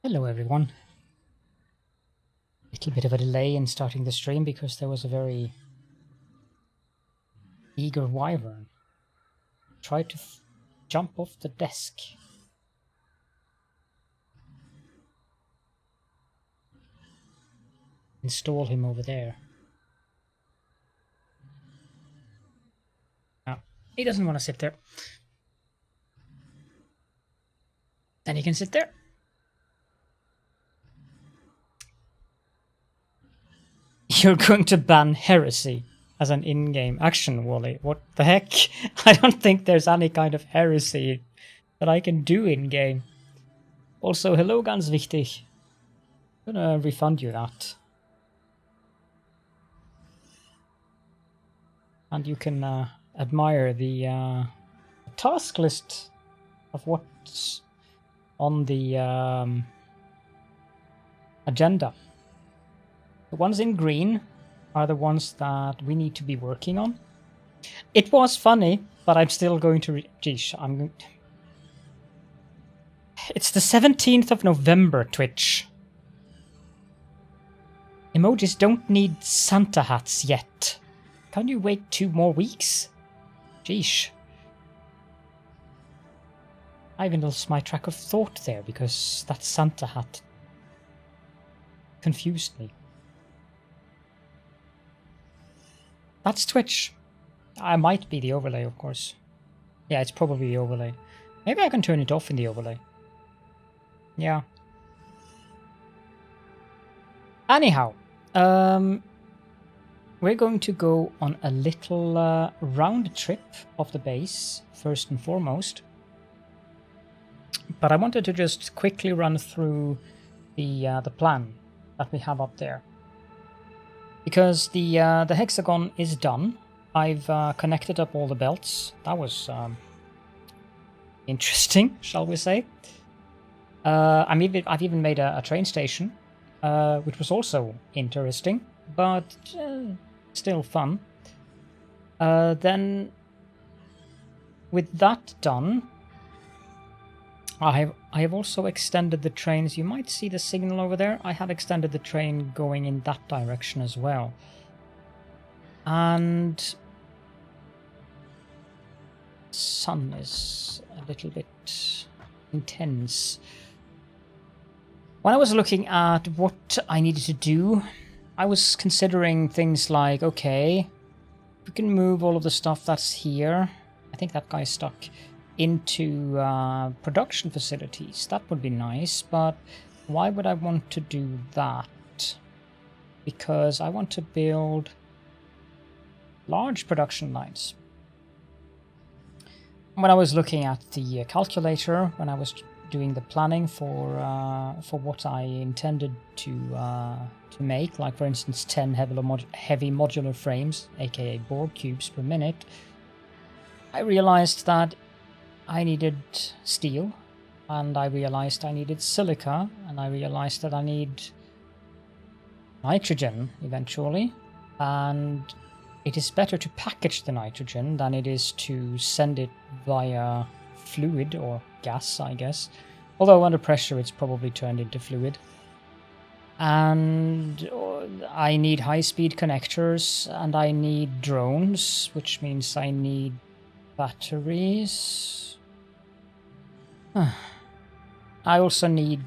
Hello everyone. Little bit of a delay in starting the stream because there was a very eager wyvern. Tried to jump off the desk. Install him over there. No, he doesn't want to sit there. Then he can sit there. You're going to ban heresy as an in-game action, Wally. What the heck? I don't think there's any kind of heresy that I can do in-game. Also, hello, ganz wichtig. I'm gonna refund you that. And you can admire the task list of what's on the agenda. The ones in green are the ones that we need to be working on. It was funny, but I'm still going to... It's the 17th of November, Twitch. Emojis don't need Santa hats yet. Can you wait 2 more weeks? Jeesh. I even lost my track of thought there because that Santa hat confused me. That's Twitch. I might be the overlay, of course. Yeah, it's probably the overlay. Maybe I can turn it off in the overlay. Yeah. Anyhow, we're going to go on a little round trip of the base, first and foremost. But I wanted to just quickly run through the plan that we have up there. Because the Hexagon is done. I've connected up all the belts. That was interesting, shall we say. I've even made a train station, which was also interesting, but still fun. Then, with that done, I have also extended the trains. You might see the signal over there. I have extended the train going in that direction as well. And sun is a little bit intense. When I was looking at what I needed to do, I was considering things like, okay, we can move all of the stuff that's here. I think that guy's stuck. Into production facilities. That would be nice, but why would I want to do that? Because I want to build large production lines. When I was looking at the calculator, when I was doing the planning for what I intended to make, like for instance 10 heavy modular frames, aka Borg cubes per minute, I realized that I needed steel, and I realized I needed silica, and I realized that I need nitrogen eventually, and it is better to package the nitrogen than it is to send it via fluid or gas, I guess. Although under pressure it's probably turned into fluid. And I need high-speed connectors, and I need drones, which means I need batteries. I also need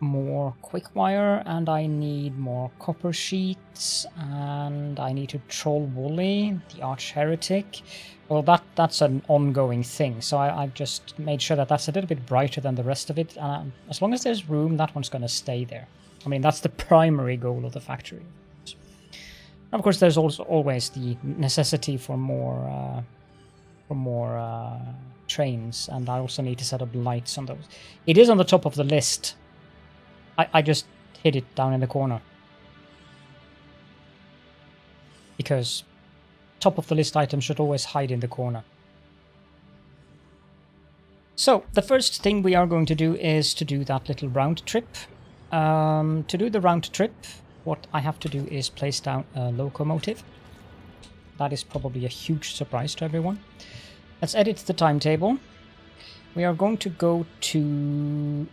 more quick wire, and I need more copper sheets, and I need to troll Wooly, the arch heretic. Well, that's an ongoing thing, so I've just made sure that that's a little bit brighter than the rest of it, and as long as there's room, that one's going to stay there. I mean, that's the primary goal of the factory. Of course, there's also always the necessity for more trains, and I also need to set up lights on those. It is on the top of the list. I just hid it down in the corner. Because top of the list items should always hide in the corner. So, the first thing we are going to do is to do that little round trip. To do the round trip, what I have to do is place down a locomotive. That is probably a huge surprise to everyone. Let's edit the timetable. We are going to go to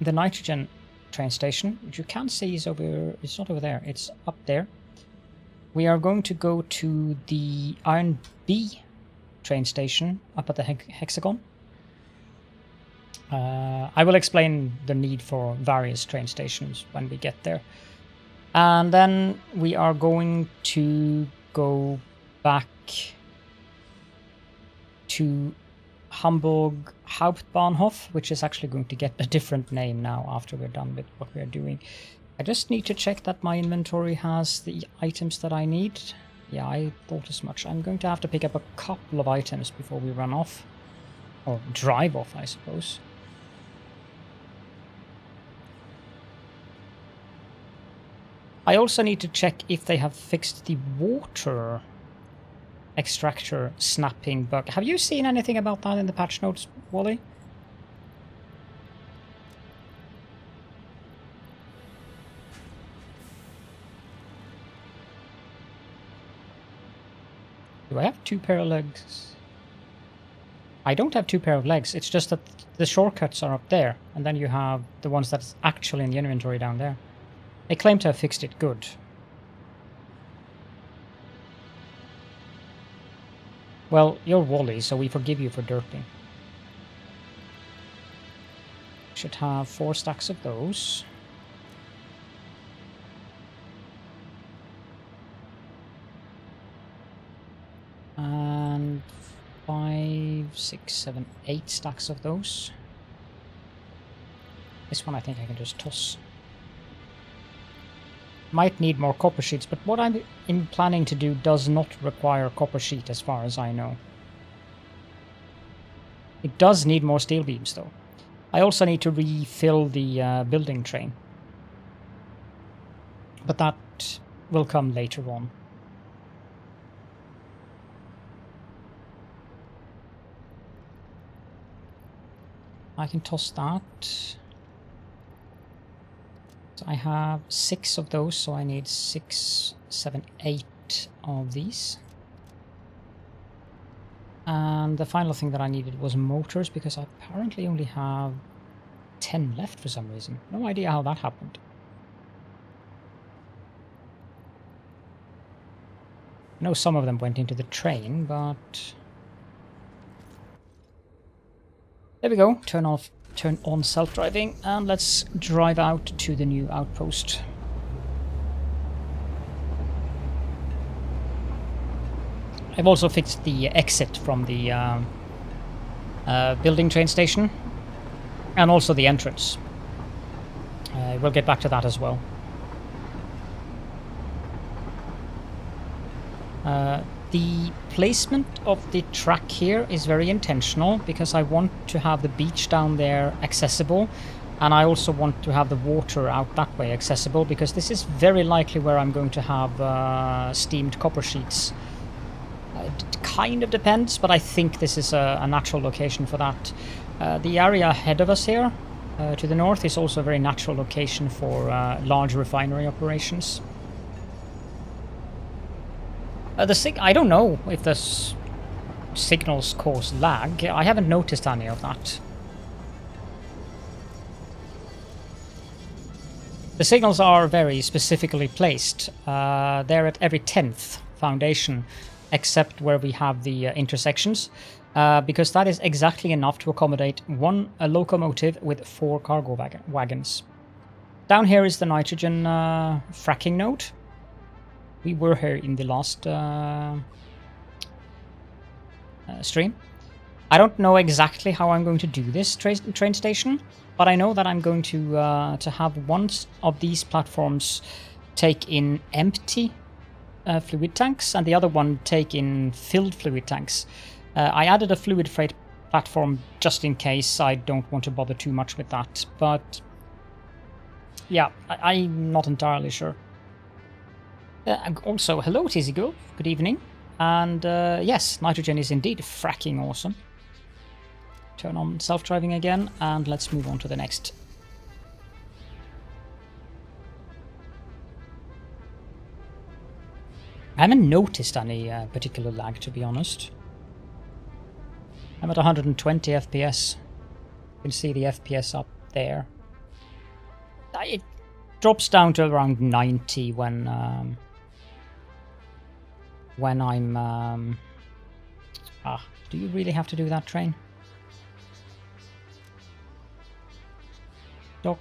the nitrogen train station, which you can see is over. It's not over there. It's up there. We are going to go to the Iron B train station up at the Hexagon. I will explain the need for various train stations when we get there. And then we are going to go back to Hamburg Hauptbahnhof, which is actually going to get a different name now after we're done with what we're doing. I just need to check that my inventory has the items that I need. Yeah, I thought as much. I'm going to have to pick up a couple of items before we run off. Or drive off, I suppose. I also need to check if they have fixed the water extractor snapping bug. Have you seen anything about that in the patch notes, Wally? Do I have 2 pair of legs? I don't have 2 pair of legs. It's just that the shortcuts are up there, and then you have the ones that's actually in the inventory down there. They claim to have fixed it good. Well, you're Wally, so we forgive you for derping. Should have 4 stacks of those. And 5, 6, 7, 8 stacks of those. This one I think I can just toss. Might need more copper sheets, but what I'm planning to do does not require copper sheet as far as I know. It does need more steel beams though. I also need to refill the building train. But that will come later on. I can toss that. So I have 6 of those, so I need 6, 7, 8 of these. And the final thing that I needed was motors, because I apparently only have 10 left for some reason. No idea how that happened. I know some of them went into the train, but... There we go, turn on self-driving, and let's drive out to the new outpost. I've also fixed the exit from the building train station, and also the entrance. We'll get back to that as well. The placement of the track here is very intentional, because I want to have the beach down there accessible, and I also want to have the water out that way accessible, because this is very likely where I'm going to have steamed copper sheets. It kind of depends, but I think this is a natural location for that. The area ahead of us here, to the north, is also a very natural location for large refinery operations. I don't know if the signals cause lag. I haven't noticed any of that. The signals are very specifically placed. They're at every 10th foundation, except where we have the intersections, because that is exactly enough to accommodate a locomotive with 4 cargo wagons. Down here is the nitrogen fracking node. We were here in the last stream. I don't know exactly how I'm going to do this train station, but I know that I'm going to have one of these platforms take in empty fluid tanks, and the other one take in filled fluid tanks. I added a fluid freight platform just in case. I don't want to bother too much with that, but yeah, I'm not entirely sure. Also, hello Tizzy Girl, good evening. And yes, nitrogen is indeed fracking awesome. Turn on self-driving again, and let's move on to the next. I haven't noticed any particular lag, to be honest. I'm at 120 FPS. You can see the FPS up there. drops down to around 90 when I'm... do you really have to do that, train? Dock.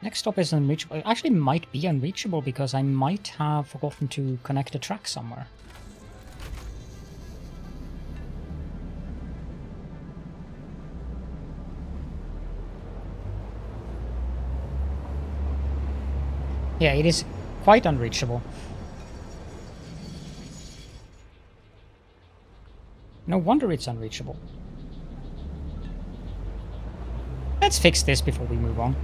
Next stop is unreachable. It actually might be unreachable because I might have forgotten to connect a track somewhere. Yeah, it is quite unreachable. No wonder it's unreachable. Let's fix this before we move on.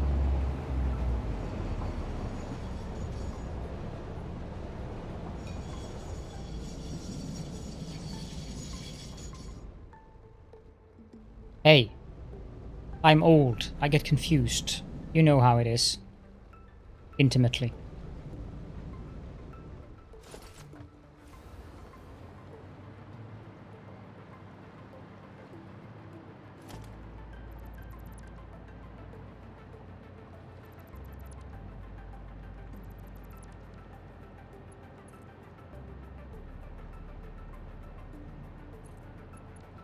Hey, I'm old. I get confused. You know how it is. Intimately.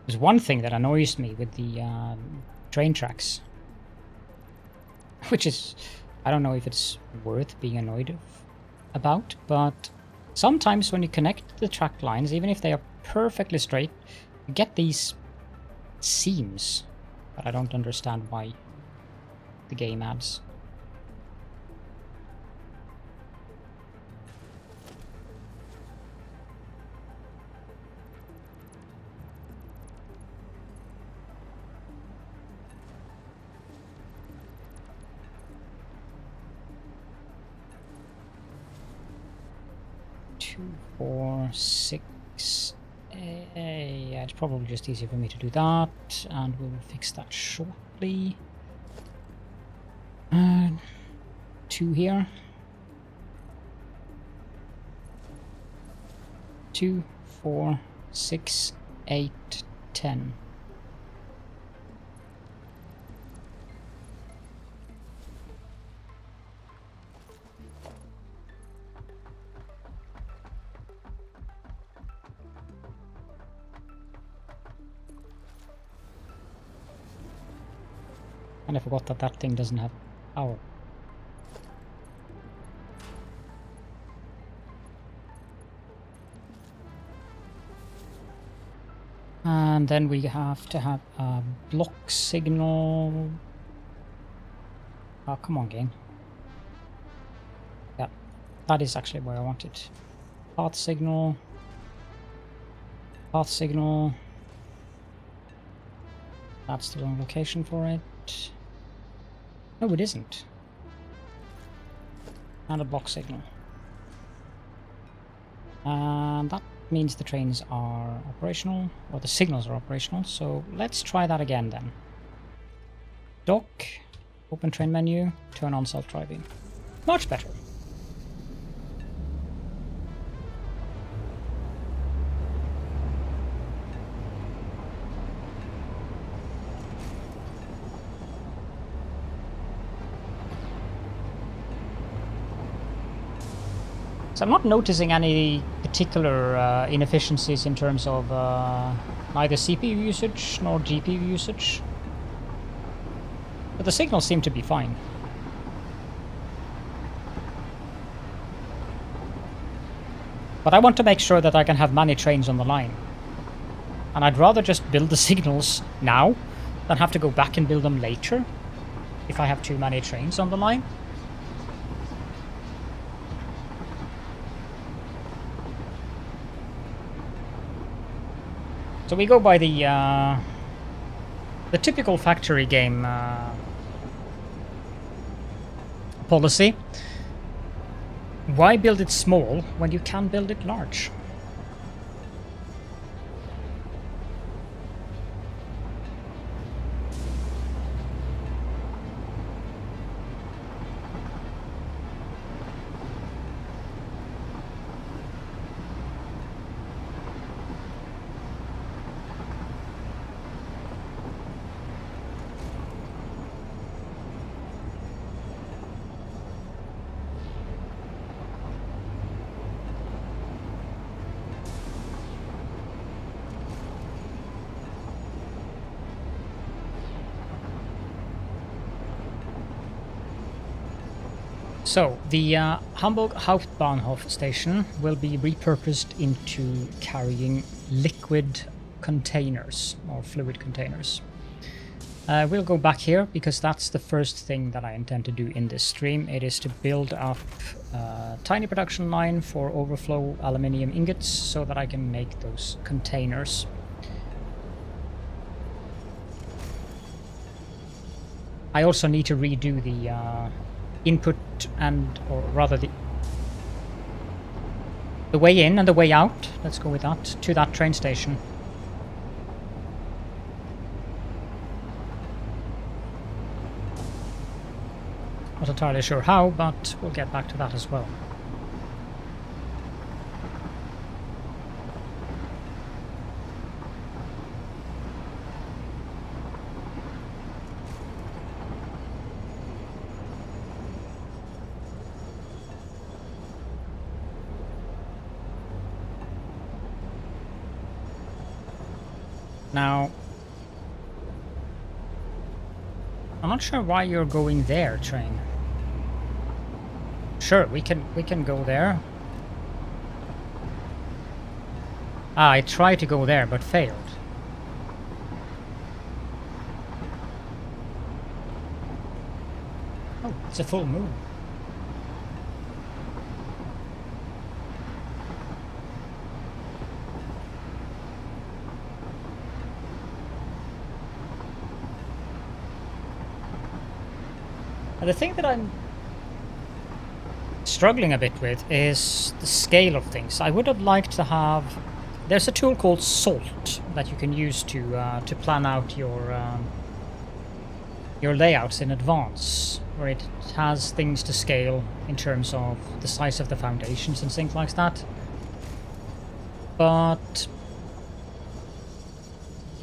There's one thing that annoys me with the train tracks, which is, I don't know if it's worth being annoyed about, but sometimes when you connect the track lines, even if they are perfectly straight, you get these seams that I don't understand why the game adds. Four, six. Yeah, it's probably just easier for me to do that, and we'll fix that shortly. 2 here. 2, 4, 6, 8, 10. And I forgot that that thing doesn't have power. And then we have to have a block signal. Oh, come on, game. Yeah, that is actually where I want it. Path signal. Path signal. That's the wrong location for it. No, it isn't. And a block signal. And that means the trains are operational, or the signals are operational, so let's try that again then. Dock, open train menu, turn on self-driving. Much better. So I'm not noticing any particular inefficiencies in terms of neither CPU usage nor GPU usage. But the signals seem to be fine. But I want to make sure that I can have many trains on the line. And I'd rather just build the signals now than have to go back and build them later if I have too many trains on the line. So we go by the typical factory game policy. Why build it small when you can build it large? So, the Hamburg Hauptbahnhof station will be repurposed into carrying liquid containers, or fluid containers. We'll go back here, because that's the first thing that I intend to do in this stream. It is to build up a tiny production line for overflow aluminium ingots, so that I can make those containers. I also need to redo the input and, or rather the way in and the way out, let's go with that, to that train station. Not entirely sure how, but we'll get back to that as well. Now, I'm not sure why you're going there, train. Sure, we can go there. Ah, I tried to go there, but failed. Oh, it's a full moon. The thing that I'm struggling a bit with is the scale of things. I would have liked to have... There's a tool called Salt that you can use to plan out your layouts in advance, where it has things to scale in terms of the size of the foundations and things like that. But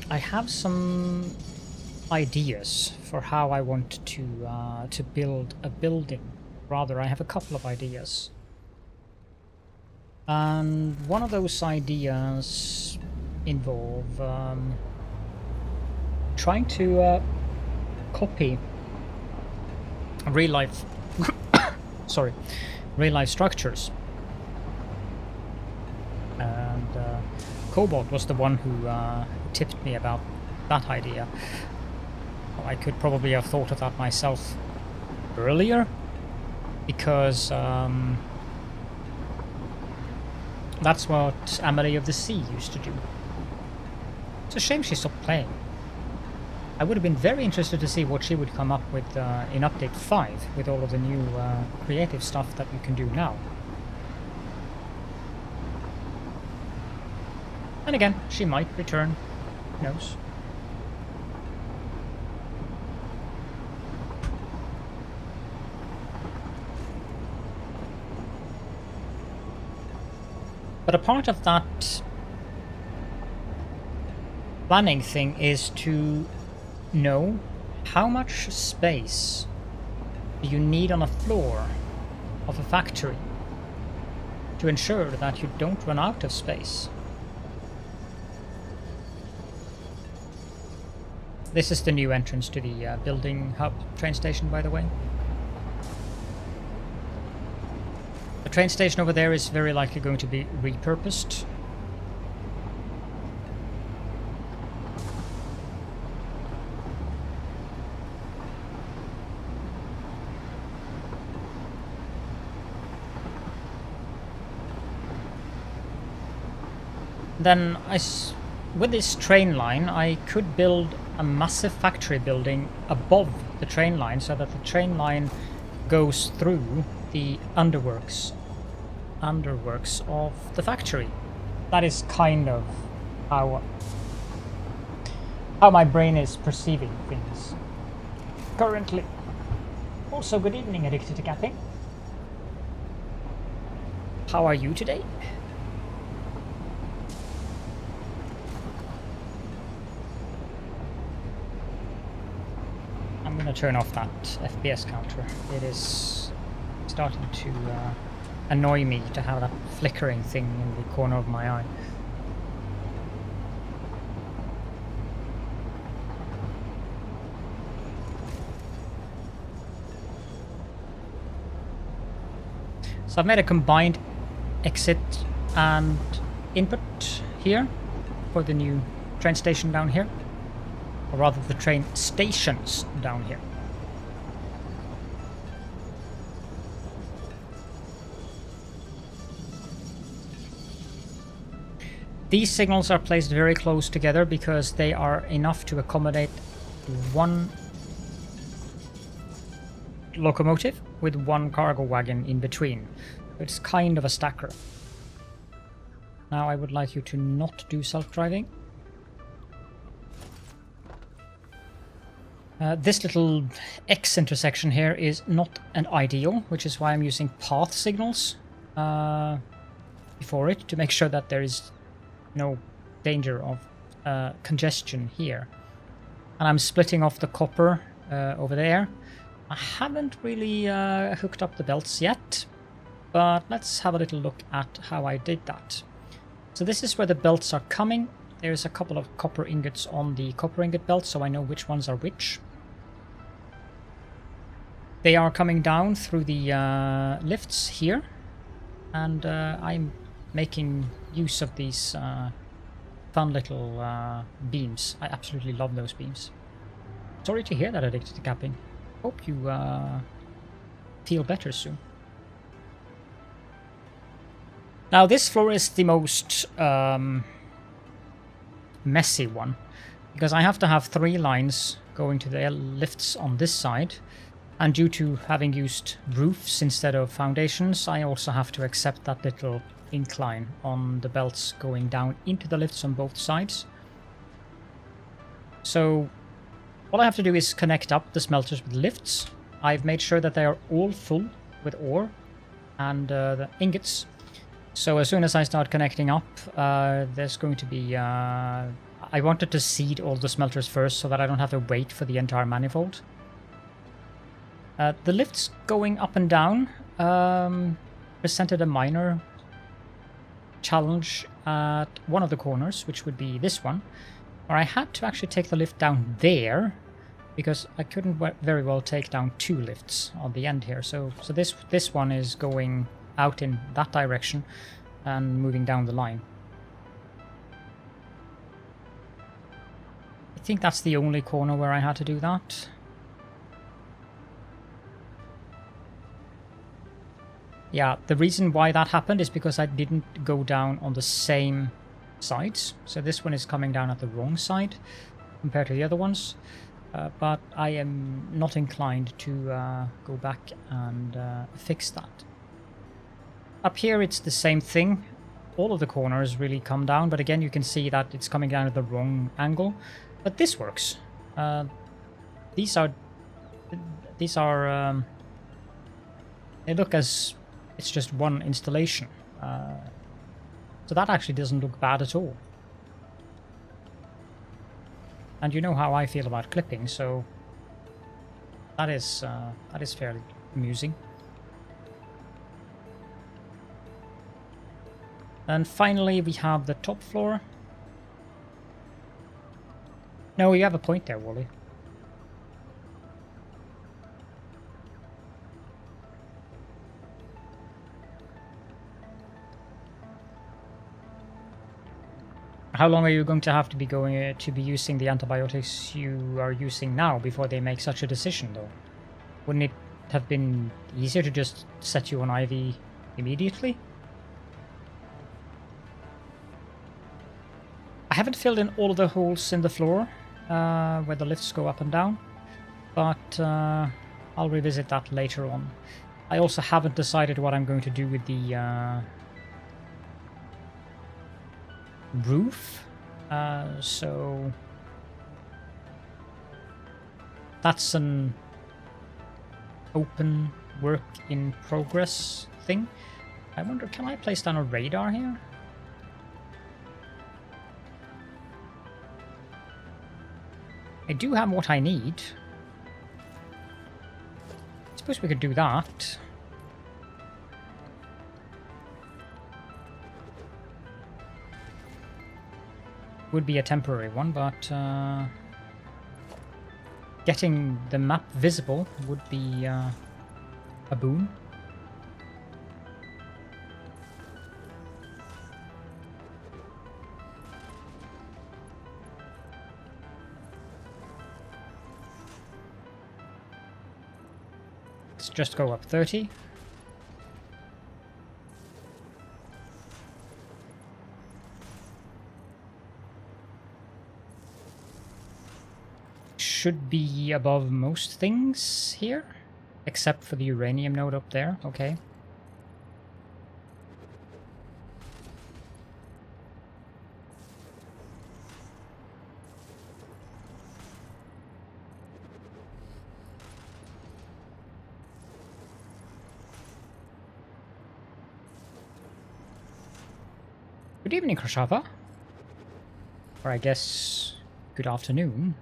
I have some ideas for how I want to build a building. Rather, I have a couple of ideas. And one of those ideas involve trying to copy real life sorry, real life structures. And Cobalt was the one who tipped me about that idea. I could probably have thought of that myself earlier, because that's what Amelie of the Sea used to do. It's a shame she stopped playing. I would have been very interested to see what she would come up with in Update 5, with all of the new creative stuff that you can do now. And again, she might return. Who knows? But a part of that planning thing is to know how much space do you need on a floor of a factory to ensure that you don't run out of space. This is the new entrance to the building hub train station, by the way. The train station over there is very likely going to be repurposed. Then, with this train line, I could build a massive factory building above the train line, so that the train line goes through the underworks of the factory. That is kind of how my brain is perceiving things currently. Also, good evening, Addicted to Capping. How are you today? I'm gonna turn off that FPS counter. It is starting to annoy me to have that flickering thing in the corner of my eye. So I've made a combined exit and input here for the new train station down here. Or rather the train stations down here. These signals are placed very close together because they are enough to accommodate one locomotive with one cargo wagon in between. It's kind of a stacker. Now I would like you to not do self-driving. This little X intersection here is not an ideal, which is why I'm using path signals before it to make sure that there is no danger of congestion here. And I'm splitting off the copper over there. I haven't really hooked up the belts yet, but let's have a little look at how I did that. So this is where the belts are coming. There's a couple of copper ingots on the copper ingot belt, so I know which ones are which. They are coming down through the lifts here, and I'm making use of these fun little beams. I absolutely love those beams. Sorry to hear that, Addicted to Capping. Hope you feel better soon. Now this floor is the most messy one, because I have to have 3 lines going to the lifts on this side. And due to having used roofs instead of foundations, I also have to accept that little incline on the belts going down into the lifts on both sides. So all I have to do is connect up the smelters with lifts. I've made sure that they are all full with ore and the ingots. So as soon as I start connecting up, there's going to be... I wanted to seed all the smelters first so that I don't have to wait for the entire manifold. The lifts going up and down presented a minor challenge at one of the corners, which would be this one, where I had to actually take the lift down there because I couldn't very well take down 2 lifts on the end here. So this one is going out in that direction and moving down the line. I think that's the only corner where I had to do that. Yeah, the reason why that happened is because I didn't go down on the same sides. So this one is coming down at the wrong side compared to the other ones. But I am not inclined to go back and fix that. Up here it's the same thing. All of the corners really come down, but again you can see that it's coming down at the wrong angle. But this works. These are they look as it's just one installation. So that actually doesn't look bad at all. And you know how I feel about clipping, so that is fairly amusing. And finally we have the top floor. No, you have a point there, Wally. How long are you going to have to be using the antibiotics you are using now before they make such a decision, though? Wouldn't it have been easier to just set you on IV immediately? I haven't filled in all of the holes in the floor where the lifts go up and down, but I'll revisit that later on. I also haven't decided what I'm going to do with the roof, so that's an open work in progress thing. I wonder, can I place down a radar here? I do have what I need. I suppose we could do that. Would be a temporary one, but getting the map visible would be a boon. Let's just go up 30. Should be above most things here, except for the uranium node up there. Okay. Good evening, Krashava. Or I guess good afternoon.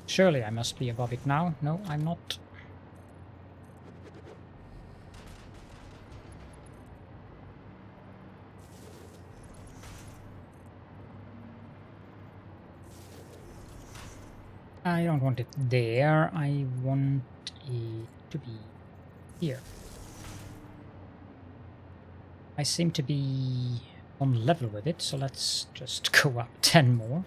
Surely I must be above it now. No, I'm not. I don't want it there. I want it to be here. I seem to be on level with it, so let's just go up 10 more.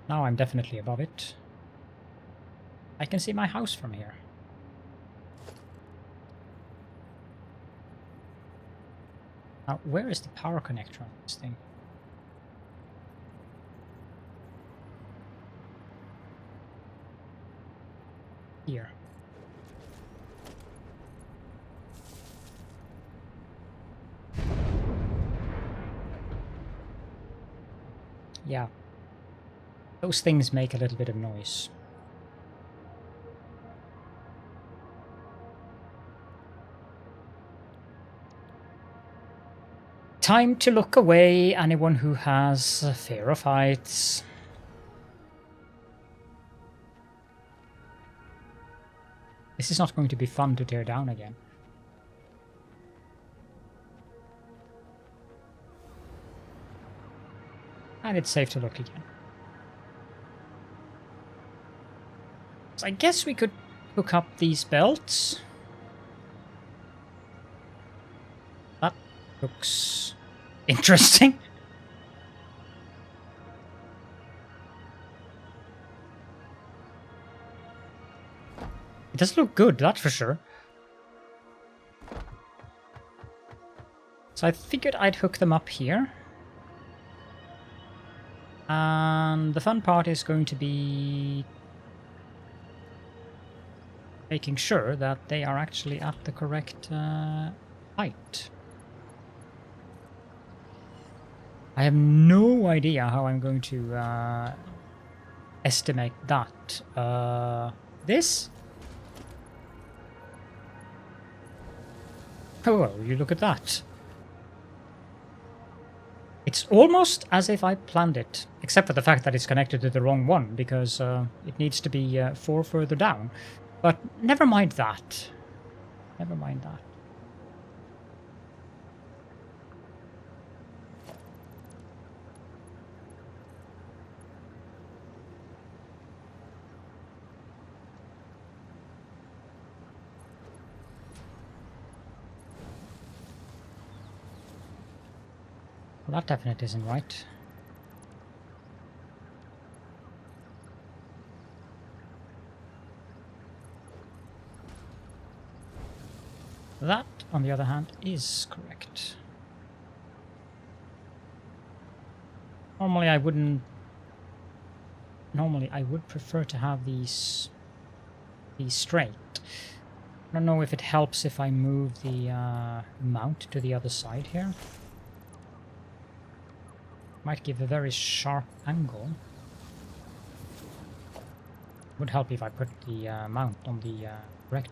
Now I'm definitely above it. I can see my house from here. Now, where is the power connector on this thing? Here. Yeah. Those things make a little bit of noise. Time to look away, anyone who has a fear of heights. This is not going to be fun to tear down again. And it's safe to look again. So I guess we could hook up these belts. That looks interesting. It does look good, that's for sure. So I figured I'd hook them up here. And the fun part is going to be making sure that they are actually at the correct height. I have no idea how I'm going to estimate that. This? Oh, well, you look at that. It's almost as if I planned it, except for the fact that it's connected to the wrong one, because it needs to be 4 further down. But never mind that. Never mind that. Well, that definitely isn't right. That, on the other hand, is correct. Normally I wouldn't... Normally I would prefer to have these straight. I don't know if it helps if I move the mount to the other side here. Might give a very sharp angle. Would help if I put the mount on the correct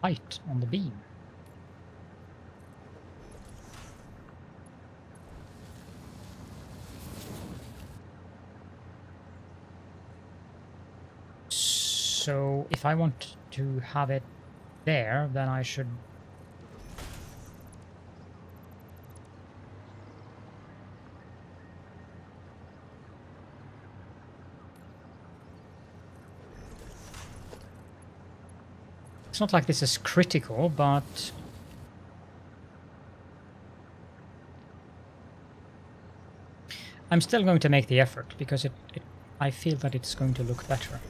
height on the beam. So if I want to have it there, then I should... It's not like this is critical, but I'm still going to make the effort because I feel that it's going to look better.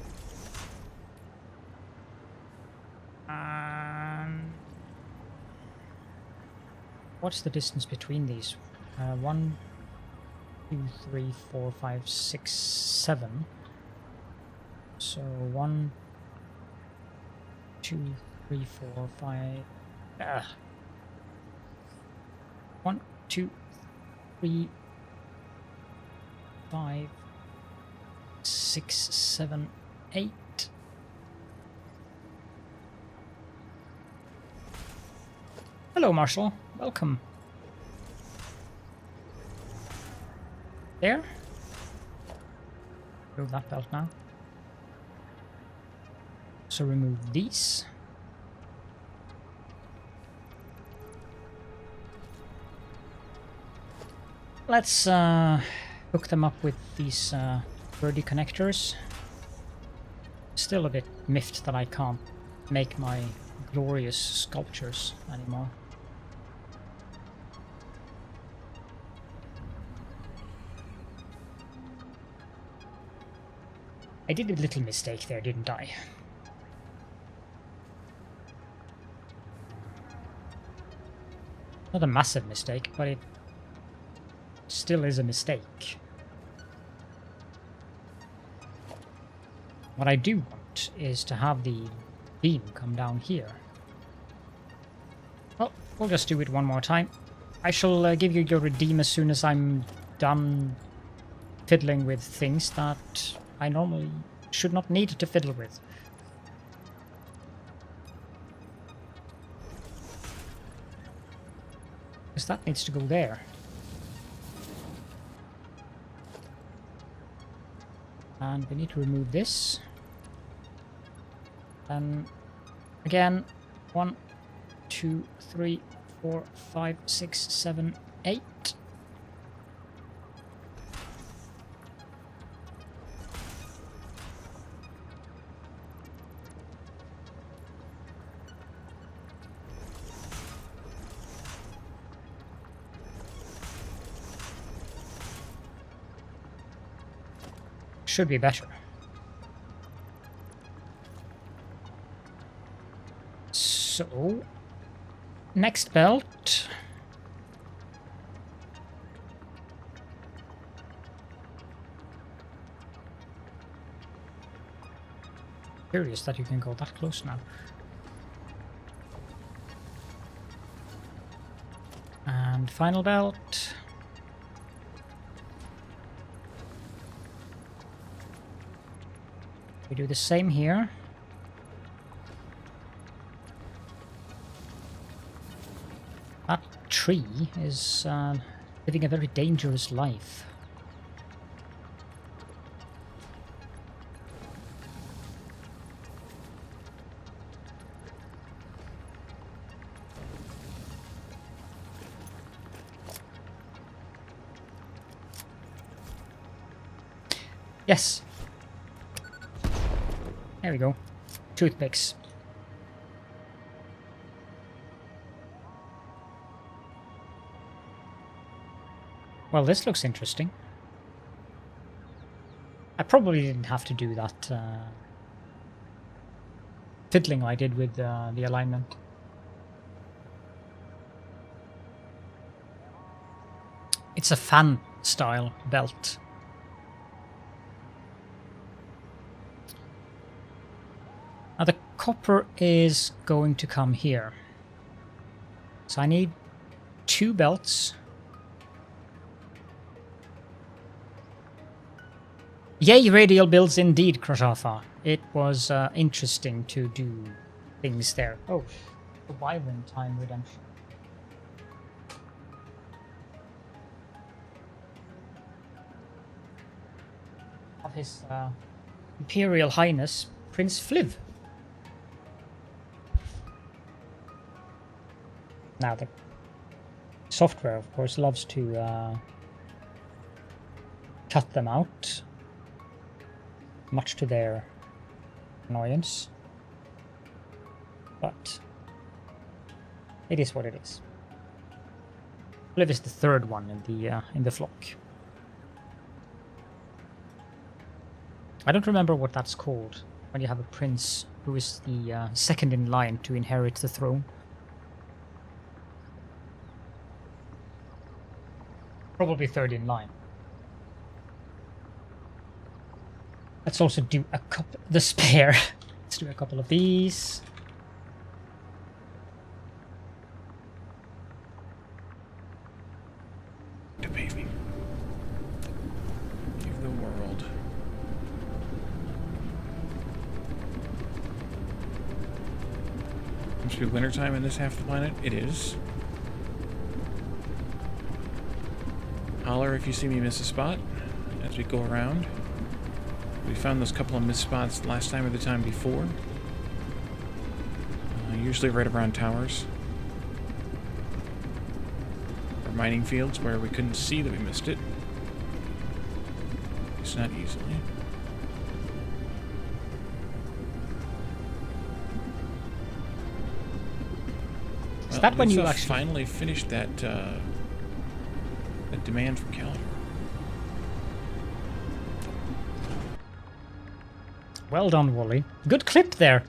What's the distance between these? 1, 2, 3, 4, 5, 6, 7. So 1, 2, 3, 4, 5. 1, 2, 3, 5, 6, 7, 8. Hello, Marshall. Welcome. There. Remove that belt now. So remove these. Let's hook them up with these VOD connectors. Still a bit miffed that I can't make my glorious sculptures anymore. I did a little mistake there, didn't I? Not a massive mistake, but it still is a mistake. What I do want is to have the beam come down here. Well, we'll just do it one more time. I shall give you your redeem as soon as I'm done fiddling with things that I normally should not need to fiddle with. Because that needs to go there. And we need to remove this. And again, 1, 2, 3, 4, 5, 6, 7, 8. Should be better. So, next belt. Curious that you can go that close now. And final belt. We do the same here. That tree is living a very dangerous life. Yes. There we go. Toothpicks. Well, this looks interesting. I probably didn't have to do that fiddling I did with the alignment. It's a fan style belt. Now the copper is going to come here. So I need 2 belts. Yay, radial builds indeed, Krashafa. It was interesting to do things there. Oh, the Wyvern time redemption. Of His Imperial Highness, Prince Fliv. Now the software, of course, loves to cut them out, much to their annoyance. But it is what it is. Fliv is the 3rd one in the flock. I don't remember what that's called when you have a prince who is the second in line to inherit the throne. Probably third in line. Let's also do a couple. The spare. Let's do a couple of these. To baby. Give the world. Must be wintertime in this half of the planet. It is. Holler if you see me miss a spot as we go around. We found those couple of missed spots last time or the time before. Usually right around towers. Or mining fields where we couldn't see that we missed it. It's not easily. Is that when you actually finally finished that demand from Calendar? Well done, Wally. Good clip there.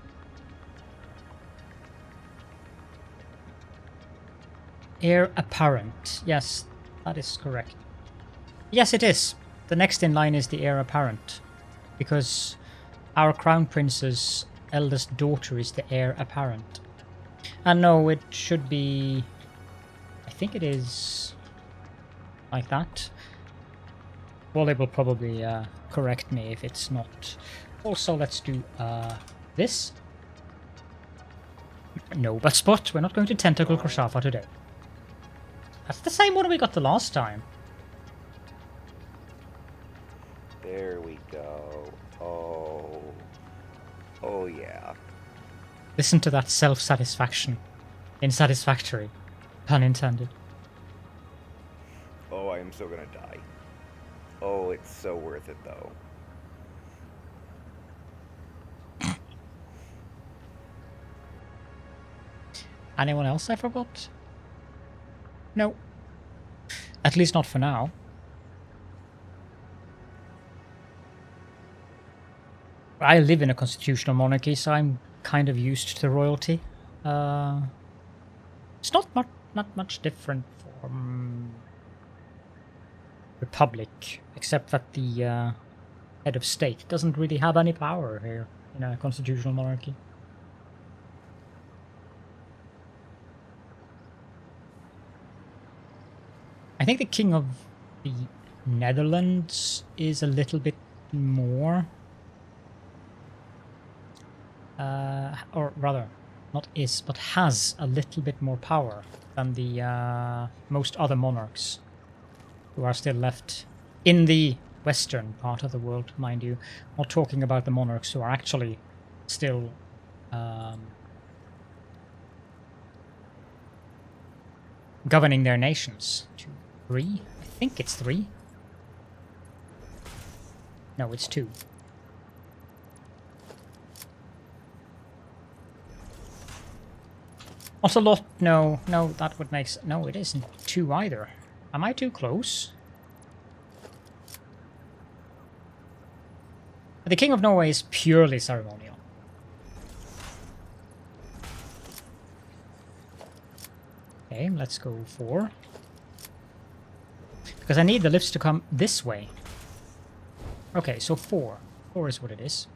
Heir apparent. Yes, that is correct. Yes, it is. The next in line is the heir apparent. Because our crown prince's eldest daughter is the heir apparent. And no, it should be... I think it is... like that. Wally will probably correct me if it's not. Also, let's do this. No, but spot. We're not going to tentacle Krashafa today. That's the same one we got the last time. There we go. Oh. Oh, yeah. Listen to that self-satisfaction. In Satisfactory. Pun intended. Oh, I am so gonna die. Oh, it's so worth it, though. Anyone else I forgot? No. At least not for now. I live in a constitutional monarchy, so I'm kind of used to royalty. It's not much different from Republic, except that the head of state doesn't really have any power here in a constitutional monarchy. I think the King of the Netherlands is a little bit more... or rather, not is, but has a little bit more power than the most other monarchs who are still left in the western part of the world, mind you. Not talking about the monarchs who are actually still governing their nations. 3? I think it's 3. No, it's 2. Ocelot, no, that would make sense. No, it isn't 2 either. Am I too close? The King of Norway is purely ceremonial. Okay, let's go 4. Because I need the lifts to come this way. Okay, so 4. 4 is what it is.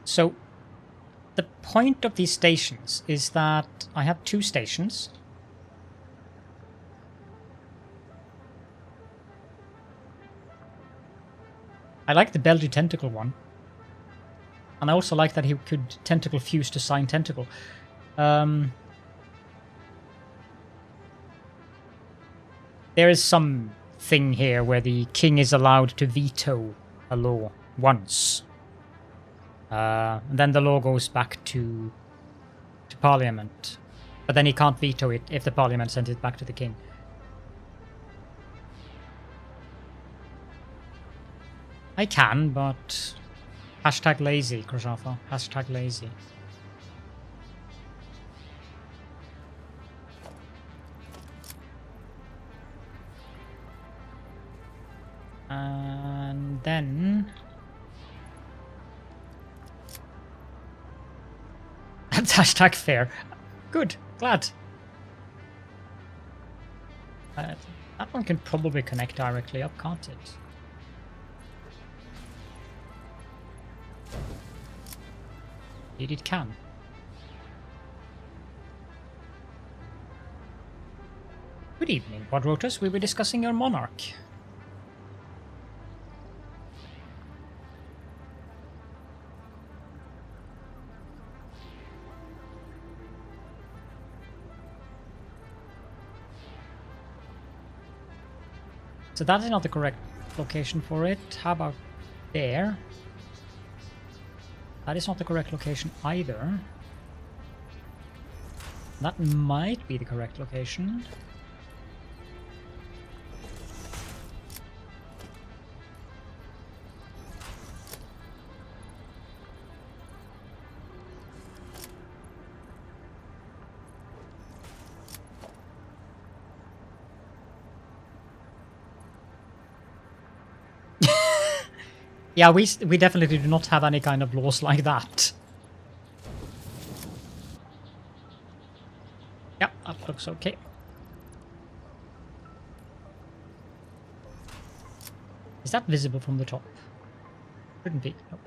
So, the point of these stations is that I have 2 stations. I like the Belgy Tentacle one. And I also like that he could Tentacle fuse to Sign Tentacle. There is some thing here where the king is allowed to veto a law once. And then the law goes back to Parliament. But then he can't veto it if the Parliament sends it back to the king. I can, but... Hashtag lazy, Krashafa. Hashtag lazy. Hashtag fair. Good. Glad. That one can probably connect directly up, can't it? Indeed it can. Good evening, Quadrotus. We were discussing your monarch. So that is not the correct location for it. How about there? That is not the correct location either. That might be the correct location. Yeah, we definitely do not have any kind of laws like that. Yep, that looks okay. Is that visible from the top? Shouldn't be. Nope.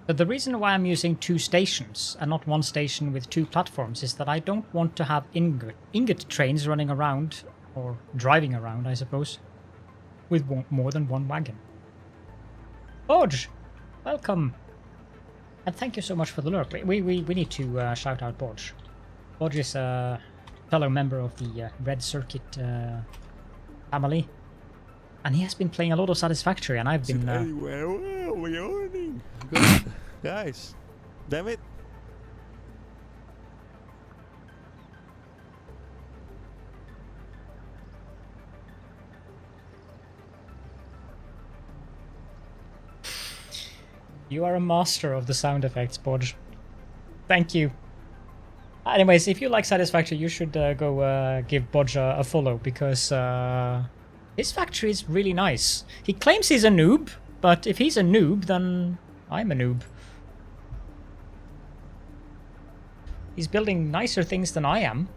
But the reason why I'm using 2 stations and not 1 station with 2 platforms is that I don't want to have ingot trains running around, or driving around, I suppose, with more than 1 wagon. Bodge! Welcome! And thank you so much for the lurk. We need to shout out Bodge. Bodge is a fellow member of the Red Circuit family. And he has been playing a lot of Satisfactory, and I've been... Good. Guys, damn it. You are a master of the sound effects, Bodge. Thank you. Anyways, if you like Satisfactory, you should go give Bodge a follow, because his factory is really nice. He claims he's a noob, but if he's a noob, then I'm a noob. He's building nicer things than I am.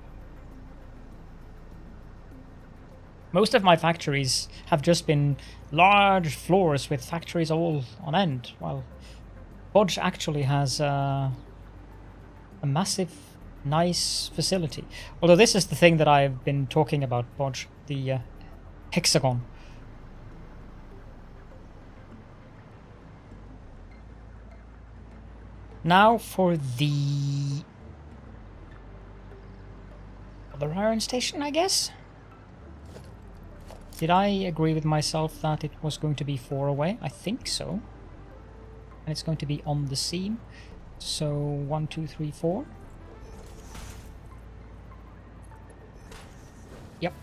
Most of my factories have just been large floors with factories all on end, while Bodge actually has a massive, nice facility. Although this is the thing that I've been talking about, Bodge, the Hexagon. Now for the other iron station, I guess? Did I agree with myself that it was going to be 4 away? I think so. And it's going to be on the seam. So 1, 2, 3, 4. Yep.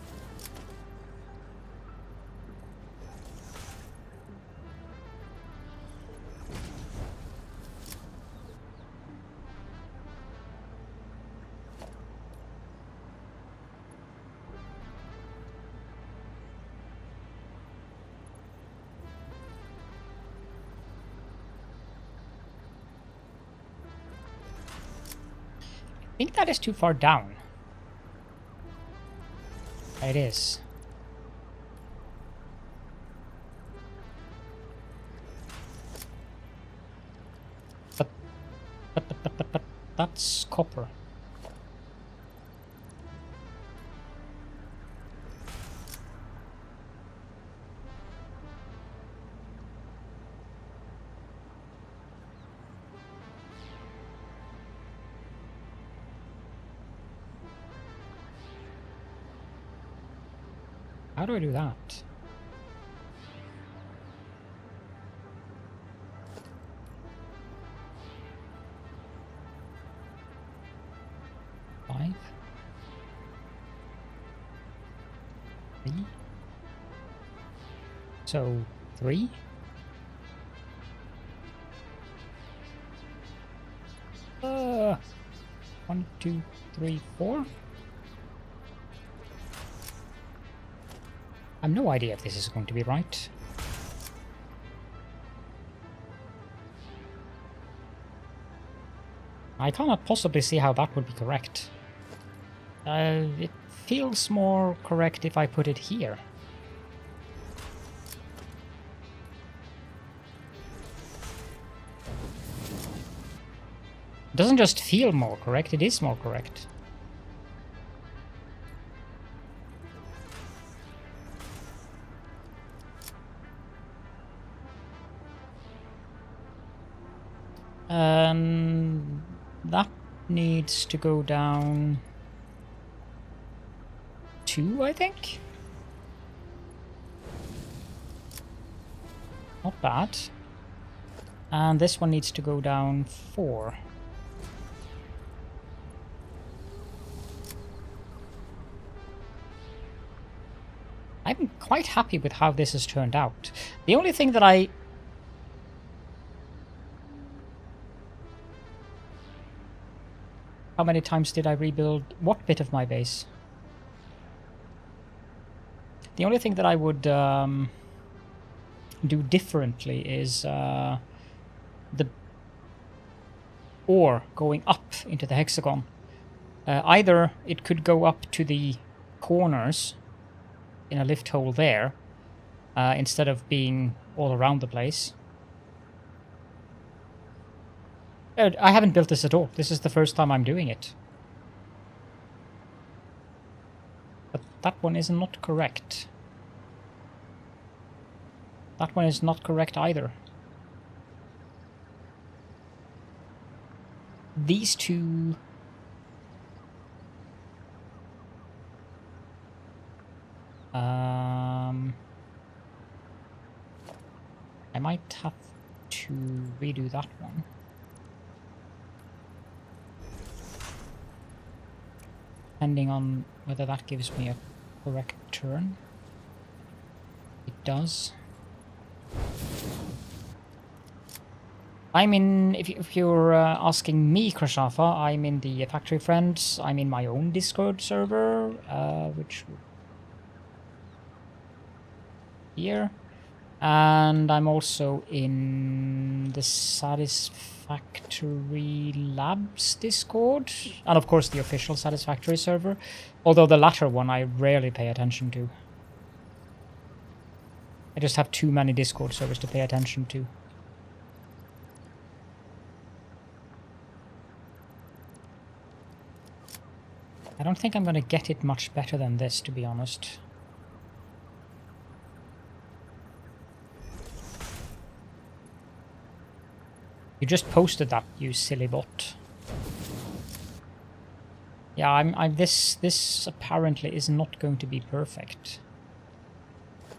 I think that is too far down. It is. But that's copper. How do I do that? Five. 3. So 3. One, 2, 3, 4. I have no idea if this is going to be right. I cannot possibly see how that would be correct. It feels more correct if I put it here. It doesn't just feel more correct, it is more correct. That needs to go down 2, I think. Not bad. And this one needs to go down 4. I'm quite happy with how this has turned out. The only thing that How many times did I rebuild what bit of my base? The only thing that I would do differently is the ore going up into the hexagon. Either it could go up to the corners in a lift hole there, instead of being all around the place. I haven't built this at all. This is the first time I'm doing it. But that one is not correct. That one is not correct either. These two... I might have to redo that one. Depending on whether that gives me a correct turn. It does. I'm in, if you're asking me, Krashafa, I'm in the Factory Friends. I'm in my own Discord server, which... here. And I'm also in the Satisfactory Labs Discord, and of course the official Satisfactory server, although the latter one I rarely pay attention to. I just have too many Discord servers to pay attention to. I don't think I'm going to get it much better than this, to be honest. You just posted that, you silly bot. Yeah, this apparently is not going to be perfect.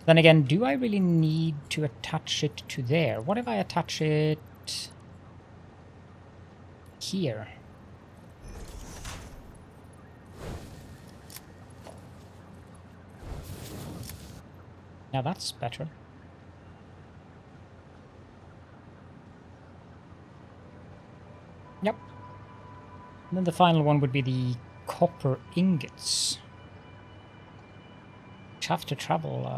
Then again, do I really need to attach it to there? What if I attach it here? Yeah, that's better. Yep. And then the final one would be the copper ingots, which have to travel.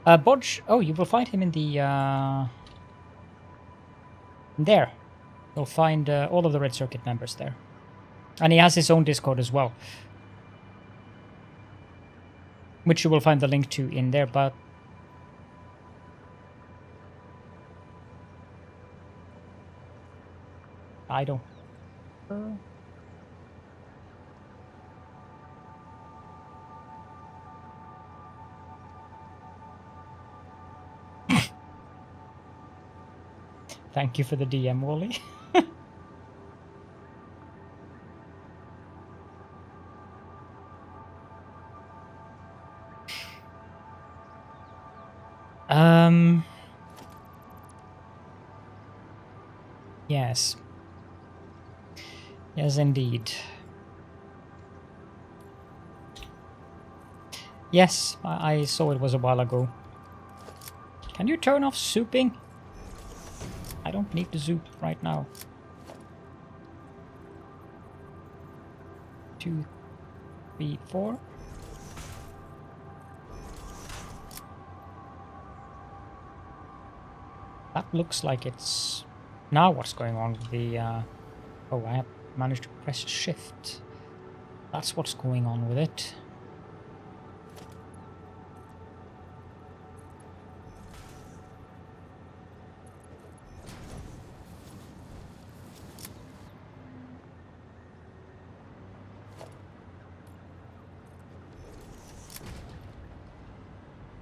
Bodge. Oh, you will find him in the there. You'll find all of the Red Circuit members there, and he has his own Discord as well, which you will find the link to in there. But I don't. Thank you for the DM, Wally. Yes. Yes, indeed. Yes, I saw it was a while ago. Can you turn off souping? I don't need to soup right now. 2, 3, 4. That looks like it's Now what's going on with the... Oh, I have managed to press shift. That's what's going on with it.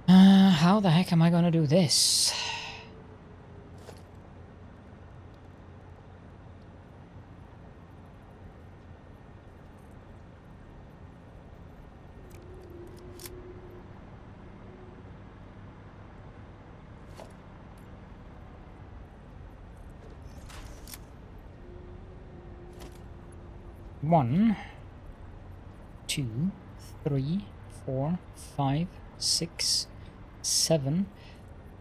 How the heck am I gonna do this? One, 2, 3, 4, 5, 6, 7.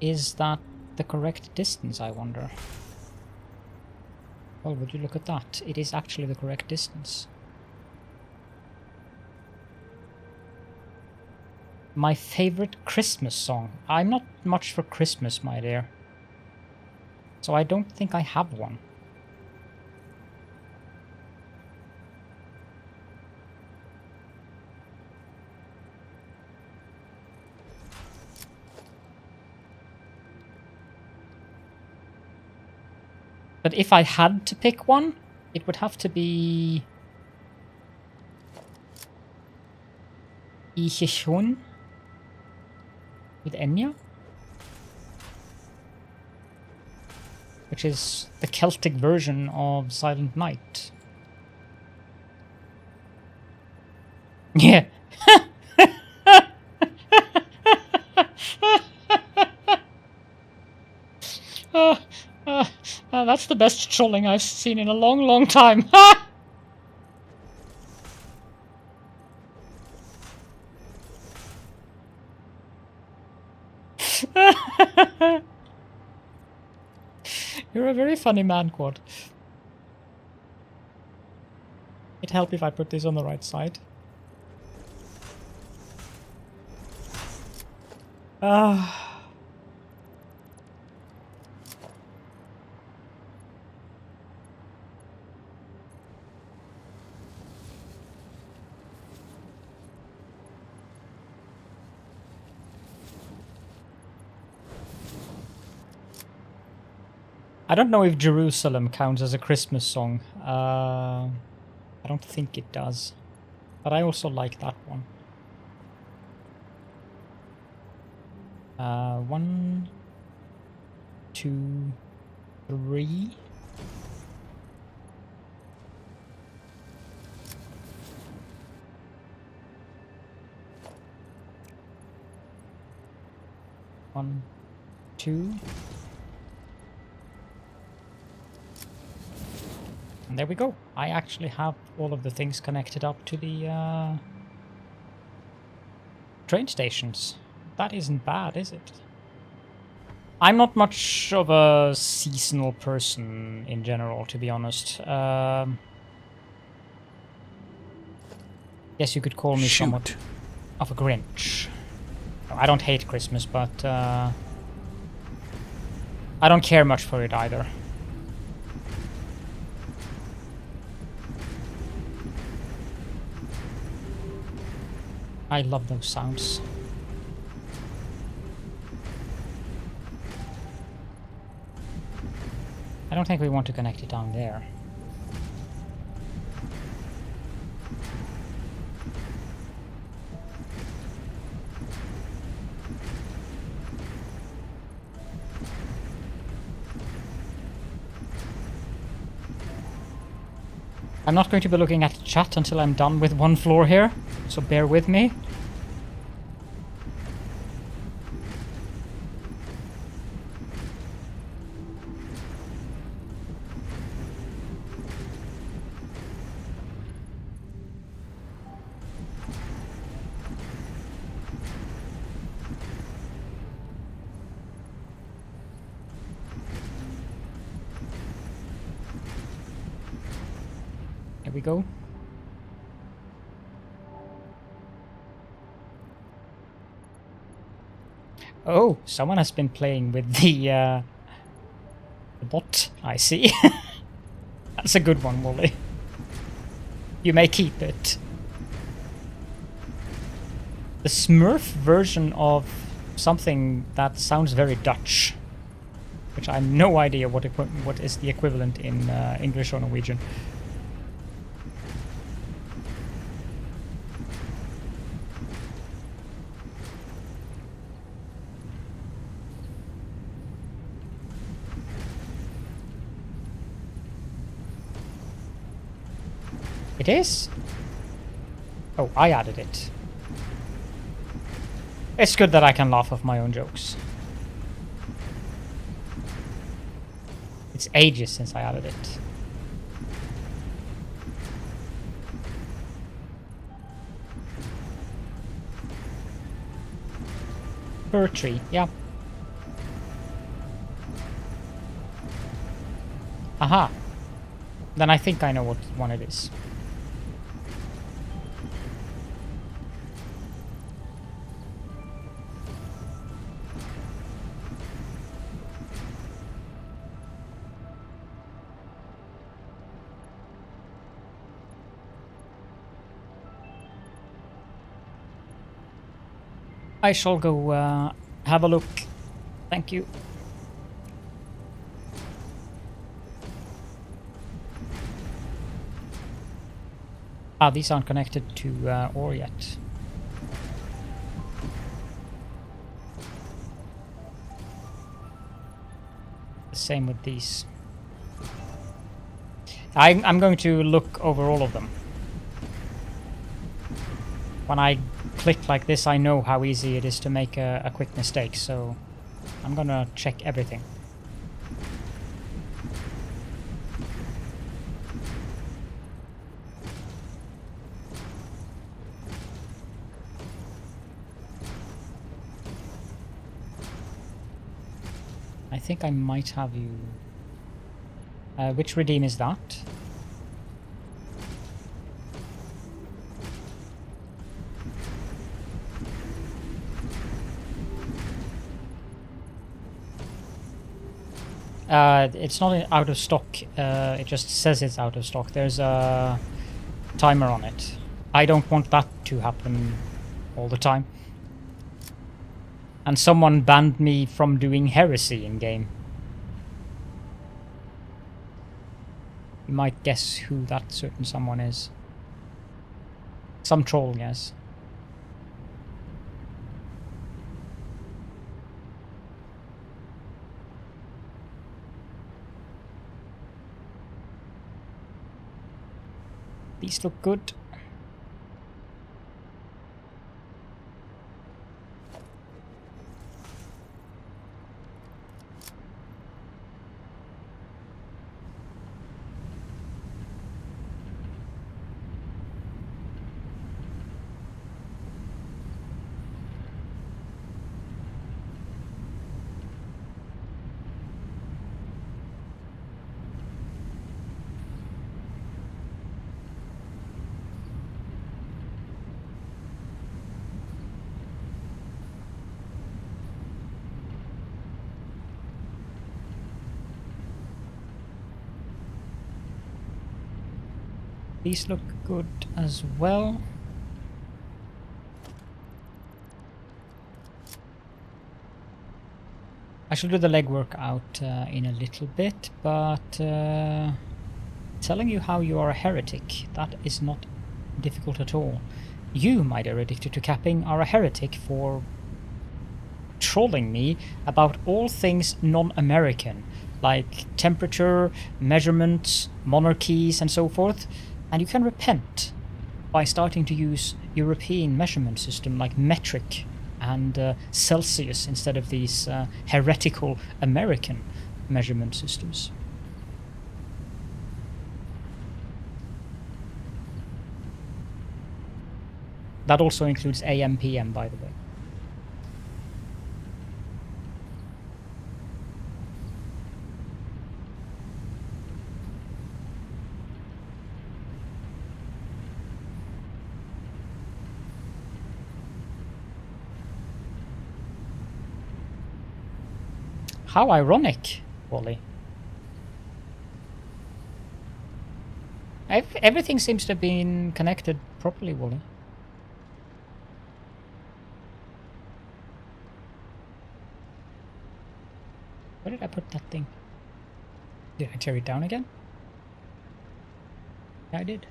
Is that the correct distance, I wonder? Well, would you look at that? It is actually the correct distance. My favorite Christmas song. I'm not much for Christmas, my dear. So I don't think I have one. But if I had to pick one, it would have to be... Hexagon with Enya, which is the Celtic version of Silent Night. Yeah. That's the best trolling I've seen in a long, long time. You're a very funny man, Quad. It'd help if I put this on the right side. I don't know if Jerusalem counts as a Christmas song. I don't think it does. But I also like that one. 1, 2, 3. One, 2. And there we go. I actually have all of the things connected up to the train stations. That isn't bad, is it? I'm not much of a seasonal person in general, to be honest. Yes, you could call me somewhat of a Grinch. I don't hate Christmas, but I don't care much for it either. I love those sounds. I don't think we want to connect it down there. I'm not going to be looking at the chat until I'm done with one floor here, so bear with me. We go. Oh, someone has been playing with the The bot, I see. That's a good one, Wally. You may keep it. The Smurf version of something that sounds very Dutch, which I have no idea what is the equivalent in English or Norwegian. It is? Oh, I added it. It's good that I can laugh off my own jokes. It's ages since I added it. Fir tree, yeah. Aha. Then I think I know what one it is. I shall go have a look. Thank you. Ah, these aren't connected to ore yet. The same with these. I'm going to look over all of them. When I click like this, I know how easy it is to make a quick mistake, so I'm gonna check everything. I think I might have you... which redeem is that? It's not out of stock, it just says it's out of stock. There's a timer on it. I don't want that to happen all the time. And someone banned me from doing heresy in game. You might guess who that certain someone is. Some troll, yes. These look good. These look good as well. I shall do the legwork out in a little bit, but telling you how you are a heretic, that is not difficult at all. You, my dear addicted to capping, are a heretic for trolling me about all things non-American, like temperature, measurements, monarchies, and so forth. And you can repent by starting to use European measurement system like metric and Celsius instead of these heretical American measurement systems. That also includes AM, PM, by the way. How ironic, Wally. Everything seems to have been connected properly, Wally. Where did I put that thing? Did I tear it down again? Yeah, I did.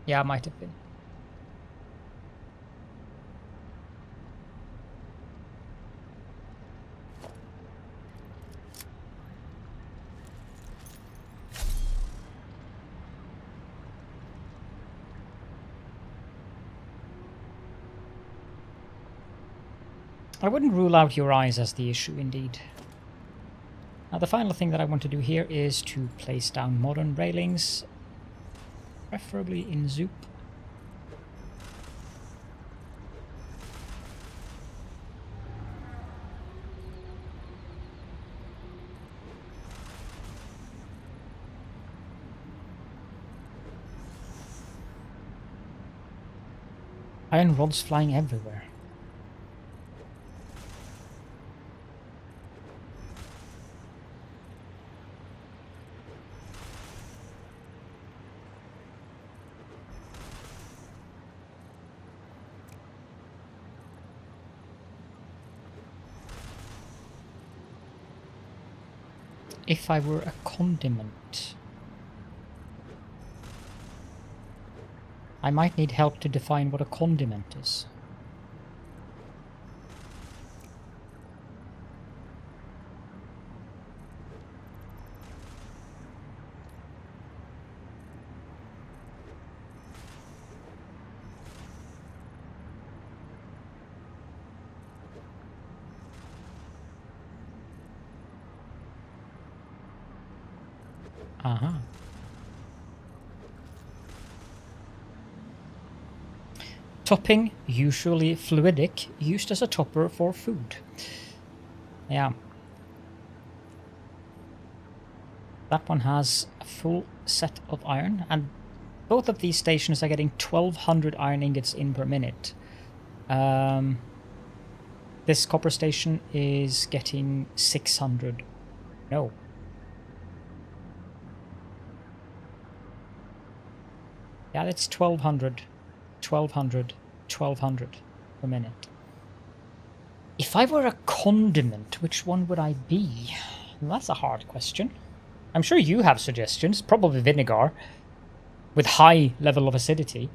Yeah, I might have been. I wouldn't rule out your eyes as the issue, indeed. Now, the final thing that I want to do here is to place down modern railings, preferably in Zoop. Iron rods flying everywhere. If I were a condiment, I might need help to define what a condiment is. Aha. Topping, usually fluidic, used as a topper for food. Yeah. That one has a full set of iron, and both of these stations are getting 1200 iron ingots in per minute. This copper station is getting 600. No. Yeah, that's 1200, 1200, 1200 per minute. If I were a condiment, which one would I be? That's a hard question. I'm sure you have suggestions, probably vinegar, with high level of acidity.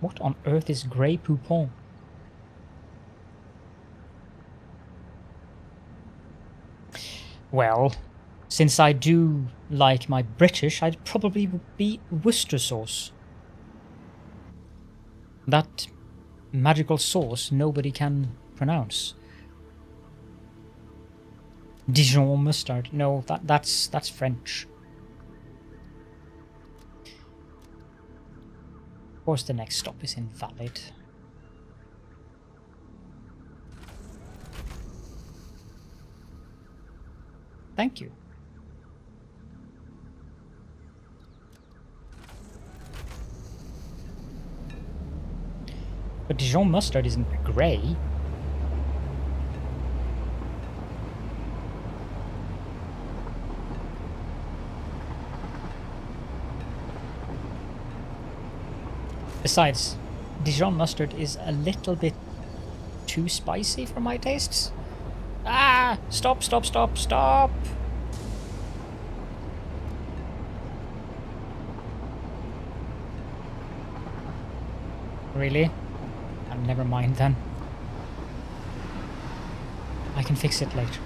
What on earth is Grey Poupon? Well, since I do like my British, I'd probably be Worcester sauce. That magical sauce nobody can pronounce. Dijon mustard. No, that's French. Of course, the next stop is invalid. Thank you. But Dijon mustard isn't grey. Besides, Dijon mustard is a little bit too spicy for my tastes. Ah! Stop, stop, stop, stop! Really? Never mind then. I can fix it later.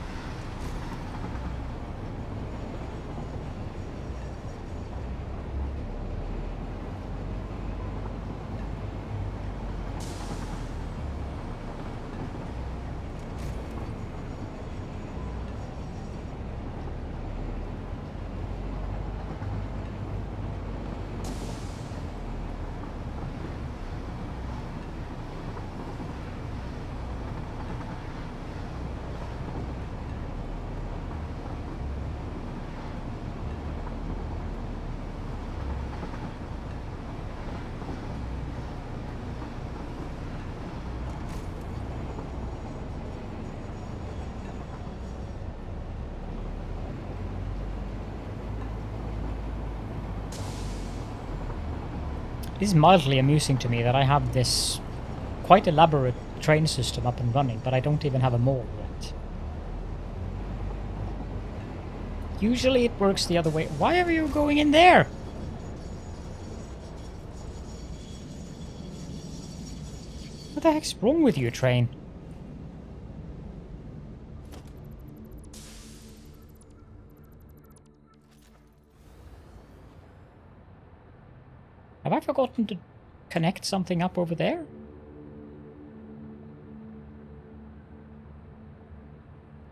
It is mildly amusing to me that I have this quite elaborate train system up and running, but I don't even have a mall yet. Usually it works the other way. Why are you going in there? What the heck's wrong with you, train? Have I forgotten to connect something up over there?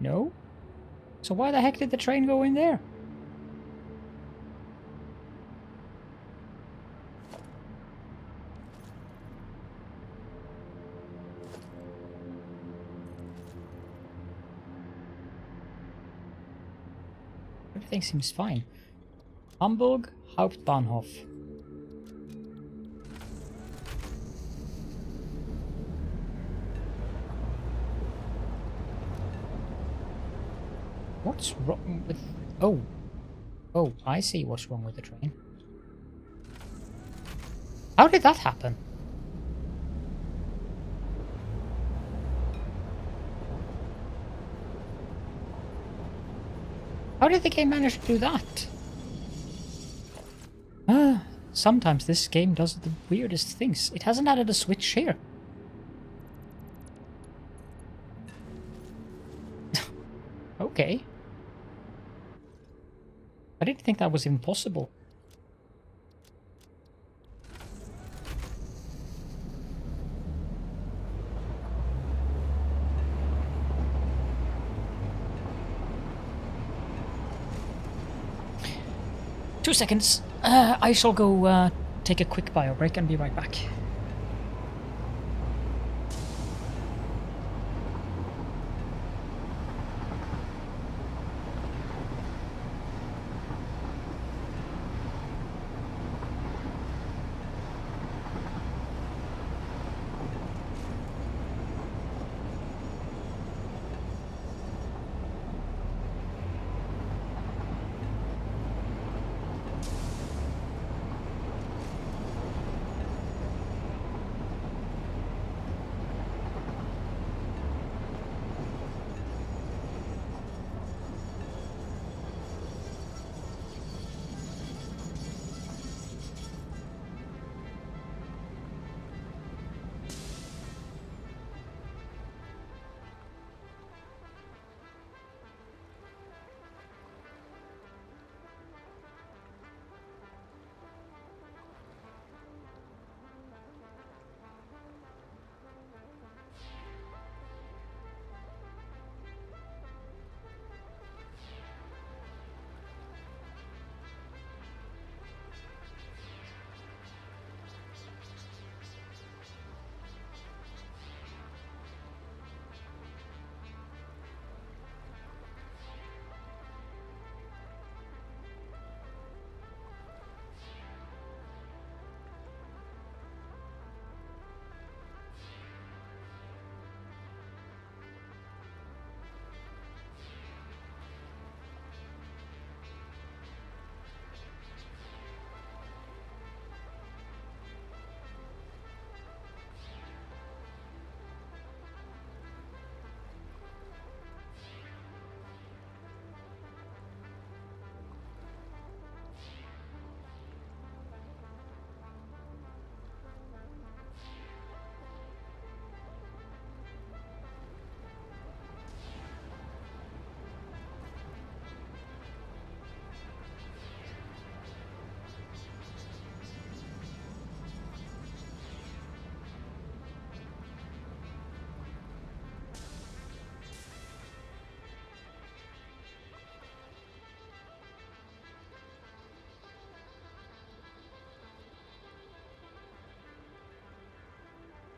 No? So why the heck did the train go in there? Everything seems fine. Hamburg Hauptbahnhof. What's wrong with... Oh. Oh, I see what's wrong with the train. How did that happen? How did the game manage to do that? Sometimes this game does the weirdest things. It hasn't added a switch here. Okay. I didn't think that was impossible. Two seconds. I shall go take a quick bio break and be right back.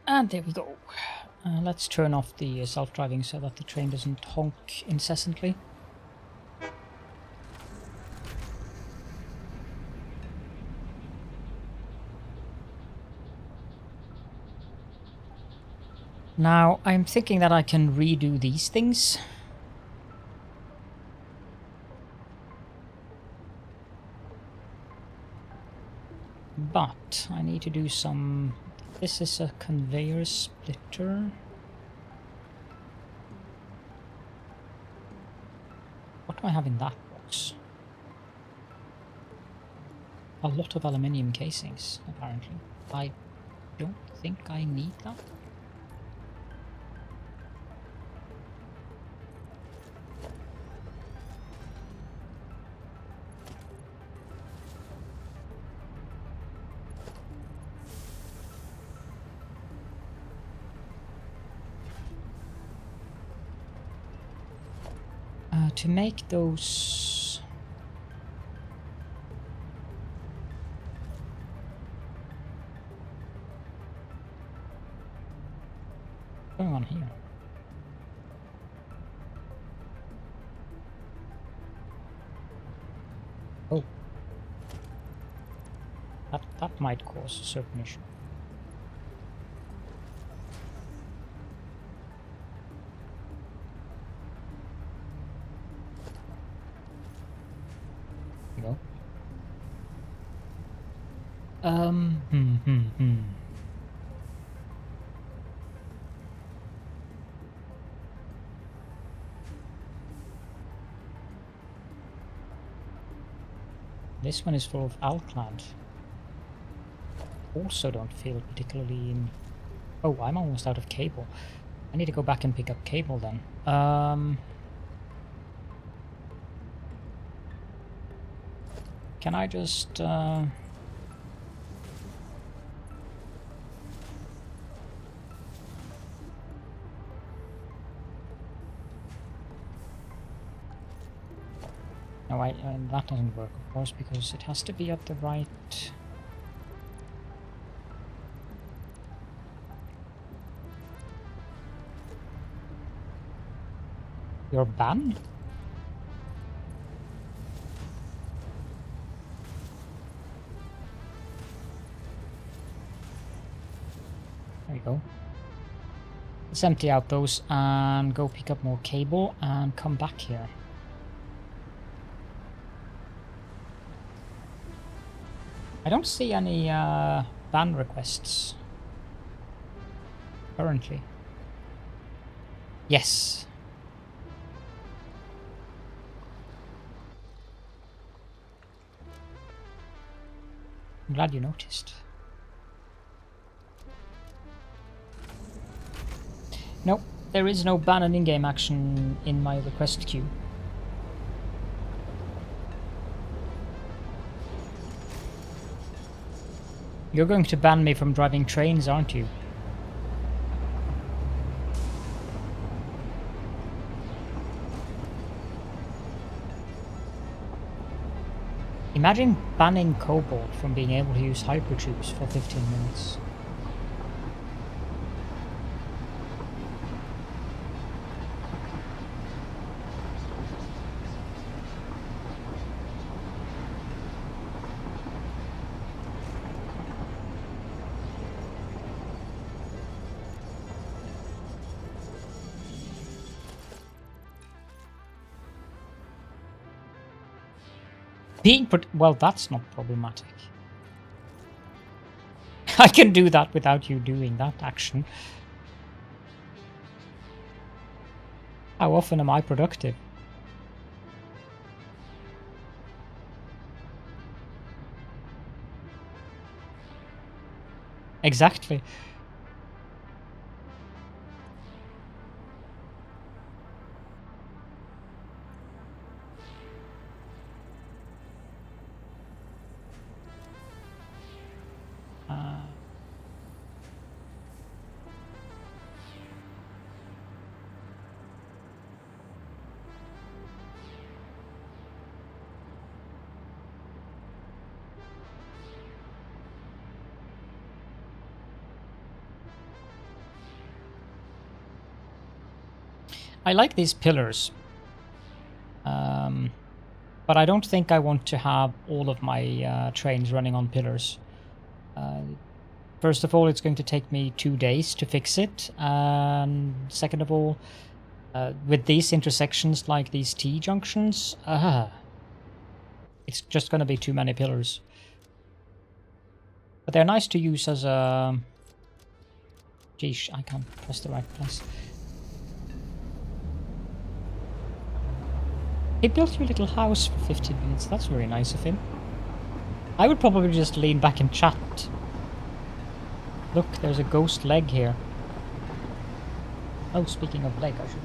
And there we go. Let's turn off the self-driving so that the train doesn't honk incessantly. Now, I'm thinking that I can redo these things. But I need to do some... This is a conveyor splitter. What do I have in that box? A lot of aluminium casings, apparently. I don't think I need that. To make those... What's going on here? Oh. That might cause a certain issue. Go. This one is full of alkland. Also don't feel particularly in... Oh, I'm almost out of cable. I need to go back and pick up cable then. Can I just... No, that doesn't work, of course, because it has to be at the right... Your ban? There you go. Let's empty out those and go pick up more cable and come back here. I don't see any ban requests currently. Yes. I'm glad you noticed. Nope, there is no ban and in-game action in my request queue. You're going to ban me from driving trains, aren't you? Imagine banning Cobalt from being able to use hypertubes for 15 minutes. Well, that's not problematic. I can do that without you doing that action. How often am I productive? Exactly. I like these pillars, but I don't think I want to have all of my trains running on pillars. First of all, it's going to take me 2 days to fix it, and second of all, with these intersections like these T-junctions, it's just going to be too many pillars. But they're nice to use as a... Geesh, I can't press the right place. He built you a little house for 15 minutes. That's very nice of him. I would probably just lean back and chat. Look, there's a ghost leg here. Oh, speaking of leg, I should...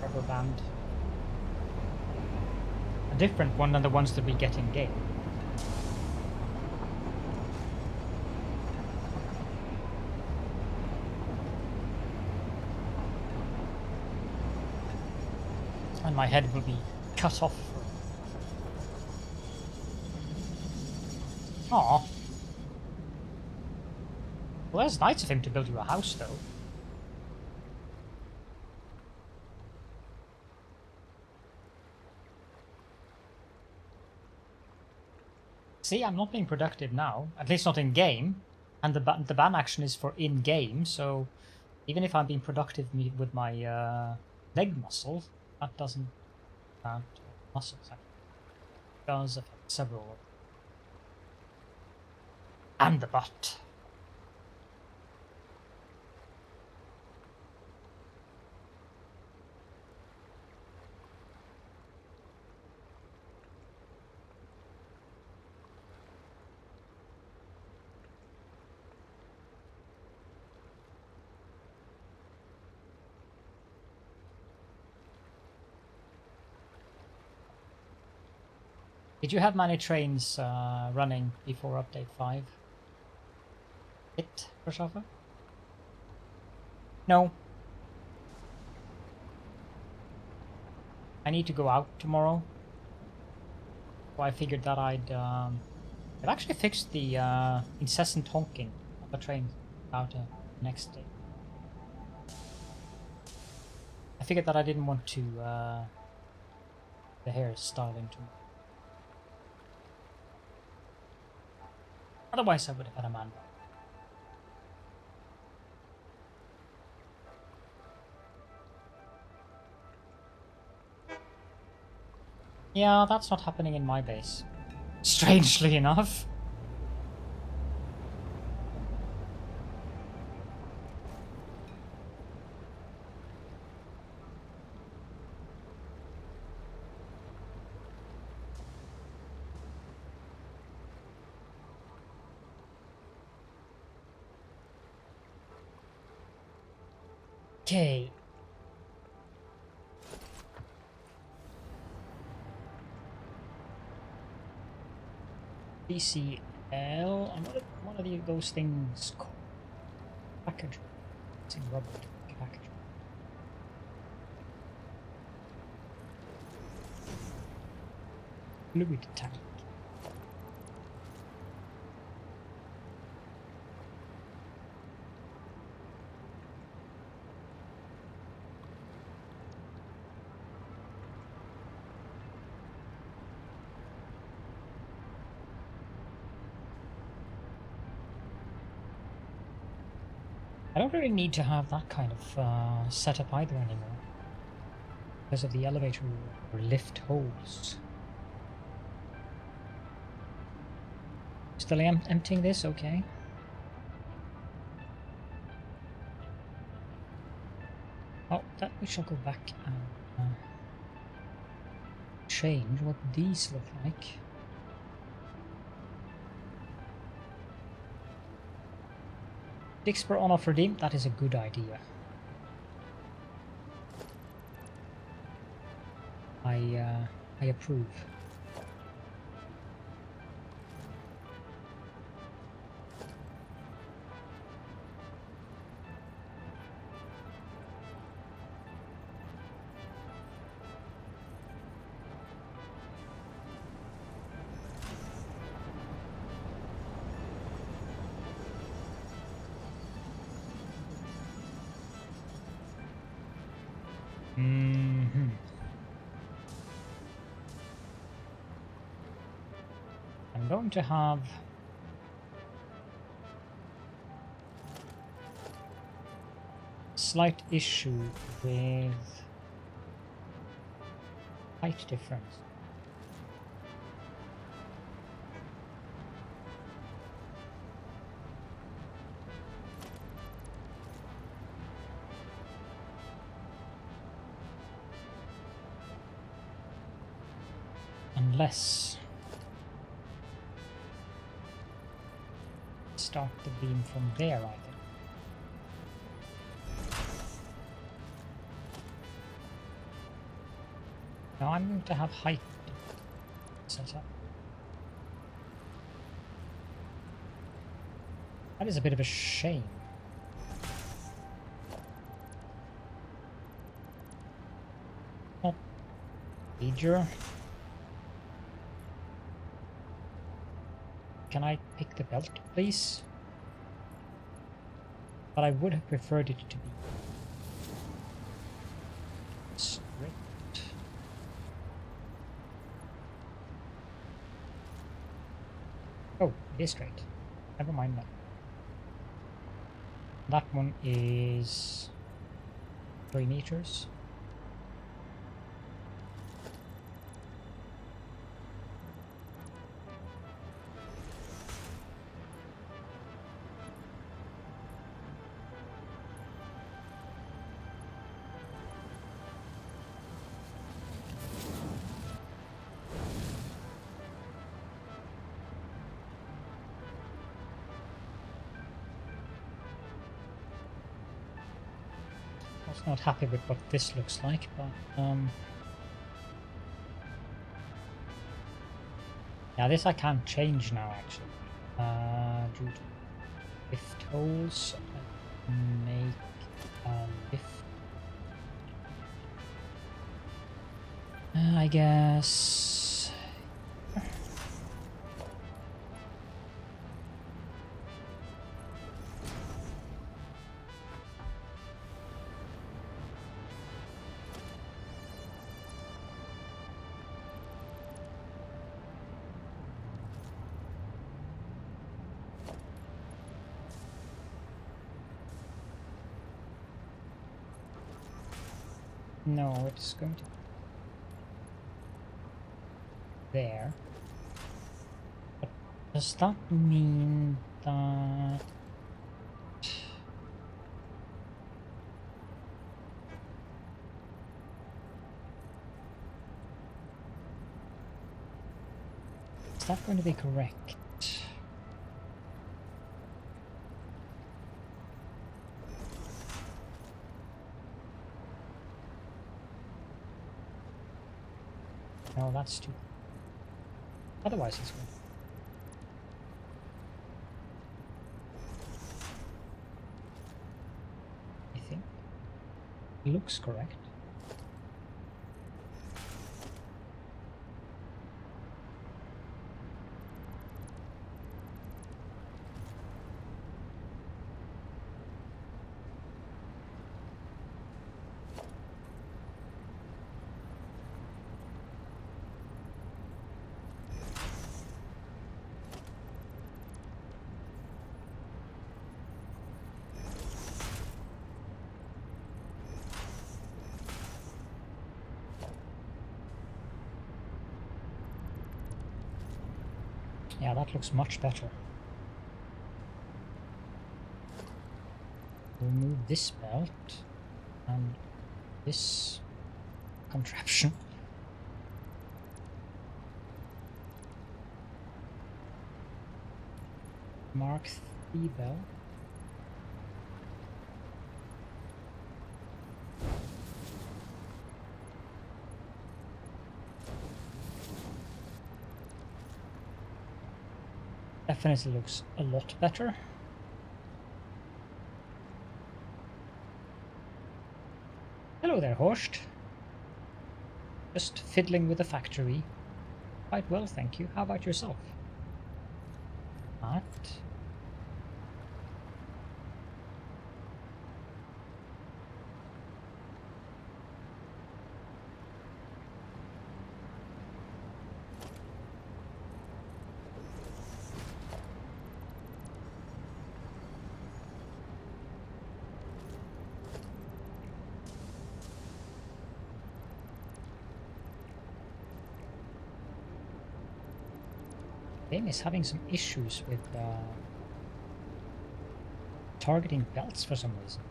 Rubber band. A different one than the ones that we get in game. And my head will be cut off. Aw. Well, that's nice of him to build you a house, though. See, I'm not being productive now. At least not in-game. And the ban action is for in-game, so... Even if I'm being productive with my leg muscle, that doesn't count. Muscles, actually. It does affect several. And the butt. Did you have many trains running before update 5? Hit, Rashava? No. I need to go out tomorrow. So I figured that I'd... It actually fixed the incessant honking of the train out next day. I figured that I didn't want to... the hair styling too much. Otherwise I would have had a man. Yeah, that's not happening in my base. Strangely enough. Okay. BCL, and what are those things called? Package. It's in rubber. Package. Fluid tank. I don't really need to have that kind of setup either anymore. Because of the elevator or lift holes. Still emptying this? Okay. Oh, that we shall go back and change what these look like. $6 per on-off redeem, that is a good idea. I approve. I'm going to have a slight issue with height difference. Unless... start the beam from there, I think. Now I'm going to have height set up. That is a bit of a shame. Not major. Can I pick the belt, please? But I would have preferred it to be straight. Oh, it is straight. Never mind that. That one is 3 meters. Not happy with what this looks like, but yeah, this I can't change now actually. Due to lift holes, I can make a lift. I guess. No, it's going to be there. But does that mean that is that going to be correct? No, that's too... Otherwise it's good. I think. Looks correct. Yeah, that looks much better. Remove this belt and this contraption. Mark 3 belt. Definitely looks a lot better. Hello there, Horst. Just fiddling with the factory. Quite well, thank you. How about yourself? What? Game is having some issues with targeting belts for some reason.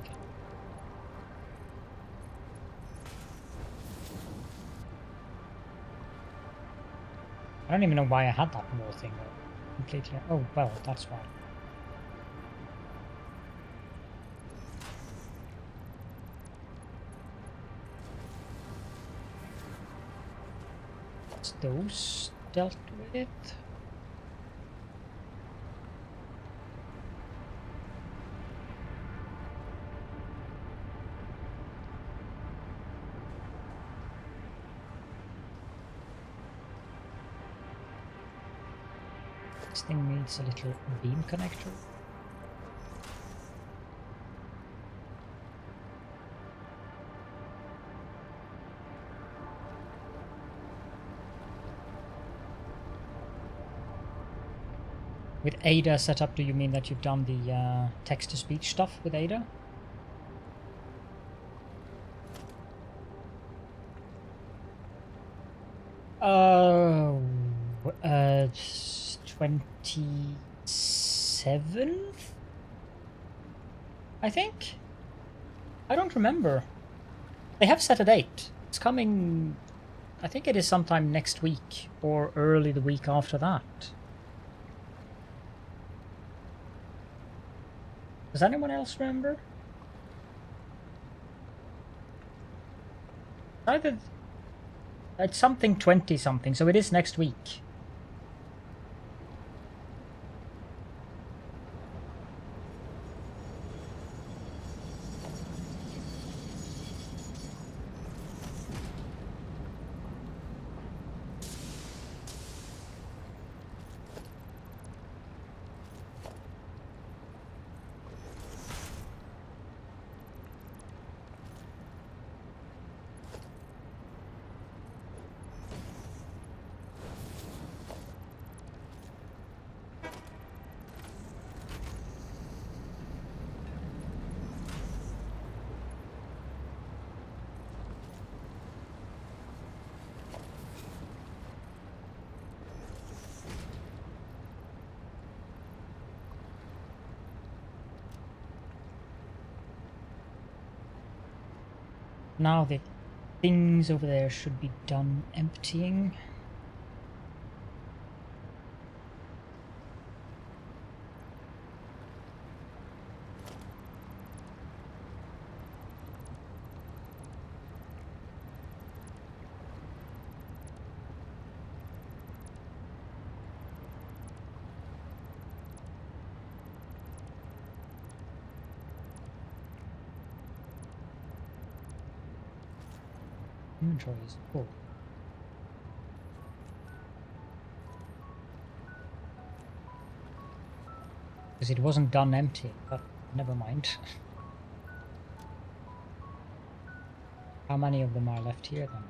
Okay. I don't even know why I had that more thing completely. Oh, well, that's why. What's those dealt with? This thing needs a little beam connector. With Ada set up, do you mean that you've done the text-to-speech stuff with Ada? Oh, 27th? I think? I don't remember. They have set a date. It's coming... I think it is sometime next week, or early the week after that. Does anyone else remember? Either... It's something 20-something, so it is next week. Now the things over there should be done emptying. Inventory is full. Because it wasn't done empty, but never mind. How many of them are left here then?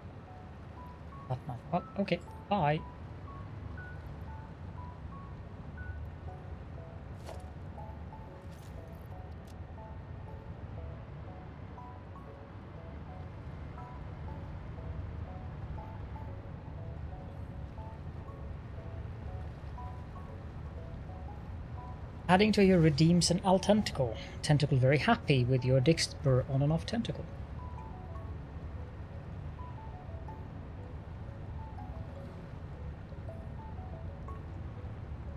That much. Oh, okay. Bye. Adding to your redeems an alt tentacle. Tentacle very happy with your Dixper on and off tentacle.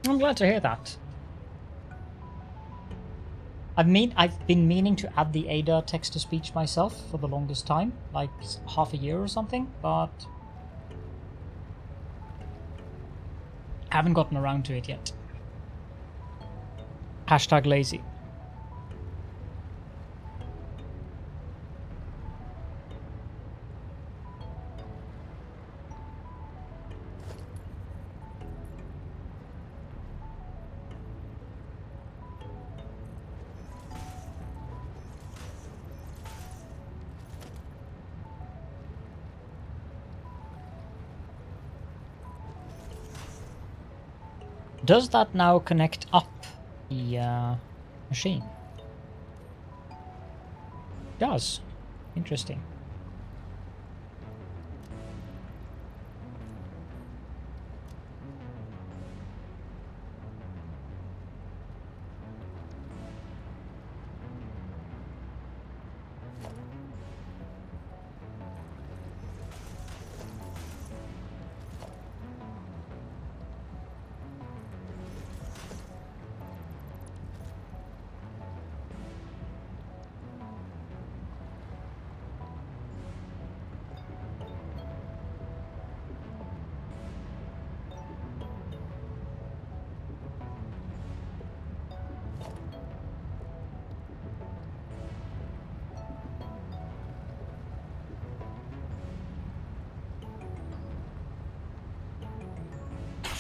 I'm glad to hear that. I've been meaning to add the Ada text-to-speech myself for the longest time, like half a year or something, but haven't gotten around to it yet. Hashtag lazy. Does that now connect up the machine? It does. Interesting.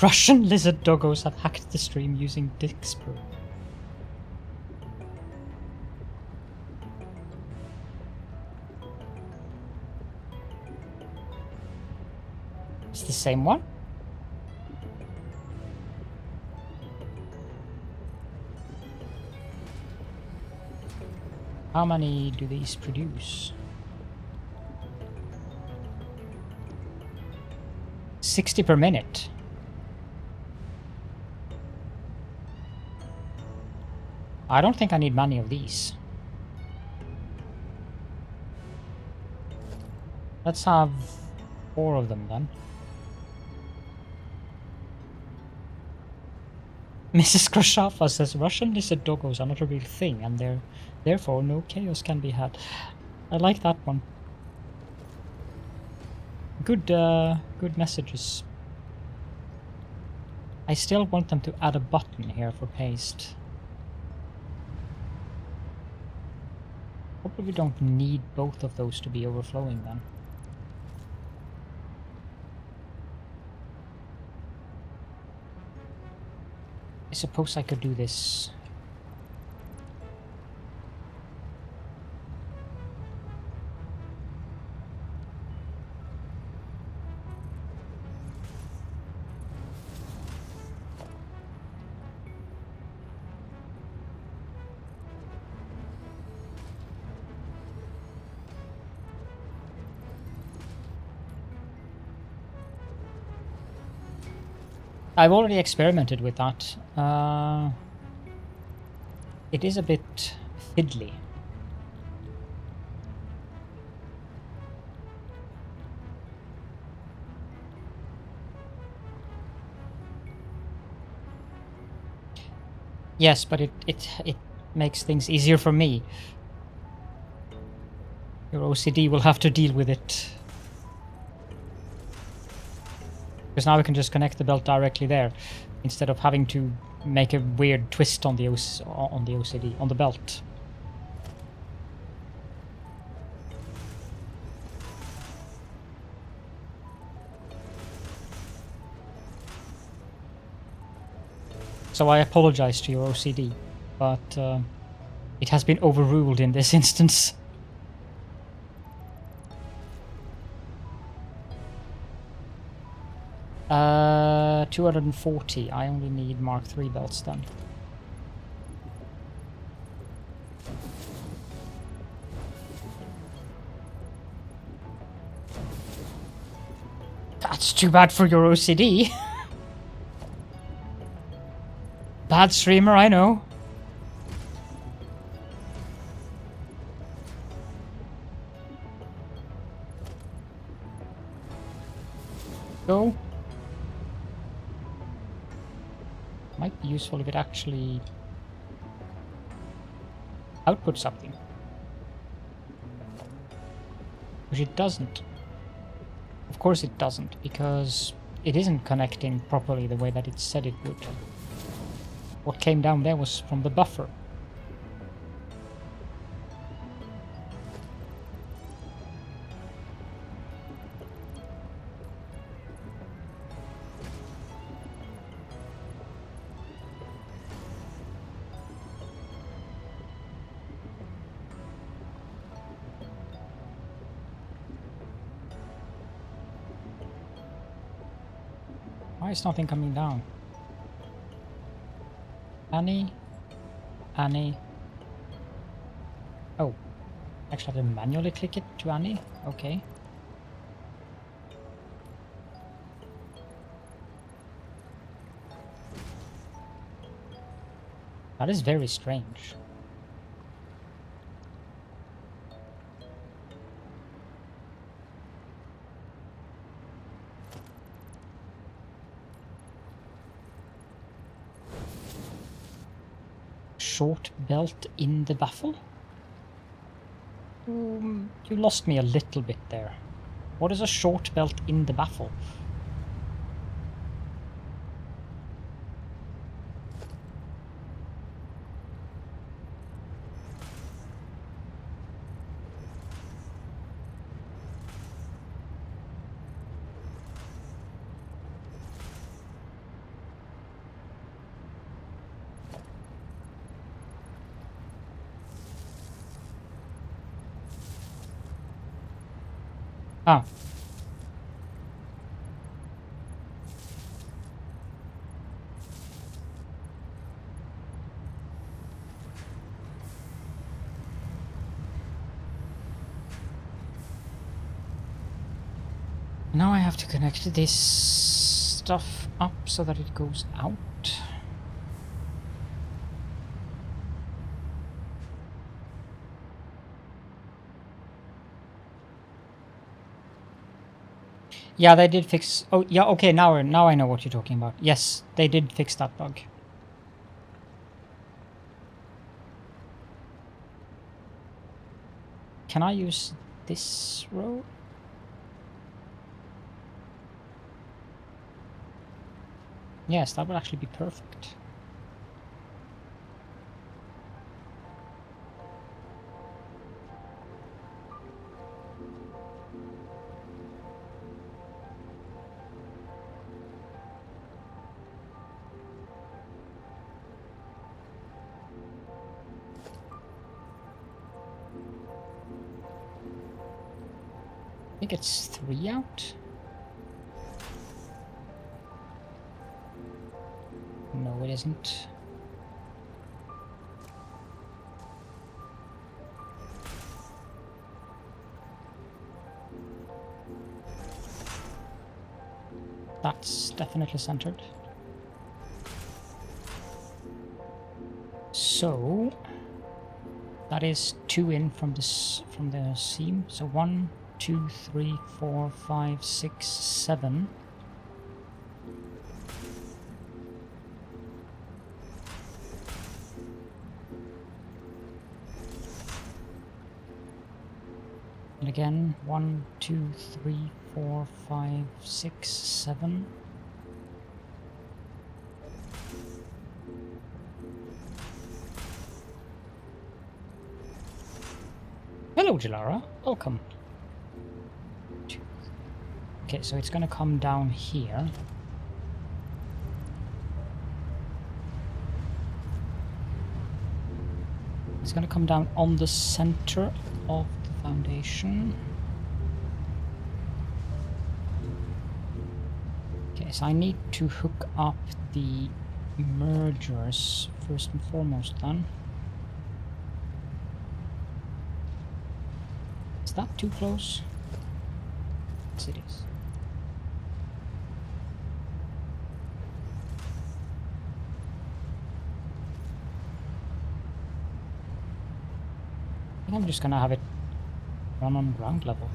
Russian lizard doggos have hacked the stream using Dixper. It's the same one? How many do these produce? 60 per minute. I don't think I need many of these. Let's have 4 of them then. Mrs. Krashafa says Russian lizard doggos are not a real thing and therefore no chaos can be had. I like that one. Good messages. I still want them to add a button here for paste. Probably don't need both of those to be overflowing then. I suppose I could do this. I've already experimented with that. It is a bit fiddly. Yes, but it makes things easier for me. Your OCD will have to deal with it. Because now we can just connect the belt directly there, instead of having to make a weird twist on the OCD, on the belt. So I apologize to your OCD, but it has been overruled in this instance. 240. I only need Mark III belts then. That's too bad for your OCD. Bad streamer, I know. Go. Might be useful if it actually outputs something. Which it doesn't. Of course it doesn't, because it isn't connecting properly the way that it said it would. What came down there was from the buffer. Why is nothing coming down? Annie? Oh. Actually I have to manually click it to Annie? Okay. That is very strange. Short belt in the baffle? You lost me a little bit there. What is a short belt in the baffle? Ah. Now I have to connect this stuff up so that it goes out. Yeah, they did fix... Oh, yeah, okay, now I know what you're talking about. Yes, they did fix that bug. Can I use this row? Yes, that would actually be perfect. I think it's 3 out. No, it isn't. That's definitely centered. So that is 2 in from this from the seam. So 1, 2, 3, 4, 5, 6, 7. And again, 1, 2, 3, 4, 5, 6, 7. Hello, Jalara. Welcome. Okay, so it's gonna come down here. It's gonna come down on the center of the foundation. Okay, so I need to hook up the mergers first and foremost then. Is that too close? Yes, it is. I think I'm just gonna have it run on ground level.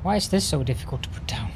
Why is this so difficult to put down?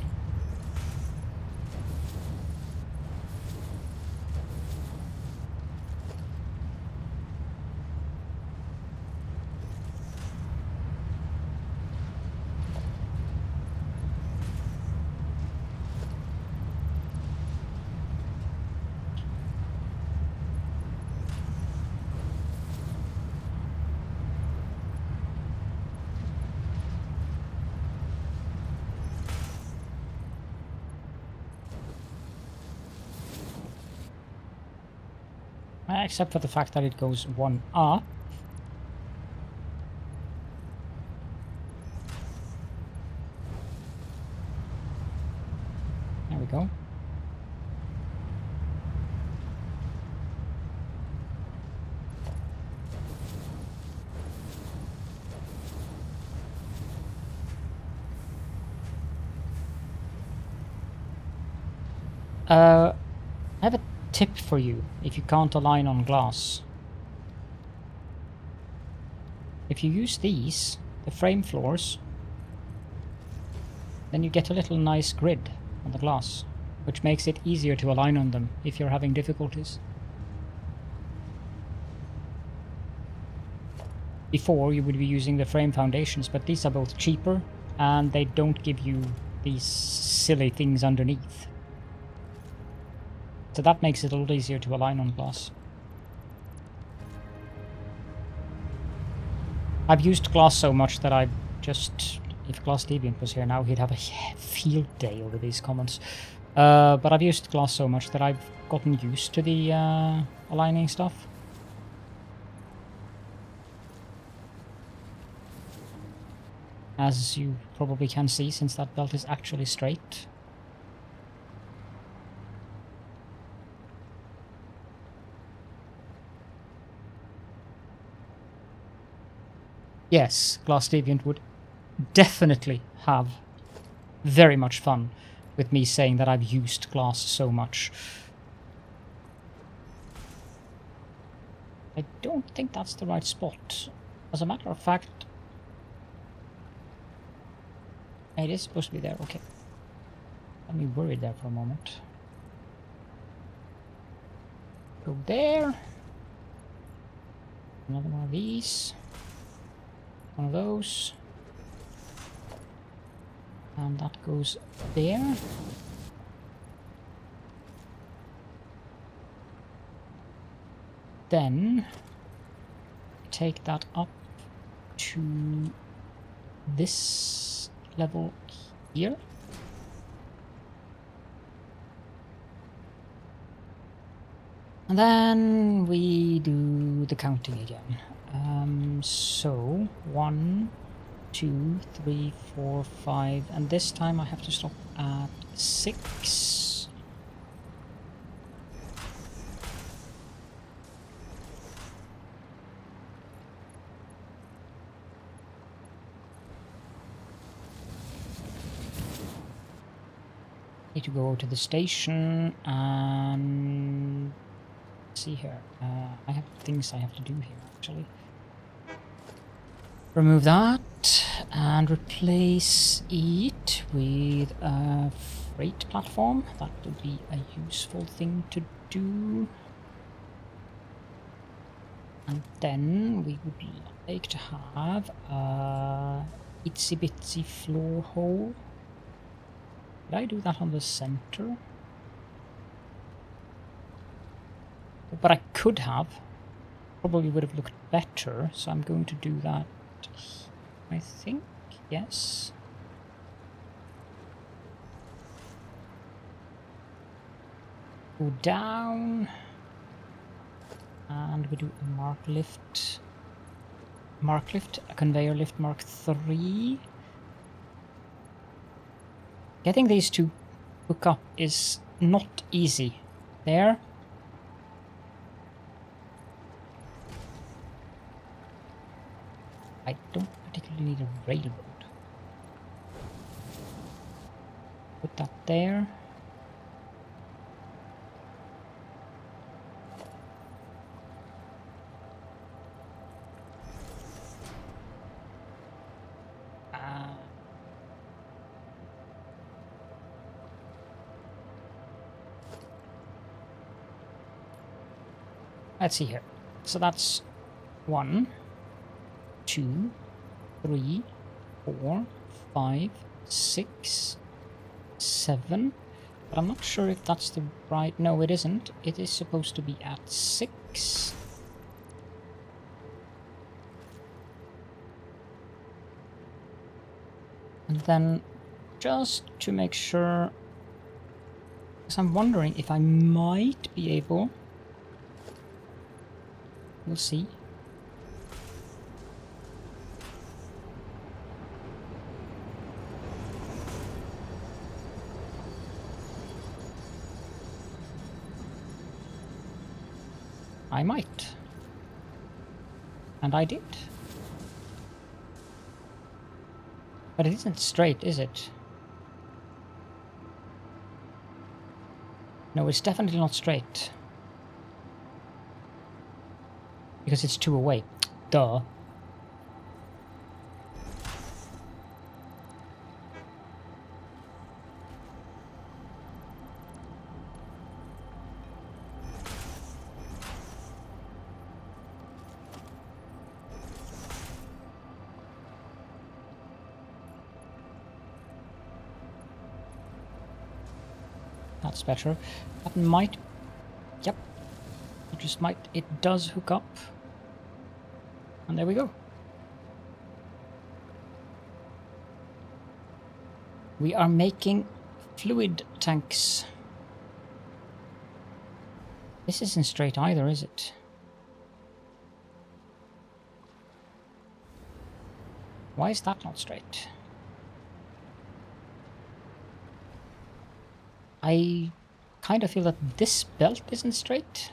Except for the fact that it goes 1 up. There we go. I have a tip for you if you can't align on glass. If you use these, the frame floors, then you get a little nice grid on the glass, which makes it easier to align on them if you're having difficulties. Before you would be using the frame foundations, but these are both cheaper and they don't give you these silly things underneath. So that makes it a little easier to align on glass. I've used glass so much that I just if Glass Deviant was here now, he'd have a field day over these comments. But I've used glass so much that I've gotten used to the aligning stuff. As you probably can see, since that belt is actually straight. Yes, Glass Deviant would definitely have very much fun with me saying that I've used glass so much. I don't think that's the right spot. As a matter of fact, it is supposed to be there. Okay. Let me worried there for a moment. Go there. Another one of these. One of those. And that goes there. Then take that up to this level here. And then we do the counting again. So 1, 2, 3, 4, 5, and this time I have to stop at 6. Need to go to the station and see here. I have things I have to do here actually. Remove that and replace it with a freight platform. That would be a useful thing to do. And then we would like to have a itsy bitsy floor hole. Did I do that on the center? But I could have. Probably would have looked better, so I'm going to do that. I think, yes. Go down. And we do a mark lift. Mark lift, a conveyor lift Mark 3. Getting these to hook up is not easy. There. I don't particularly need a railroad. Put that there. Let's see here. So that's 1, 2, 3, 4, 5, 6, 7. But I'm not sure if that's the right... No, it isn't. It is supposed to be at 6. And then, just to make sure... Because I'm wondering if I might be able... We'll see. I might. And I did. But it isn't straight, is it? No, it's definitely not straight. Because it's 2 away. Duh. That's better. That might... Yep. It just might... It does hook up. And there we go. We are making fluid tanks. This isn't straight either, is it? Why is that not straight? I kind of feel that this belt isn't straight.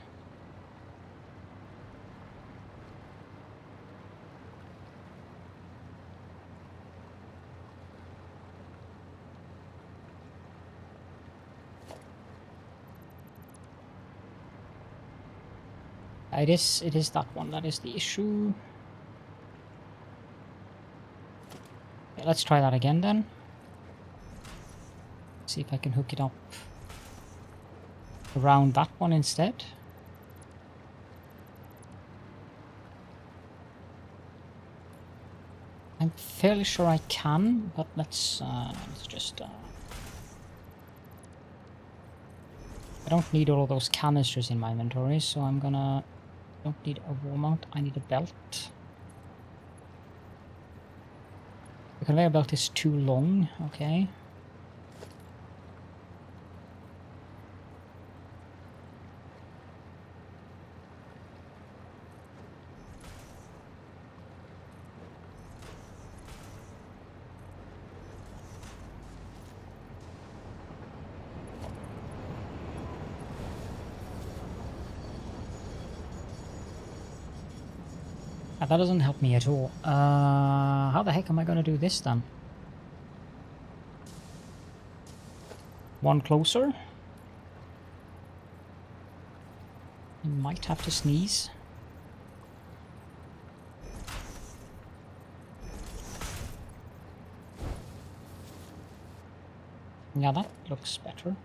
It is that one that is the issue. Okay, let's try that again then. See if I can hook it up around that one instead. I'm fairly sure I can, but let's just. I don't need all of those canisters in my inventory, so I'm gonna. Don't need a wall mount. I need a belt. The conveyor belt is too long. Okay. That doesn't help me at all. How the heck am I gonna do this then? One closer. I might have to sneeze. Yeah, that looks better.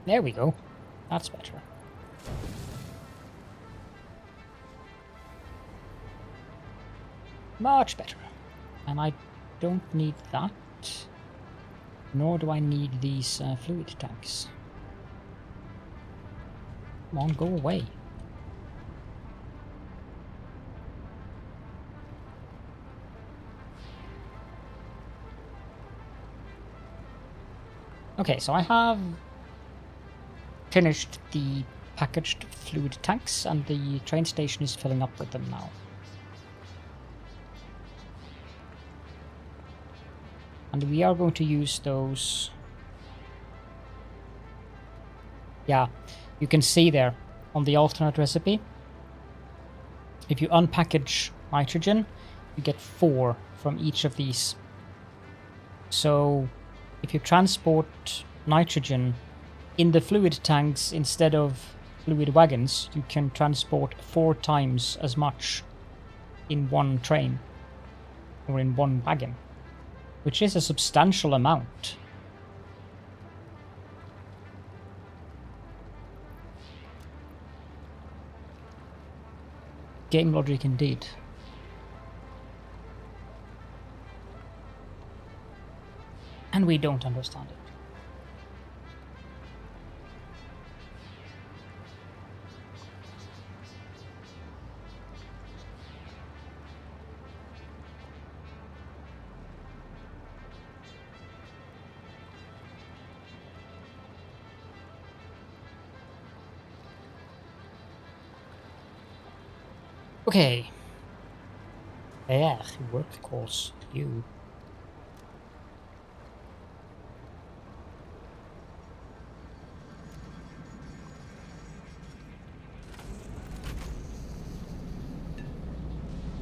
There we go. That's better. Much better. And I don't need that. Nor do I need these fluid tanks. Come on, go away. Okay, so I have finished the packaged fluid tanks and the train station is filling up with them now. And we are going to use those. Yeah, you can see there on the alternate recipe. If you unpackage nitrogen, you get 4 from each of these. So if you transport nitrogen in the fluid tanks instead of fluid wagons, you can transport 4 times as much in one train or in one wagon, which is a substantial amount. Game logic indeed. And we don't understand it. Okay. Yeah, workhorse, you.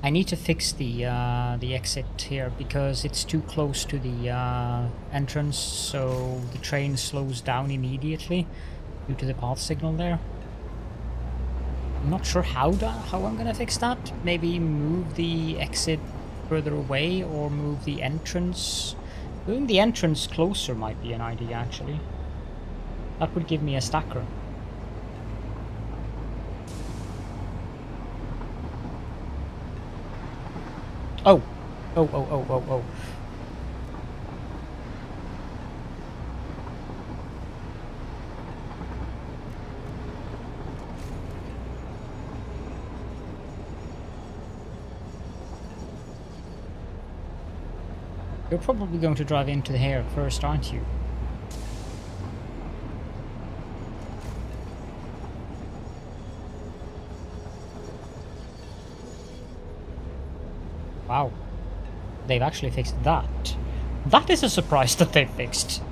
I need to fix the exit here because it's too close to the entrance, so the train slows down immediately due to the path signal there. I'm not sure how I'm gonna fix that. Maybe move the exit further away or move the entrance. Moving the entrance closer might be an idea, actually. That would give me a stacker. Oh! Oh. You're probably going to drive into here first, aren't you? Wow. They've actually fixed that. That is a surprise that they fixed.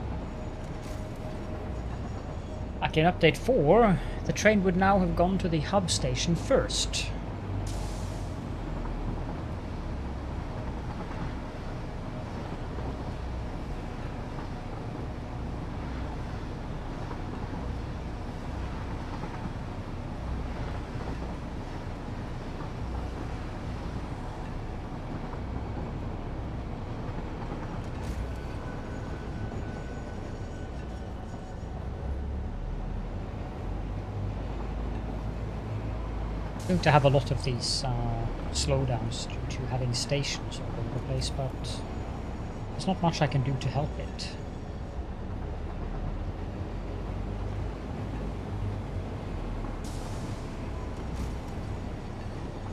Back in update 4, the train would now have gone to the hub station first. Going to have a lot of these slowdowns due to having stations all over the place, but there's not much I can do to help it.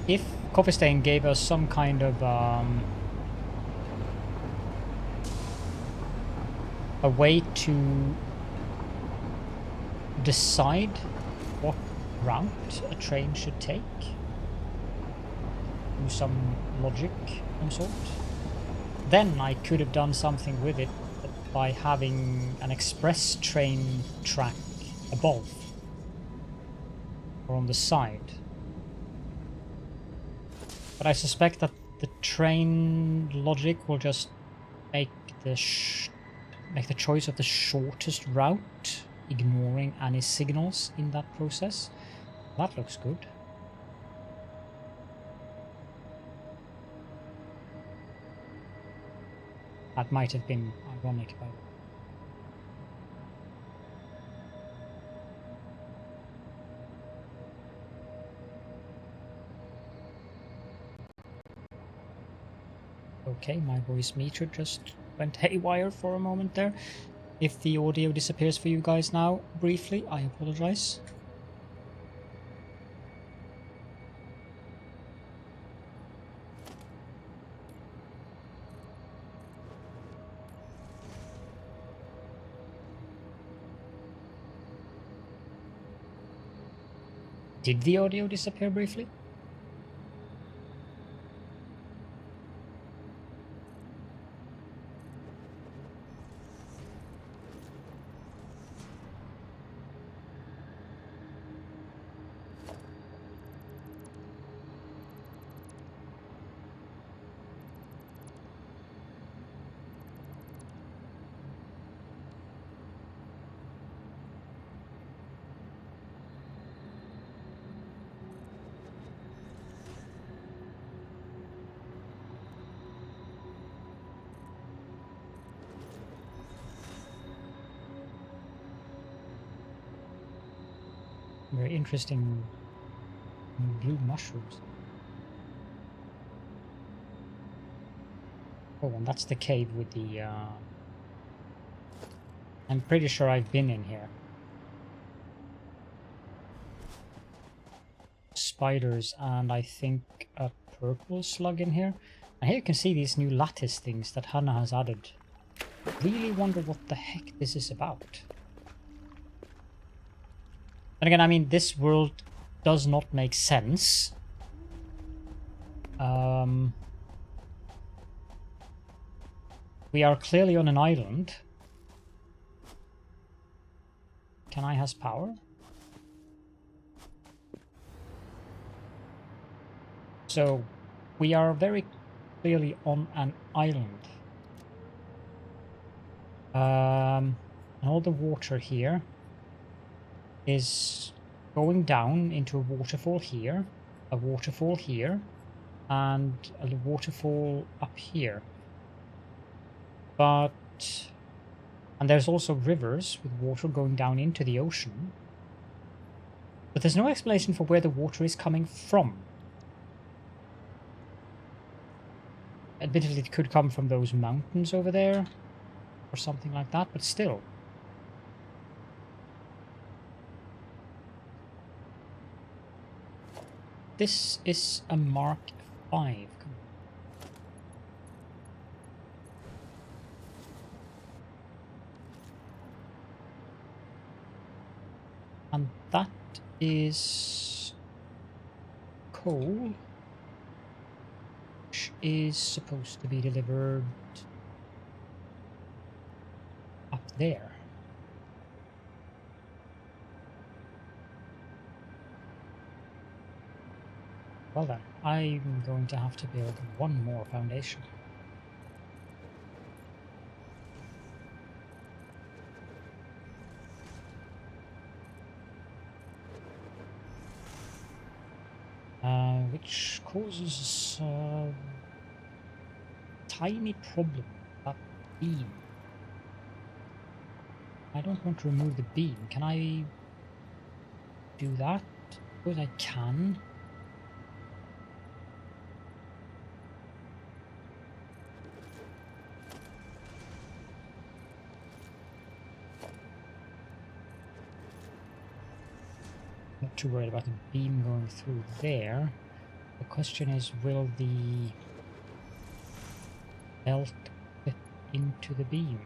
If Coffee Stain gave us some kind of a way to decide what route a train should take, through some logic of some sort, then I could have done something with it by having an express train track above or on the side. But I suspect that the train logic will just make the choice of the shortest route, ignoring any signals in that process. That looks good. That might have been ironic, by the way. Okay, my voice meter just went haywire for a moment there. If the audio disappears for you guys now, briefly, I apologize. Did the audio disappear briefly? Very interesting blue mushrooms. Oh, and that's the cave with the... I'm pretty sure I've been in here. Spiders and I think a purple slug in here. And here you can see these new lattice things that Hannah has added. Really wonder what the heck this is about. And again, I mean, this world does not make sense. We are clearly on an island. Can I has power? So, we are very clearly on an island. And all the water here is going down into a waterfall here, and a waterfall up here. And there's also rivers with water going down into the ocean. But there's no explanation for where the water is coming from. Admittedly, it could come from those mountains over there, or something like that, but still. This is a Mark 5. And that is coal, which is supposed to be delivered up there. Well then, I'm going to have to build one more foundation. Which causes a tiny problem. That beam. I don't want to remove the beam. Can I do that? I suppose I can. Not too worried about the beam going through there. The question is, will the belt fit into the beam?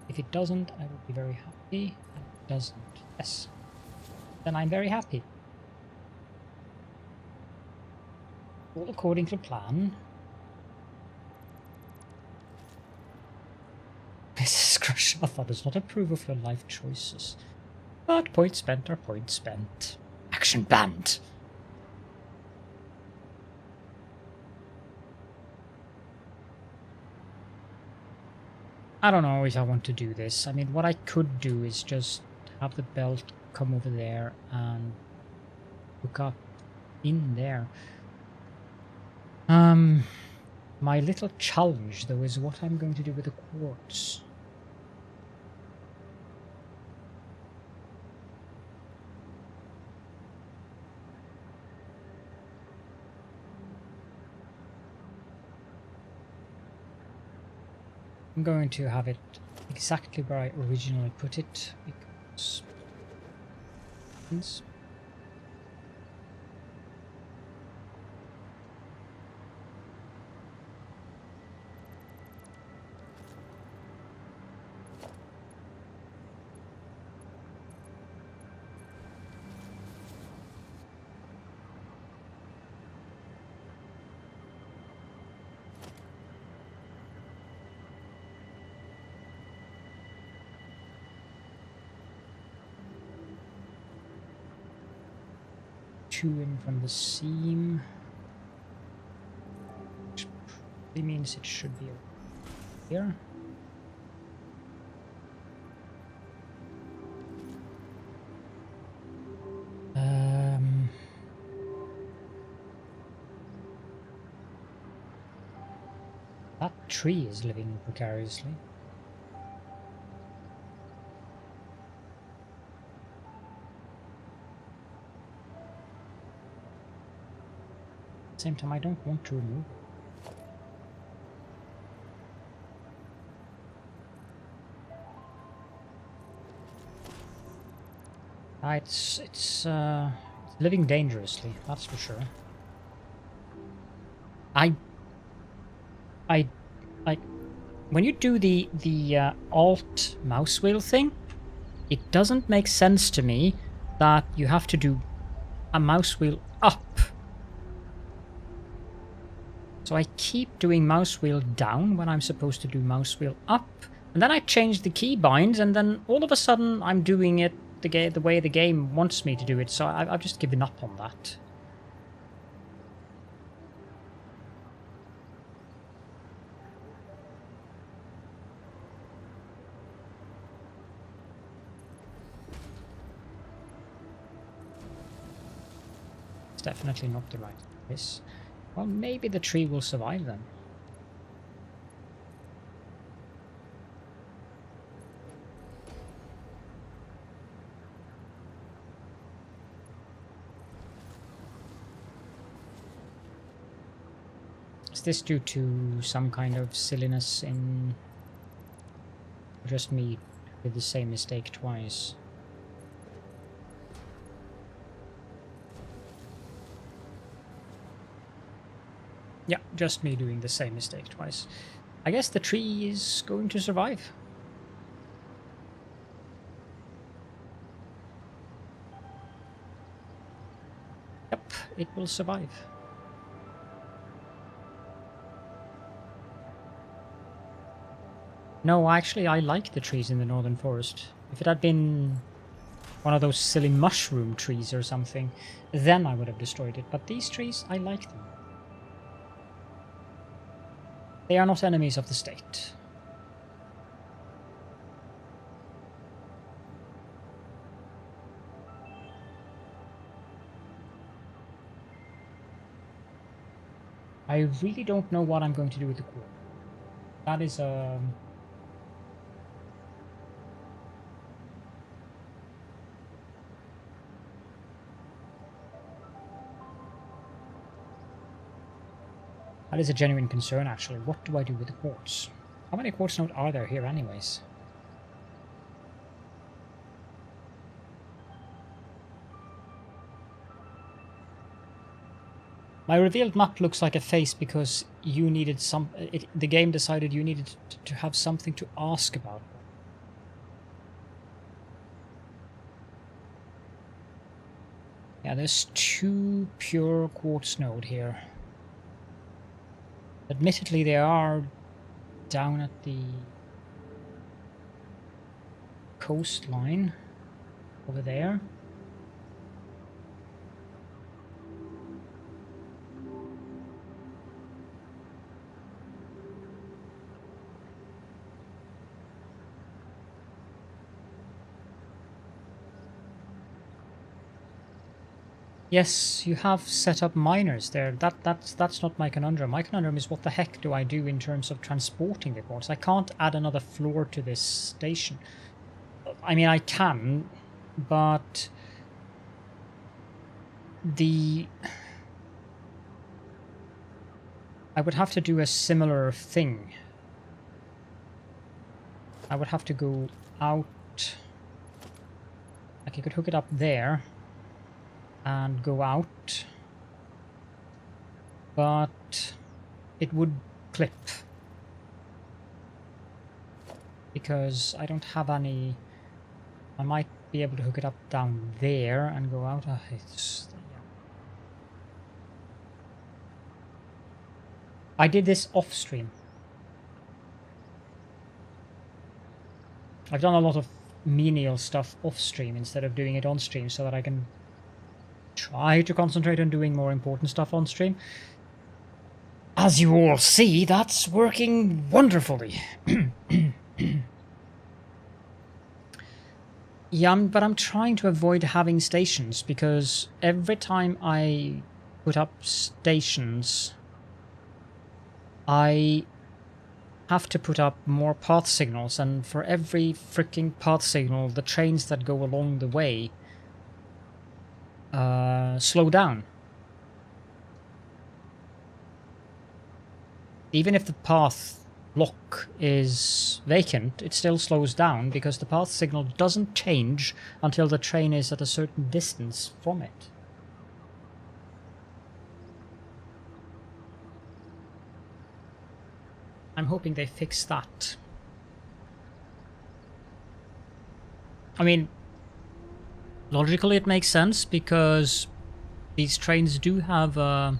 If it doesn't, I will be very happy. And it doesn't. Yes. Then I'm very happy. All according to plan. Mrs. Krashatha does not approve of your life choices. But points spent are points spent. Action banned. I don't know if I want to do this. I mean, what I could do is just have the belt come over there and hook up in there. My little challenge, though, is what I'm going to do with the quartz. I'm going to have it exactly where I originally put it, because... two in from the seam, which probably means it should be over here. That tree is living precariously. At the same time, I don't want to remove it. It's living dangerously, that's for sure. I like when you do the alt mouse wheel thing, it doesn't make sense to me that you have to do a mouse wheel up. So I keep doing mouse wheel down when I'm supposed to do mouse wheel up, and then I change the keybinds, and then all of a sudden I'm doing it the way the game wants me to do it. So I've just given up on that. It's definitely not the right place. Well, maybe the tree will survive then. Is this due to some kind of silliness in... or just me with the same mistake twice? Yeah, just me doing the same mistake twice. I guess the tree is going to survive. Yep, it will survive. No, actually, I like the trees in the northern forest. If it had been one of those silly mushroom trees or something, then I would have destroyed it. But these trees, I like them. They are not enemies of the state. I really don't know what I'm going to do with the core. That is that is a genuine concern, actually. What do I do with the quartz? How many quartz nodes are there here, anyways? My revealed map looks like a face because you needed the game decided you needed to have something to ask about. Yeah, there's 2 pure quartz node here. Admittedly, they are down at the coastline over there. Yes, you have set up miners there. That's not my conundrum. My conundrum is what the heck do I do in terms of transporting the quartz? I can't add another floor to this station. I mean, I can, but I would have to do a similar thing. I would have to go out. Like, I could hook it up there and go out, but it would clip because I don't have any. I might be able to hook it up down there and go out. I did this off stream. I've done a lot of menial stuff off stream instead of doing it on stream so that I can try to concentrate on doing more important stuff on stream. As you all see, that's working wonderfully. Yeah, but I'm trying to avoid having stations because every time I put up stations, I have to put up more path signals, and for every freaking path signal, the trains that go along the way slow down. Even if the path block is vacant, it still slows down because the path signal doesn't change until the train is at a certain distance from it. I'm hoping they fix that. I mean, logically it makes sense because these trains do have a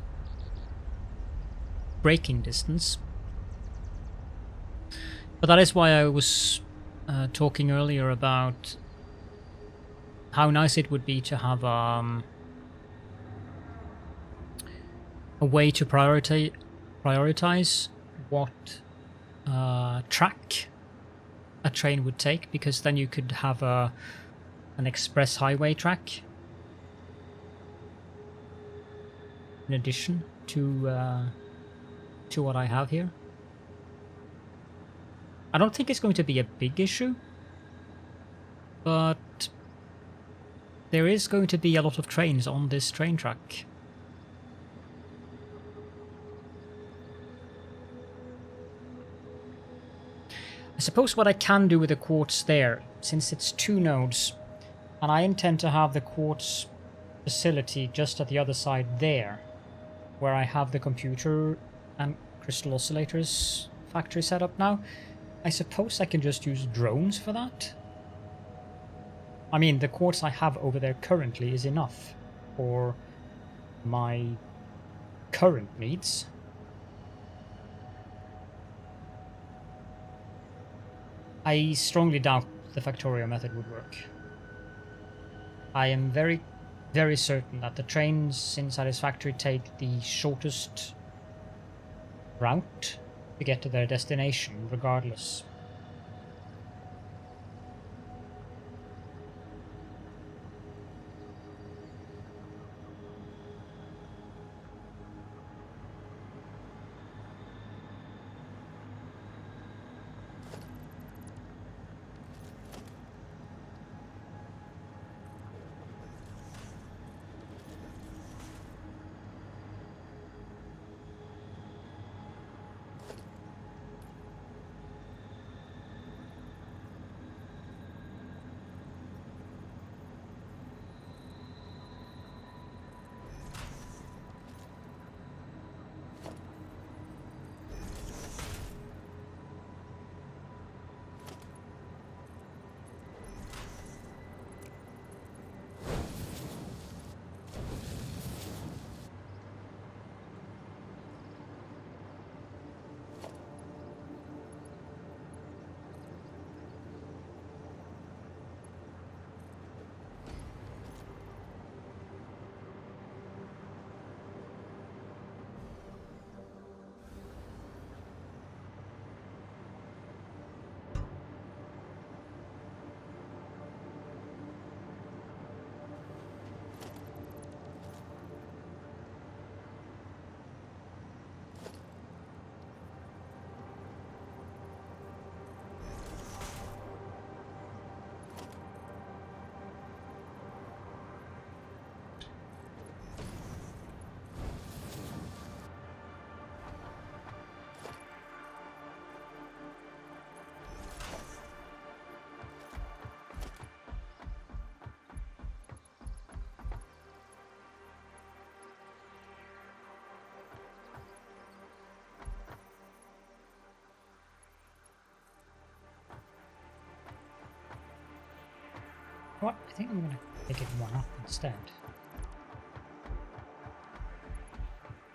braking distance. But that is why I was talking earlier about how nice it would be to have a way to prioritize what track a train would take, because then you could have an express highway track in addition to what I have here. I don't think it's going to be a big issue, but there is going to be a lot of trains on this train track. I suppose what I can do with the quartz there, since it's 2 nodes, and I intend to have the quartz facility just at the other side there, where I have the computer and crystal oscillators factory set up now, I suppose I can just use drones for that. I mean, the quartz I have over there currently is enough for my current needs. I strongly doubt the Factorio method would work. I am very, very certain that the trains in Satisfactory take the shortest route to get to their destination, regardless. What? I think I'm gonna pick it one up instead.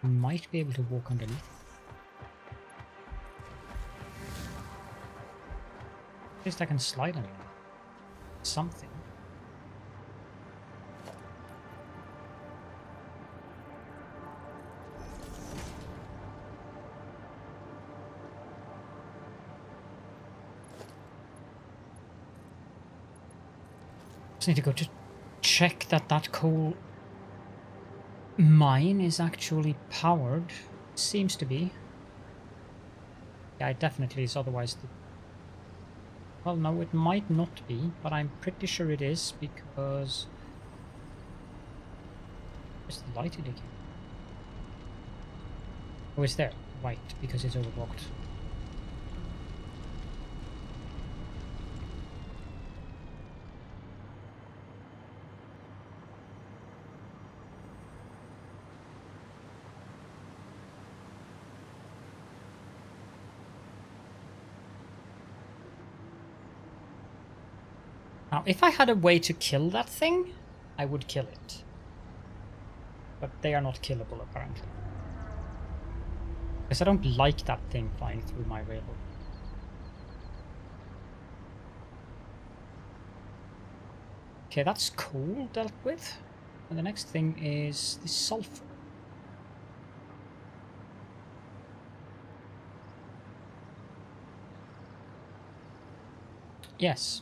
Might be able to walk underneath. At least I can slide underneath. Something. Just need to go to check that that coal mine is actually powered. Seems to be. Yeah, it definitely is, otherwise the... Well, no, it might not be, but I'm pretty sure it is, because... Where's the light indicator? Oh, it's there. Right, because it's overblocked. Now, if I had a way to kill that thing, I would kill it. But they are not killable, apparently. Because I don't like that thing flying through my railroad. Okay, that's coal dealt with. And the next thing is the sulfur. Yes.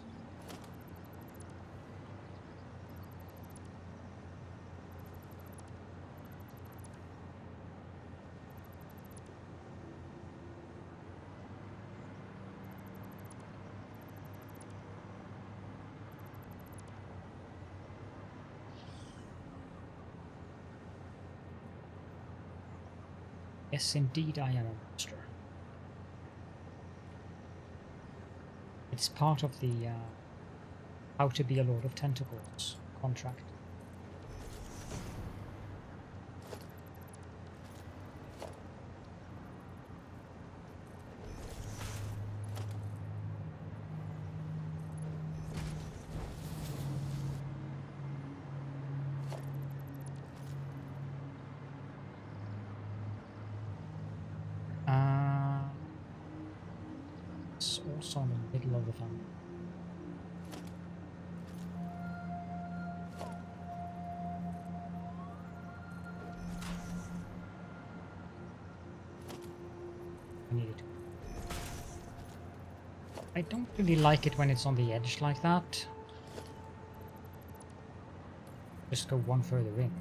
Yes, indeed, I am a monster. It's part of the How to Be a Lord of Tentacles contract. also in the middle of the fan. I need it. I don't really like it when it's on the edge like that. Just go one further in.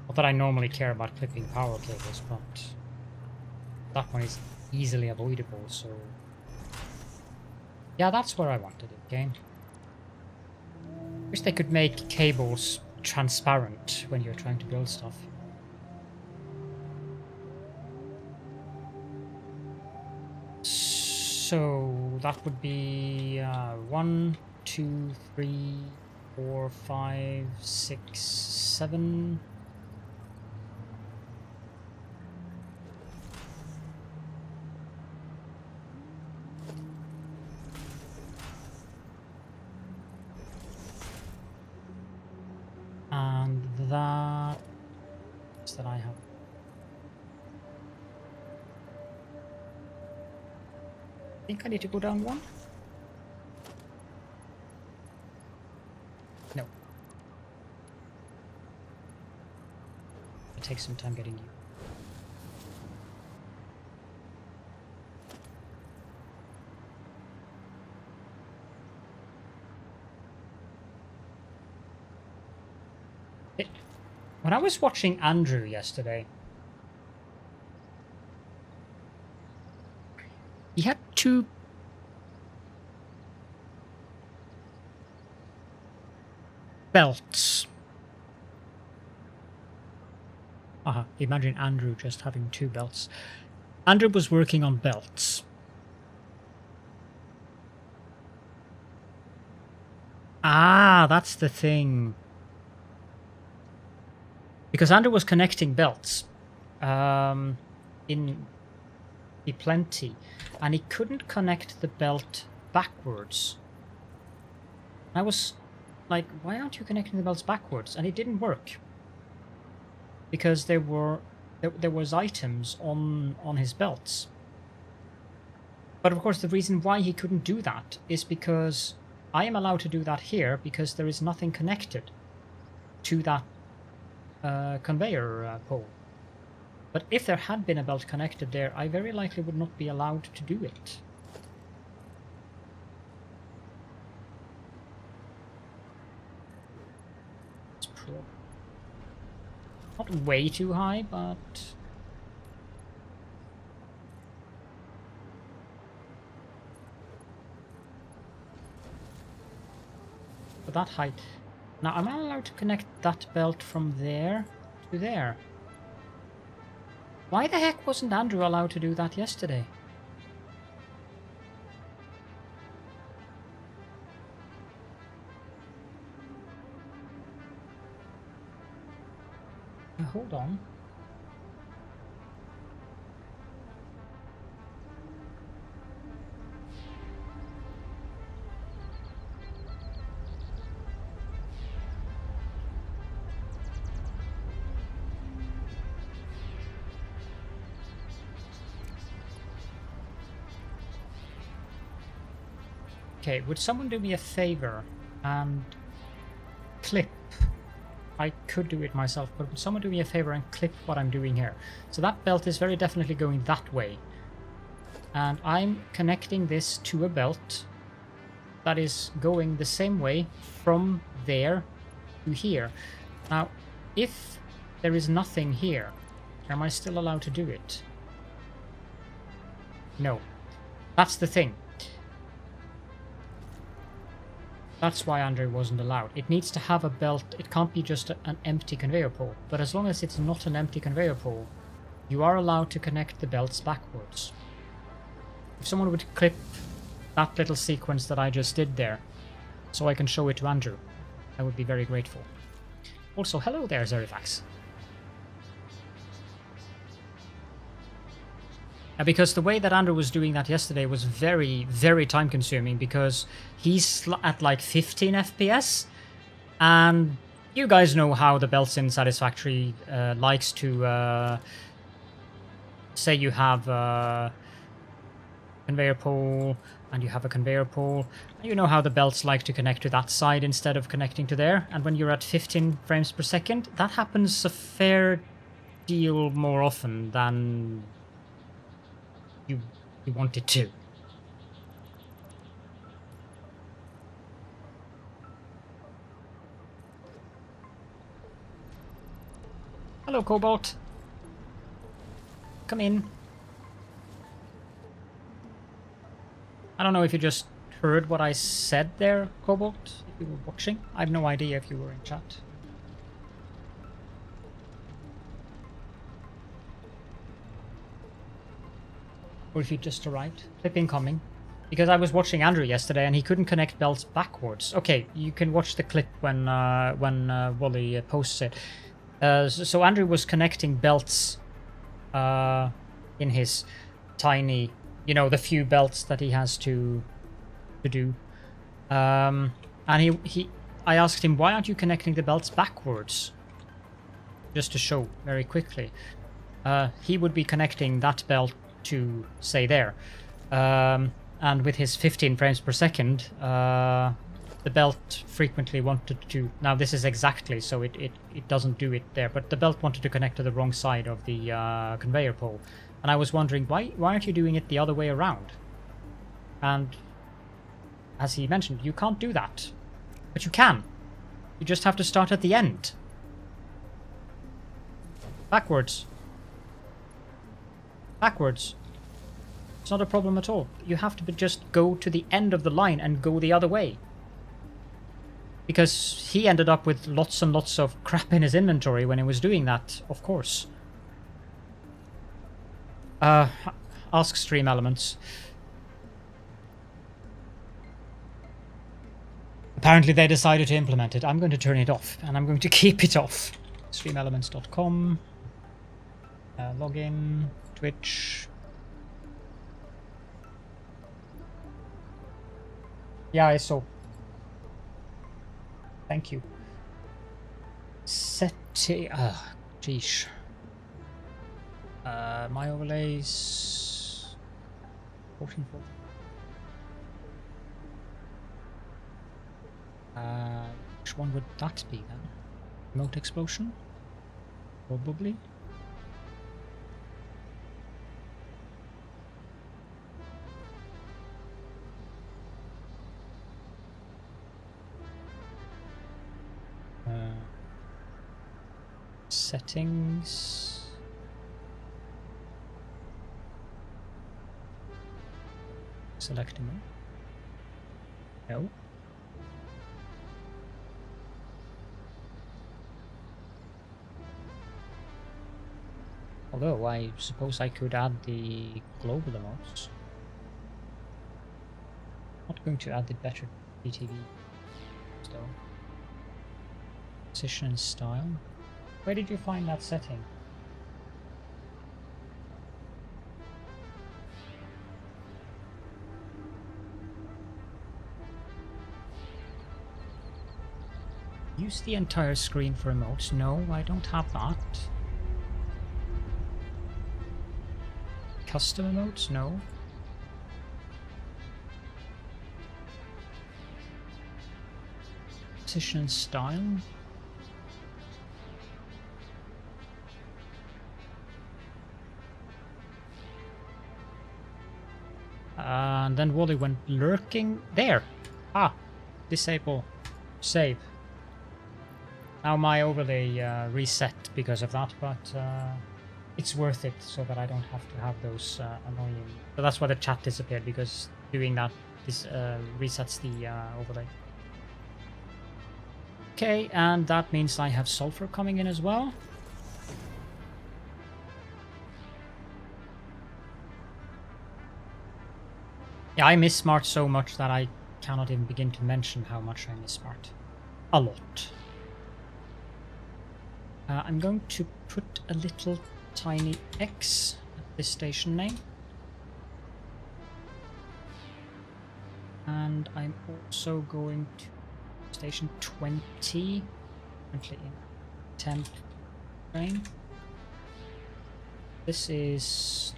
Not that I normally care about clipping power cables, but that one is easily avoidable, so... Yeah, that's where I wanted it, game. Wish they could make cables transparent when you're trying to build stuff. So that would be 1, 2, 3, 4, 5, 6, 7. And that I have. I think I need to go down one. No. It takes some time getting you. When I was watching Andrew yesterday, he had 2 belts. Imagine Andrew just having 2 belts. Andrew was working on belts. Ah, that's the thing. Because Andrew was connecting belts in Plenty, and he couldn't connect the belt backwards. I was like, why aren't you connecting the belts backwards? And it didn't work. Because there was items on his belts. But of course the reason why he couldn't do that is because I am allowed to do that here because there is nothing connected to that conveyor pole. But if there had been a belt connected there, I very likely would not be allowed to do it. It's not way too high, but... for that height. Now, am I allowed to connect that belt from there to there? Why the heck wasn't Andrew allowed to do that yesterday? Hold on. Okay, would someone do me a favor and clip? I could do it myself, but would someone do me a favor and clip what I'm doing here? So that belt is very definitely going that way. And I'm connecting this to a belt that is going the same way from there to here. Now, if there is nothing here, am I still allowed to do it? No. That's the thing. That's why Andrew wasn't allowed. It needs to have a belt. It can't be just an empty conveyor pole. But as long as it's not an empty conveyor pole, you are allowed to connect the belts backwards. If someone would clip that little sequence that I just did there, so I can show it to Andrew, I would be very grateful. Also, hello there, Zerifax. Because the way that Andrew was doing that yesterday was very, very time consuming because he's at like 15 FPS and you guys know how the belts in Satisfactory likes to say you have conveyor pole, and you have a conveyor pole. And you know how the belts like to connect to that side instead of connecting to there. And when you're at 15 frames per second, that happens a fair deal more often than you want it to. Hello, Cobalt. Come in. I don't know if you just heard what I said there, Cobalt, if you were watching. I have no idea if you were in chat. Or if you just arrived. Clip incoming. Because I was watching Andrew yesterday and he couldn't connect belts backwards. Okay, you can watch the clip when Wally posts it. So Andrew was connecting belts in his tiny, you know, the few belts that he has to do. And I asked him, why aren't you connecting the belts backwards? Just to show very quickly. He would be connecting that belt to, say, there. And with his 15 frames per second, the belt frequently wanted to... Now this is exactly, so it doesn't do it there, but the belt wanted to connect to the wrong side of the conveyor pole. And I was wondering, why aren't you doing it the other way around? And as he mentioned, you can't do that. But you can. You just have to start at the end. Backwards. Backwards. It's not a problem at all. You have to just go to the end of the line and go the other way. Because he ended up with lots and lots of crap in his inventory when he was doing that, of course. Ask Stream Elements. Apparently they decided to implement it. I'm going to turn it off, and I'm going to keep it off. Streamelements.com. Login. Twitch. Yeah, I saw. Thank you. Geesh. My overlays. 1440. Which one would that be then? Remote explosion? Probably. Settings. Selecting them. No. Although I suppose I could add the global emotes. Not going to add the better BTV though. Position and style. Where did you find that setting? Use the entire screen for emotes. No, I don't have that. Custom emotes? No. Position and style? And then Wally went lurking. There! Ah! Disable. Save. Now my overlay reset because of that, but it's worth it so that I don't have to have those annoying... So that's why the chat disappeared, because doing that resets the overlay. Okay, and that means I have sulfur coming in as well. Yeah, I miss Smart so much that I cannot even begin to mention how much I miss Smart. A lot. I'm going to put a little tiny X at this station name. And I'm also going to station 20, currently in temp train. This is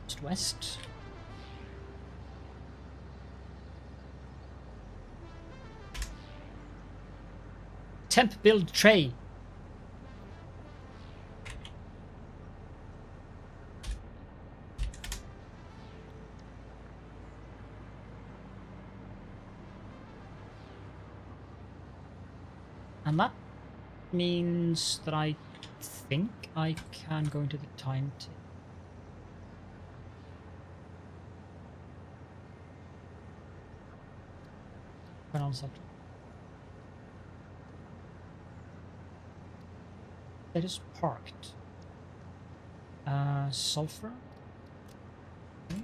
northwest. Temp build tray. And that means that I think I can go into the time table. Turn on subject. That is parked. Sulfur? Okay.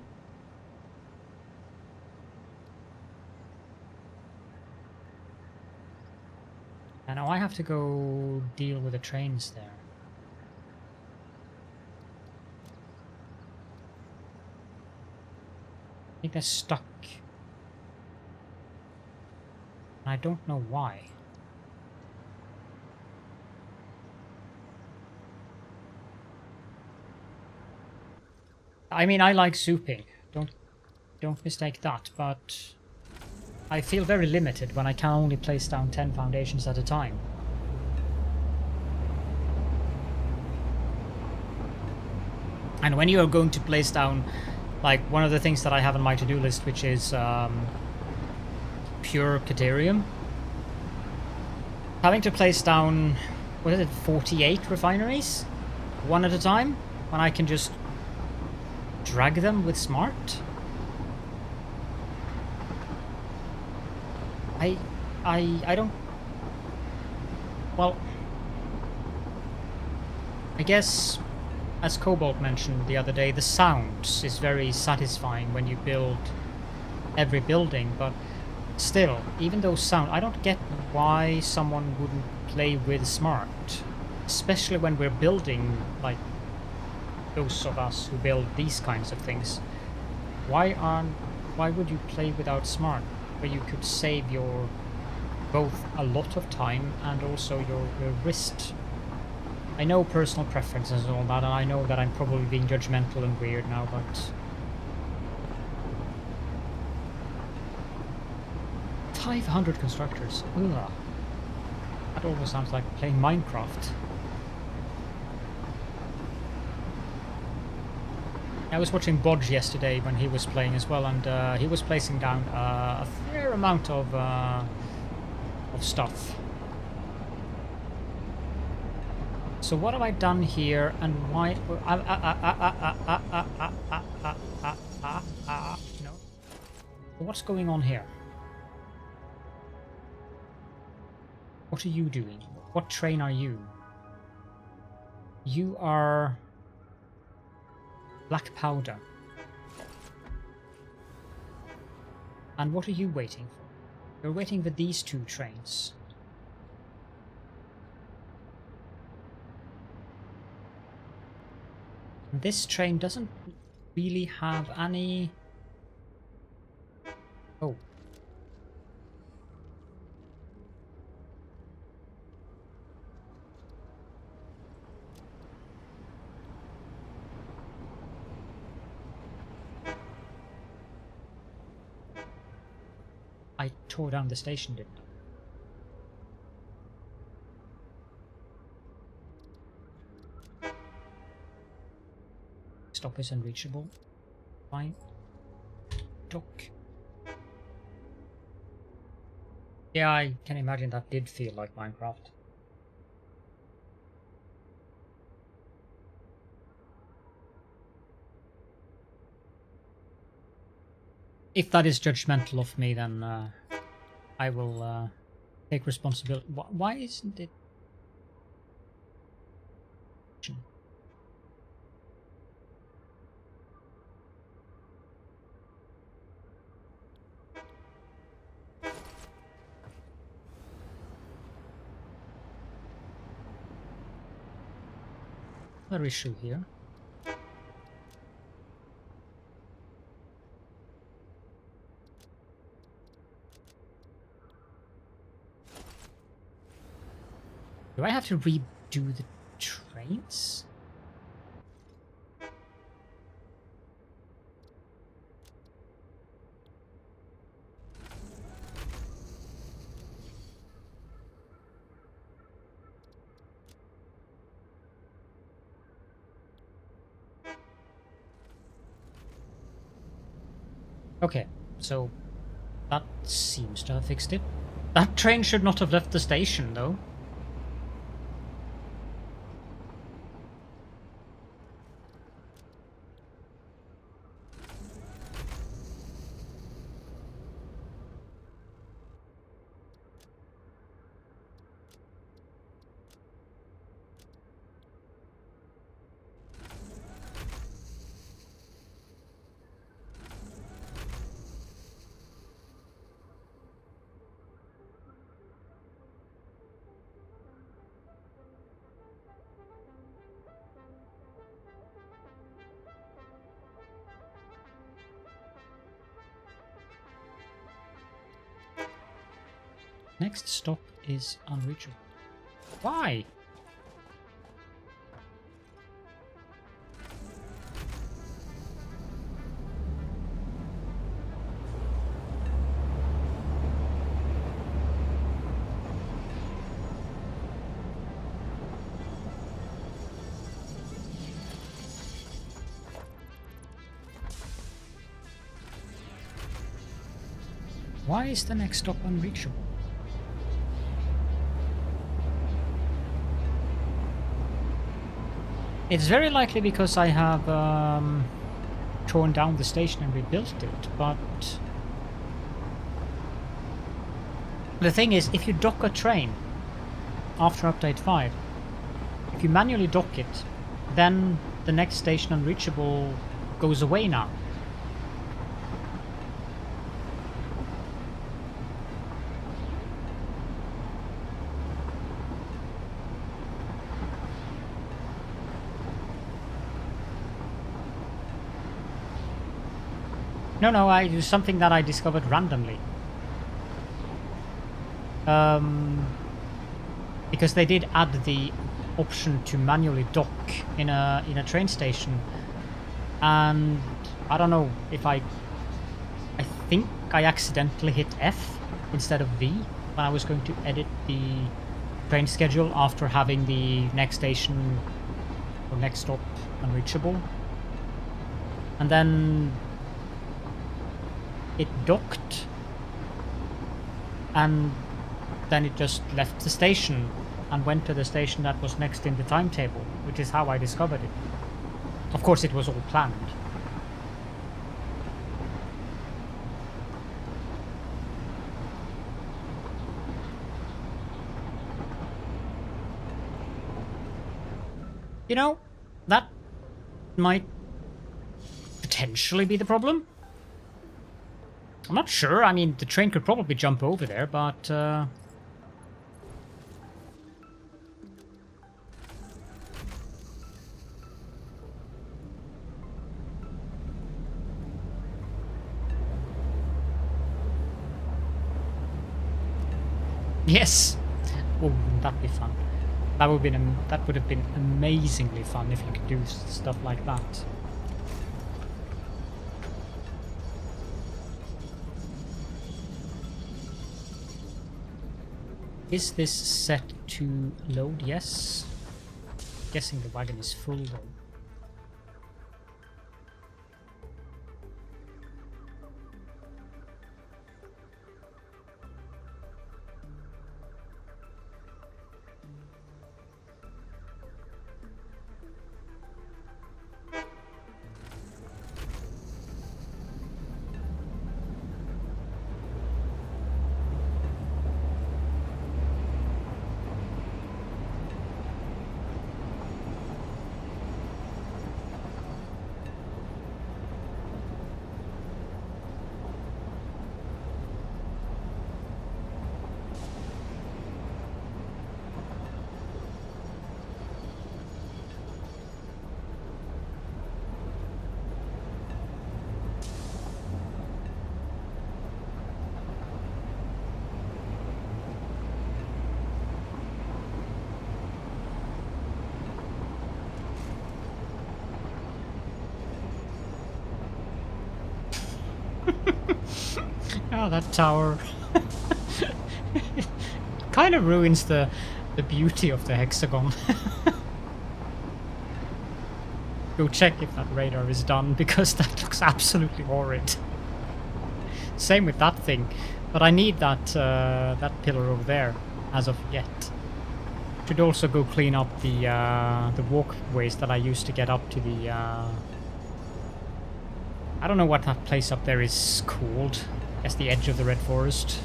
And now I have to go deal with the trains there. I think they're stuck. And I don't know why. I mean, I like souping. Don't mistake that, but I feel very limited when I can only place down 10 foundations at a time. And when you are going to place down, like, one of the things that I have on my to-do list, which is pure Caterium, having to place down, what is it, 48 refineries? One at a time? When I can just drag them with smart? I don't... Well, I guess, as Cobalt mentioned the other day, the sounds is very satisfying when you build every building, but still, even though sound, I don't get why someone wouldn't play with smart, especially when we're building, like, those of us who build these kinds of things. Why would you play without smart, where you could save your both a lot of time and also your wrist? I know personal preferences and all that, and I know that I'm probably being judgmental and weird now, but 500 constructors. Ugh. That almost sounds like playing Minecraft. I was watching Bodge yesterday when he was playing as well, and he was placing down a fair amount of stuff. So what have I done here, and why? No. What's going on here? What are you doing? What train are you? You are black powder. And what are you waiting for? You're waiting for these two trains. This train doesn't really have any... Oh. I tore down the station, didn't I? Stop is unreachable. Fine. Dock. Yeah, I can imagine that did feel like Minecraft. If that is judgmental of me, then I will take responsibility. Why isn't it? Another issue here. Do I have to redo the trains? Okay, so that seems to have fixed it. That train should not have left the station, though. Next stop is unreachable. Why? Why is the next stop unreachable? It's very likely because I have torn down the station and rebuilt it, but the thing is, if you dock a train after update 5, if you manually dock it, then the next station unreachable goes away now. No, I do something that I discovered randomly. Because they did add the option to manually dock in a train station, and I don't know if I think I accidentally hit F instead of V when I was going to edit the train schedule after having the next station or next stop unreachable, and then it docked, and then it just left the station and went to the station that was next in the timetable, which is how I discovered it. Of course, it was all planned. You know, that might potentially be the problem. I'm not sure. I mean, the train could probably jump over there, but yes. Oh, that'd be fun. That would have been amazingly fun if you could do stuff like that. Is this set to load? Yes. Guessing the wagon is full though. Oh, that tower. Kind of ruins the beauty of the Hexagon. Go check if that radar is done, because that looks absolutely horrid. Same with that thing, but I need that that pillar over there as of yet. Should also go clean up the walkways that I used to get up to the. I don't know what that place up there is called. I guess the edge of the Red Forest.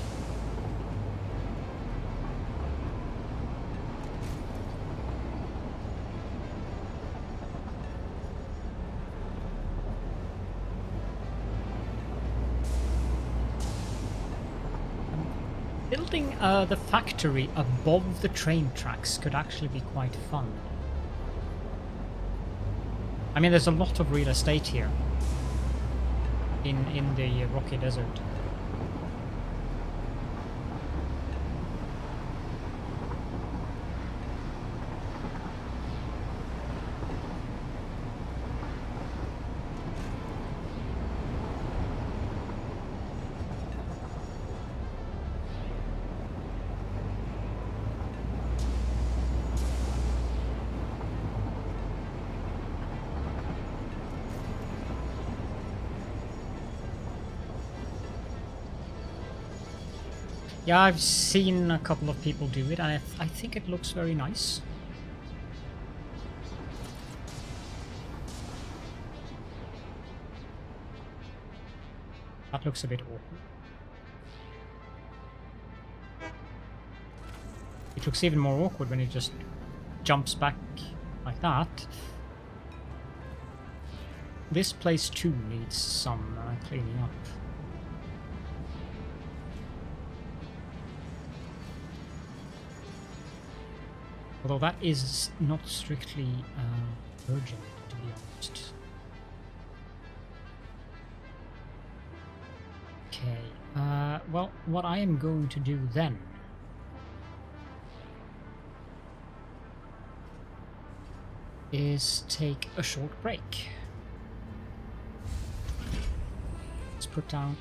Building the factory above the train tracks could actually be quite fun. I mean, there's a lot of real estate here in the rocky desert. Yeah, I've seen a couple of people do it, and I think it looks very nice. That looks a bit awkward. It looks even more awkward when it just jumps back like that. This place too needs some cleaning up. Although that is not strictly urgent, to be honest. Okay, well, what I am going to do then is take a short break. Let's put down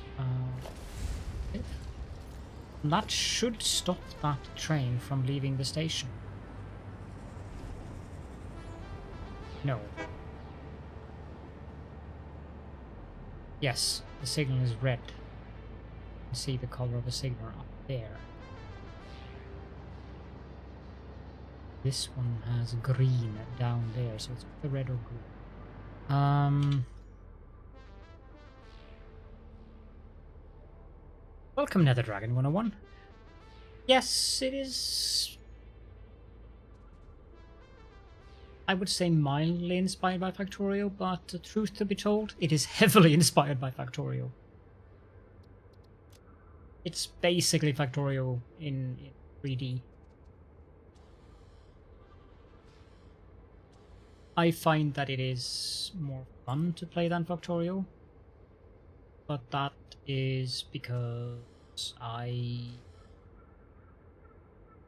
that should stop that train from leaving the station. No. Yes, the signal is red. You can see the color of the signal up there. This one has green down there, so it's either red or green. Welcome, Nether Dragon 101. Yes, it is. I would say mildly inspired by Factorio, but the truth to be told, it is heavily inspired by Factorio. It's basically Factorio in 3D. I find that it is more fun to play than Factorio, but that is because I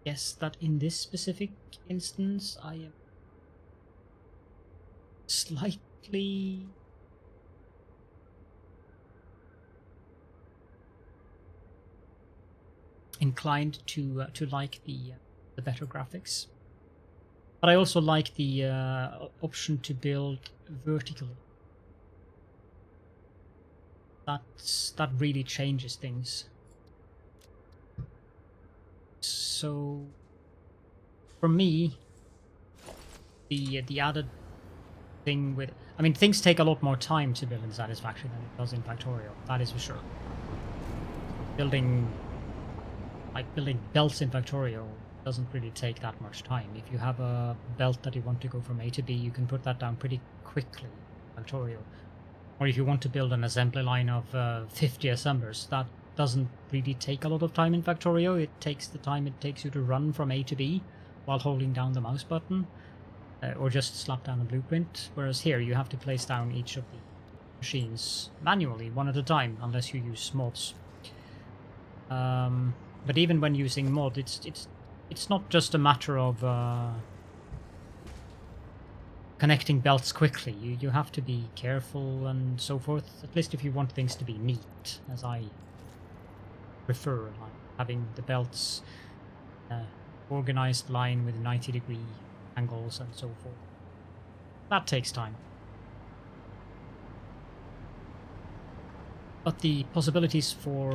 guess that in this specific instance I am slightly inclined to like the better graphics, but I also like the option to build vertically. That really changes things. So for me, the added thing with, I mean, things take a lot more time to build in Satisfactory than it does in Factorio. That is for sure. Building belts in Factorio doesn't really take that much time. If you have a belt that you want to go from A to B, you can put that down pretty quickly in Factorio. Or if you want to build an assembly line of 50 assemblers, that doesn't really take a lot of time in Factorio. It takes the time it takes you to run from A to B while holding down the mouse button. Or just slap down a blueprint, whereas here you have to place down each of the machines manually, one at a time, unless you use mods. But even when using mod, it's not just a matter of connecting belts quickly. You have to be careful and so forth, at least if you want things to be neat, as I prefer, like having the belts organized line with 90-degree angles and so forth. That takes time. But the possibilities for...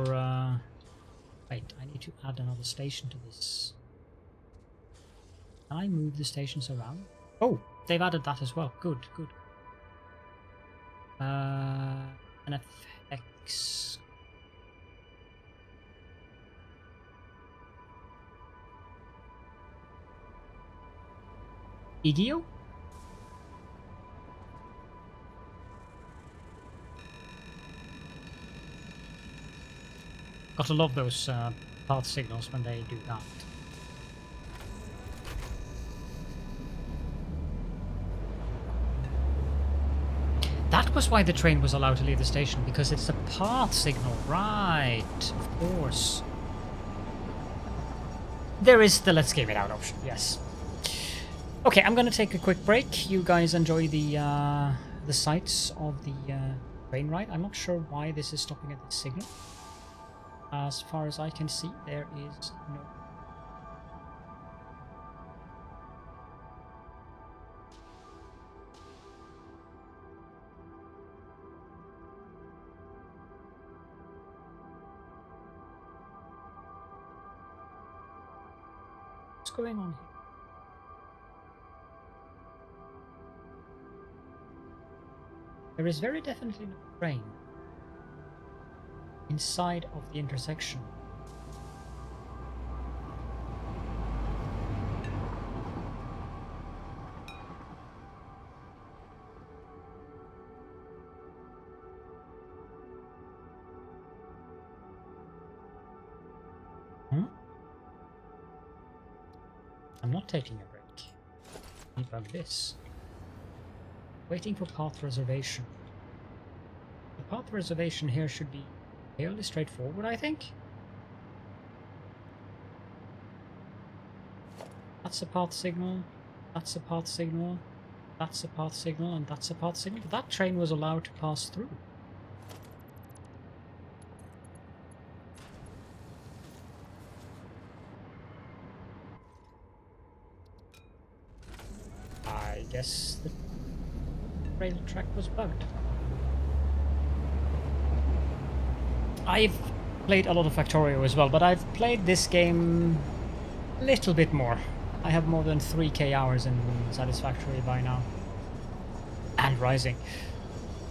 wait, I need to add another station to this. Can I move the stations around? Oh, they've added that as well. Good, good. NFX... Igio? Gotta love those path signals when they do that. That was why the train was allowed to leave the station, because it's a path signal. Right, of course. There is the let's game it out option, yes. Okay, I'm gonna take a quick break. You guys enjoy the sights of the train ride. I'm not sure why this is stopping at the signal. As far as I can see, there is no... What's going on here? There is very definitely no train inside of the intersection. I'm not taking a break. Debug this. Waiting for path reservation. The path reservation here should be fairly straightforward, I think. That's a path signal. That's a path signal. That's a path signal, and that's a path signal. That train was allowed to pass through. I guess the rail track was bugged. I've played a lot of Factorio as well, but I've played this game a little bit more. I have more than 3k hours in Satisfactory by now. And rising.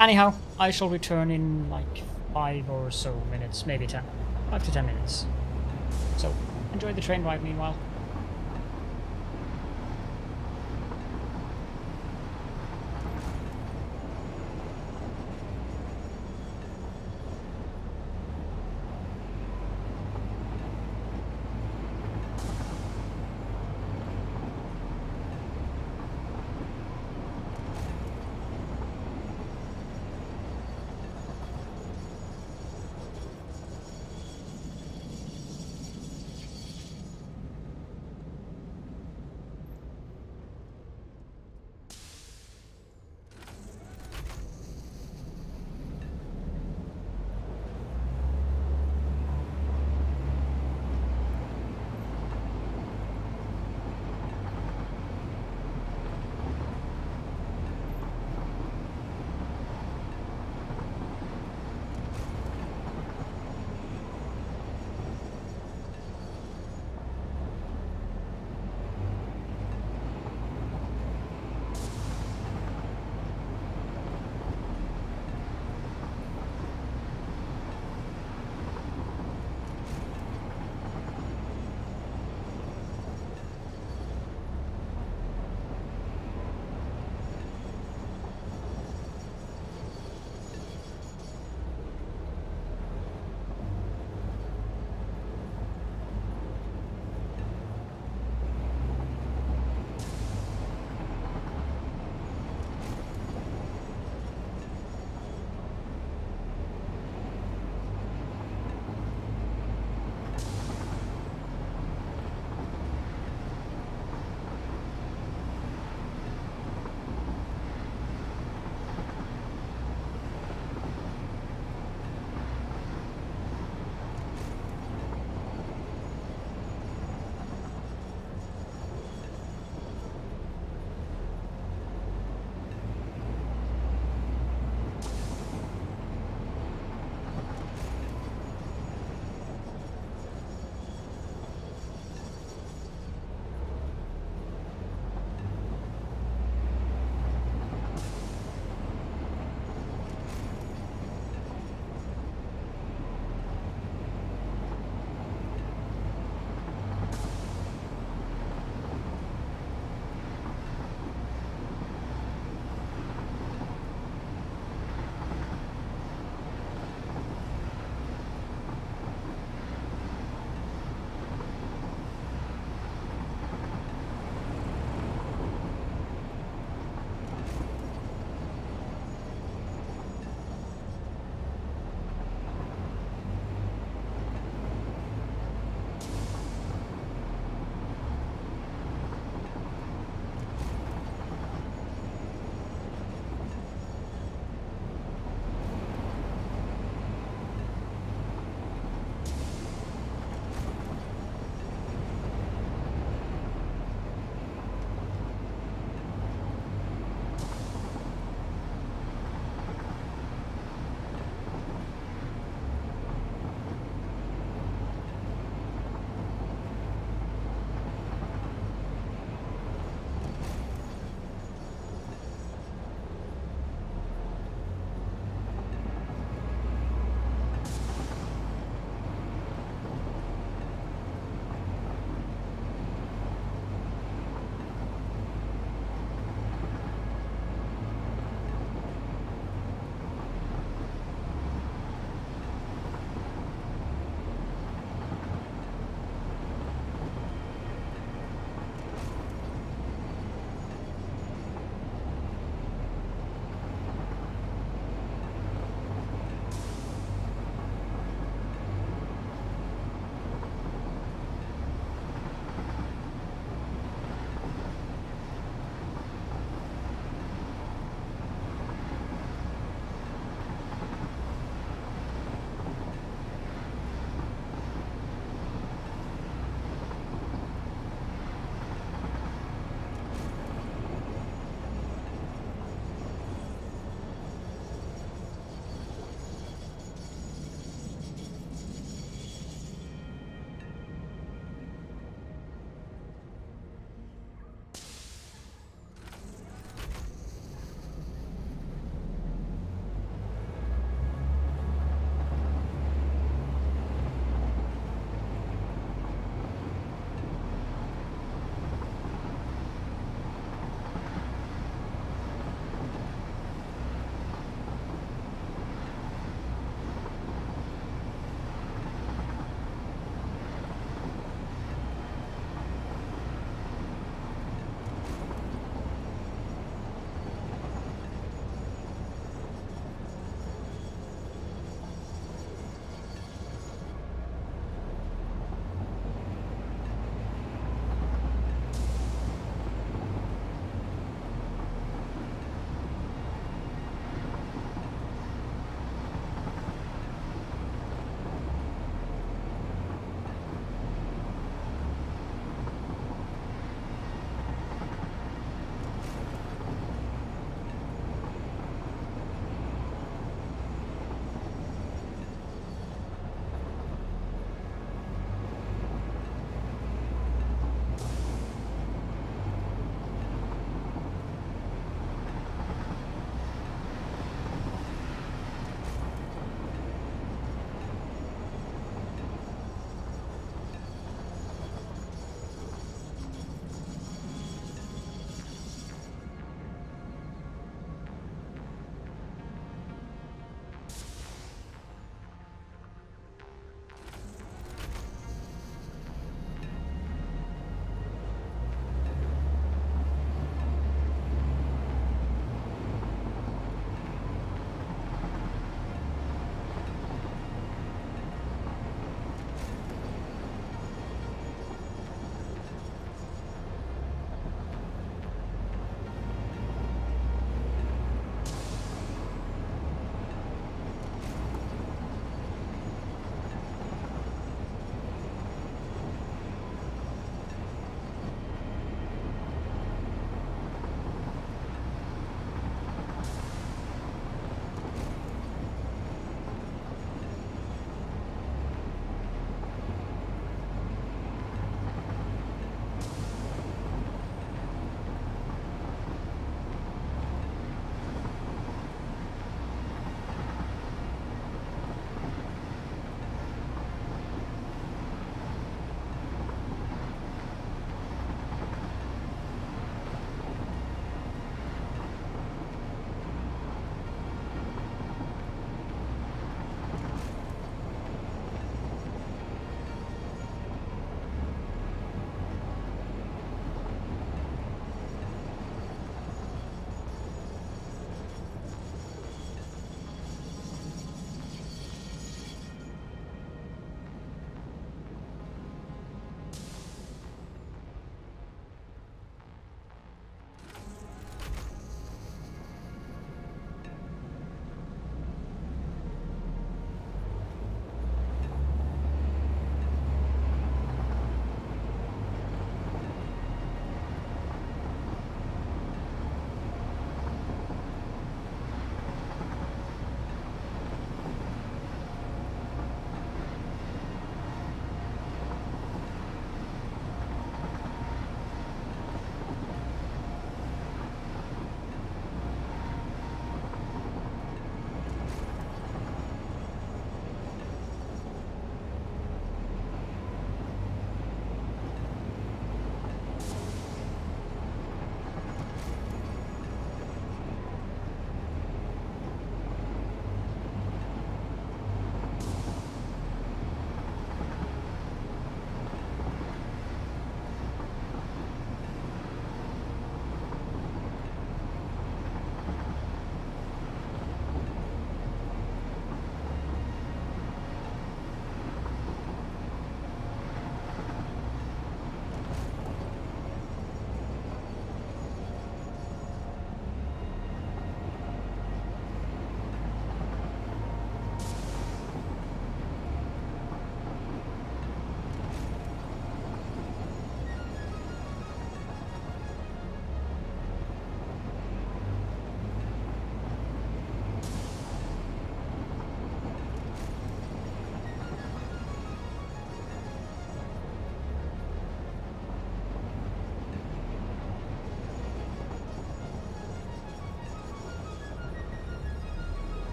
Anyhow, I shall return in like 5 or so minutes, maybe 10. 5 to 10 minutes. So, enjoy the train ride meanwhile.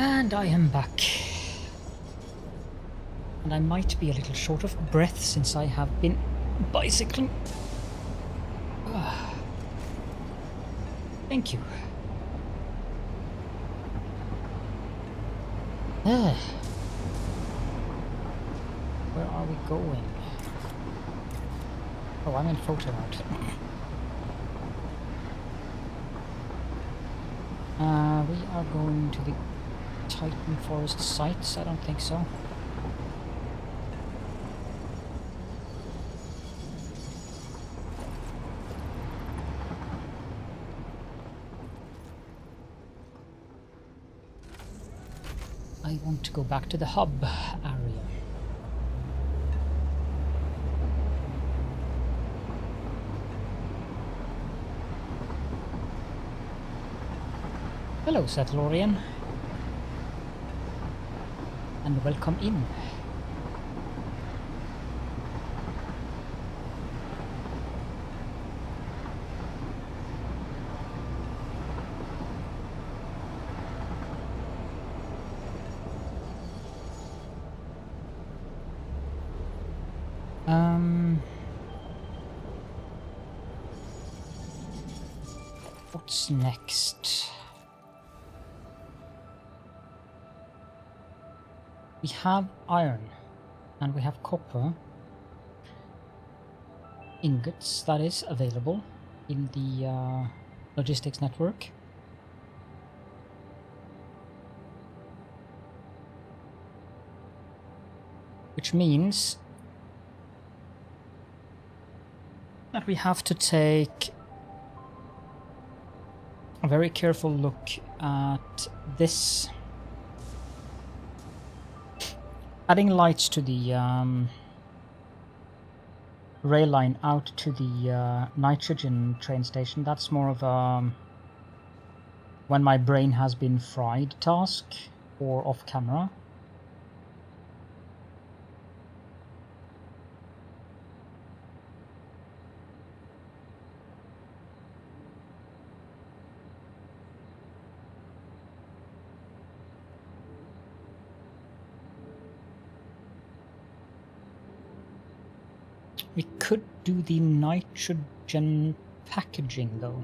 And I am back. And I might be a little short of breath since I have been bicycling. Thank you. Where are we going? Oh, I'm in photo mode. We are going to the Titan Forest sites? I don't think so. I want to go back to the hub area. Hello, Settlorian. And welcome in. What's next? We have iron and we have copper ingots that is available in the logistics network. Which means that we have to take a very careful look at this. Adding lights to the rail line out to the nitrogen train station, that's more of a when my brain has been fried task or off camera. We could do the nitrogen packaging though.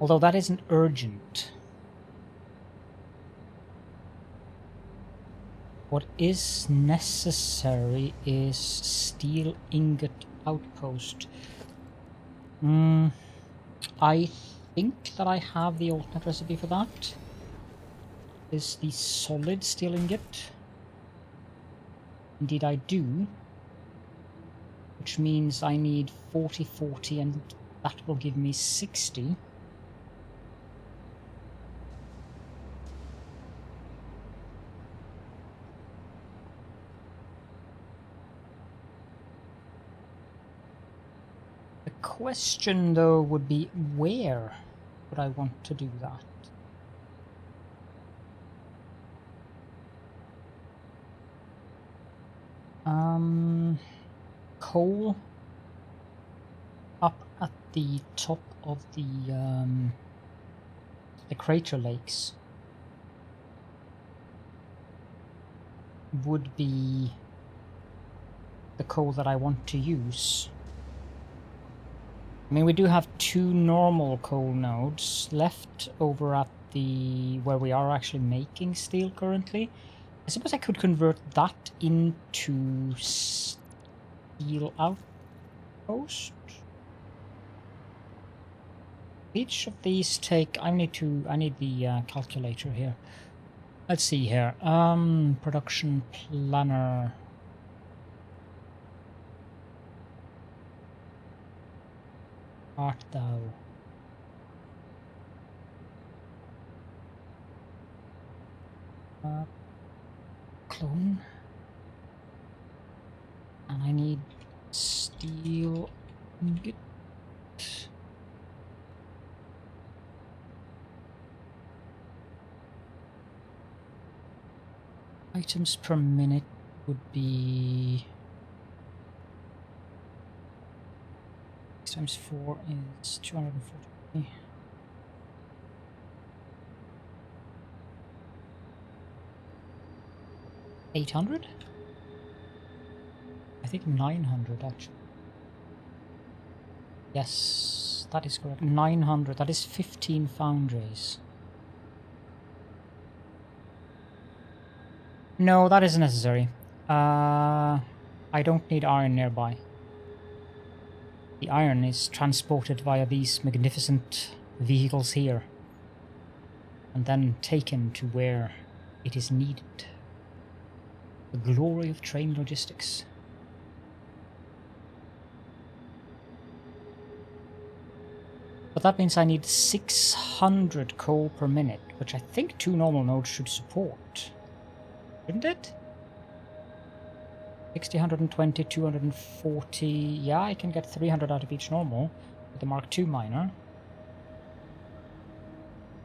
Although that isn't urgent. What is necessary is Steel Ingot Outpost. I think that I have the alternate recipe for that. Is the solid steel ingot. Indeed I do, which means I need 40/40 and that will give me 60. The question though would be, where would I want to do that? Coal up at the top of the crater lakes would be the coal that I want to use. I mean, we do have 2 normal coal nodes left over at the where we are actually making steel currently. I suppose I could convert that into Steel Outpost. Each of these take. I need the calculator here. Let's see here. Production planner. Art thou? Clone. And I need steel ingot. Items per minute would be 6 times 4 is 240. 800? I think 900 actually. Yes, that is correct. 900, that is 15 foundries. No, that isn't necessary. I don't need iron nearby. The iron is transported via these magnificent vehicles here, and then taken to where it is needed. The glory of train logistics. But that means I need 600 coal per minute, which I think 2 normal nodes should support. Shouldn't it? 60, 120, 240... Yeah, I can get 300 out of each normal with the Mark II miner.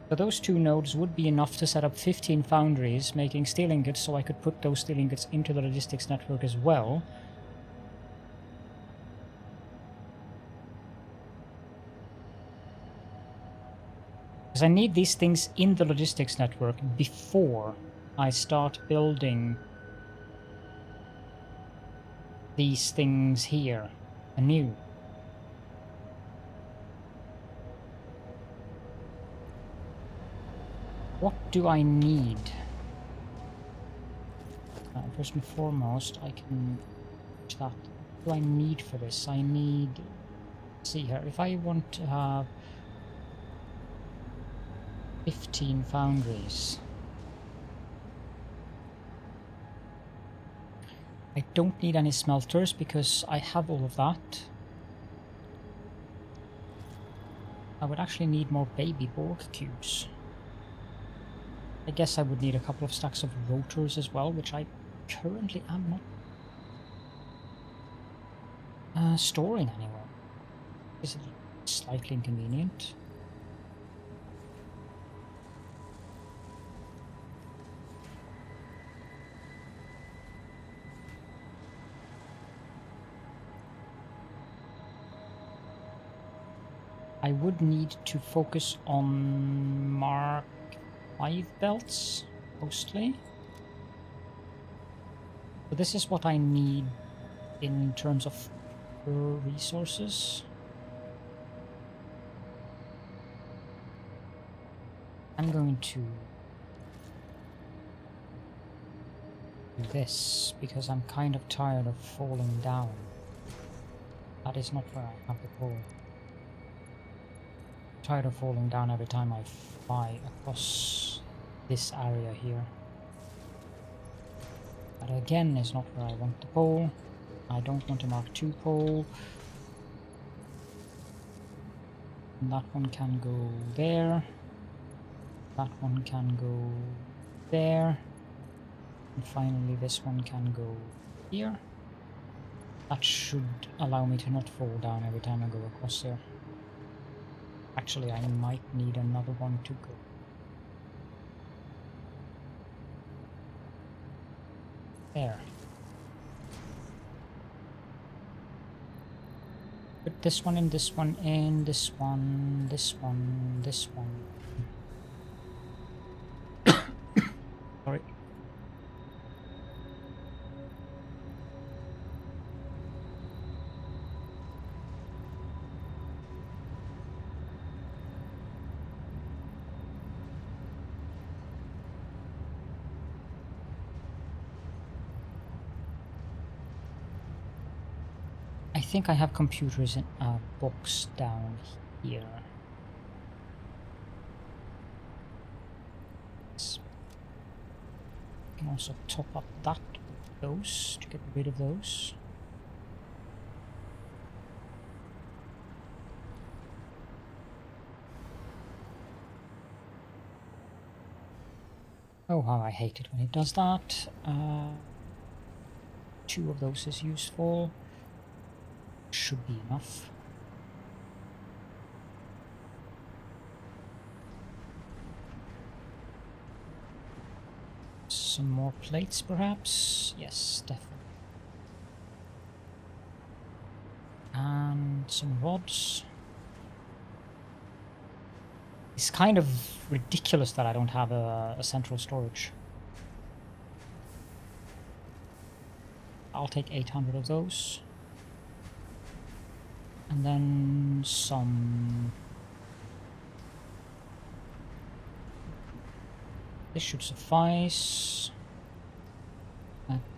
So those 2 nodes would be enough to set up 15 foundries, making steel ingots, so I could put those steel ingots into the logistics network as well. Because I need these things in the logistics network before I start building these things here anew. What do I need? First and foremost, I can do that. What do I need for this? I need... Let's see here. If I want to have 15 foundries, I don't need any smelters because I have all of that. I would actually need more baby Borg cubes. I guess I would need a couple of stacks of rotors as well, which I currently am not storing anywhere. Is it slightly inconvenient? I would need to focus on Mark 5 belts, mostly. So this is what I need in terms of resources. I'm going to do this because I'm kind of tired of falling down. That is not where I have the pole. Tired of falling down every time I fly across this area here. That again is not where I want the pole. I don't want a Mark II pole. And that one can go there. That one can go there. And finally this one can go here. That should allow me to not fall down every time I go across here. Actually, I might need another one to go. There. Put this one in, this one in, this one, this one, this one. Sorry. I think I have computers in a box down here. I can also top up that with those to get rid of those. Oh, how I hate it when it does that. 2 of those is useful. Should be enough. Some more plates, perhaps? Yes, definitely. And some rods. It's kind of ridiculous that I don't have a central storage. I'll take 800 of those. And then some... This should suffice.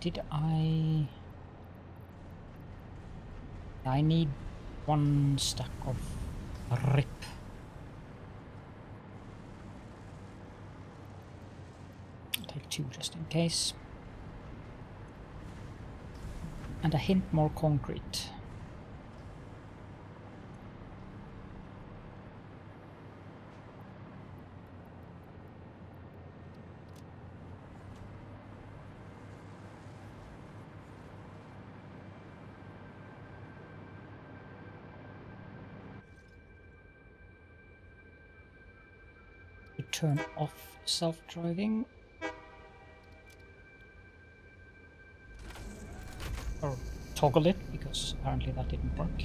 Did I need 1 stack of rip. I'll take 2 just in case. And a hint more concrete. Turn off self-driving. Or toggle it, because apparently that didn't work.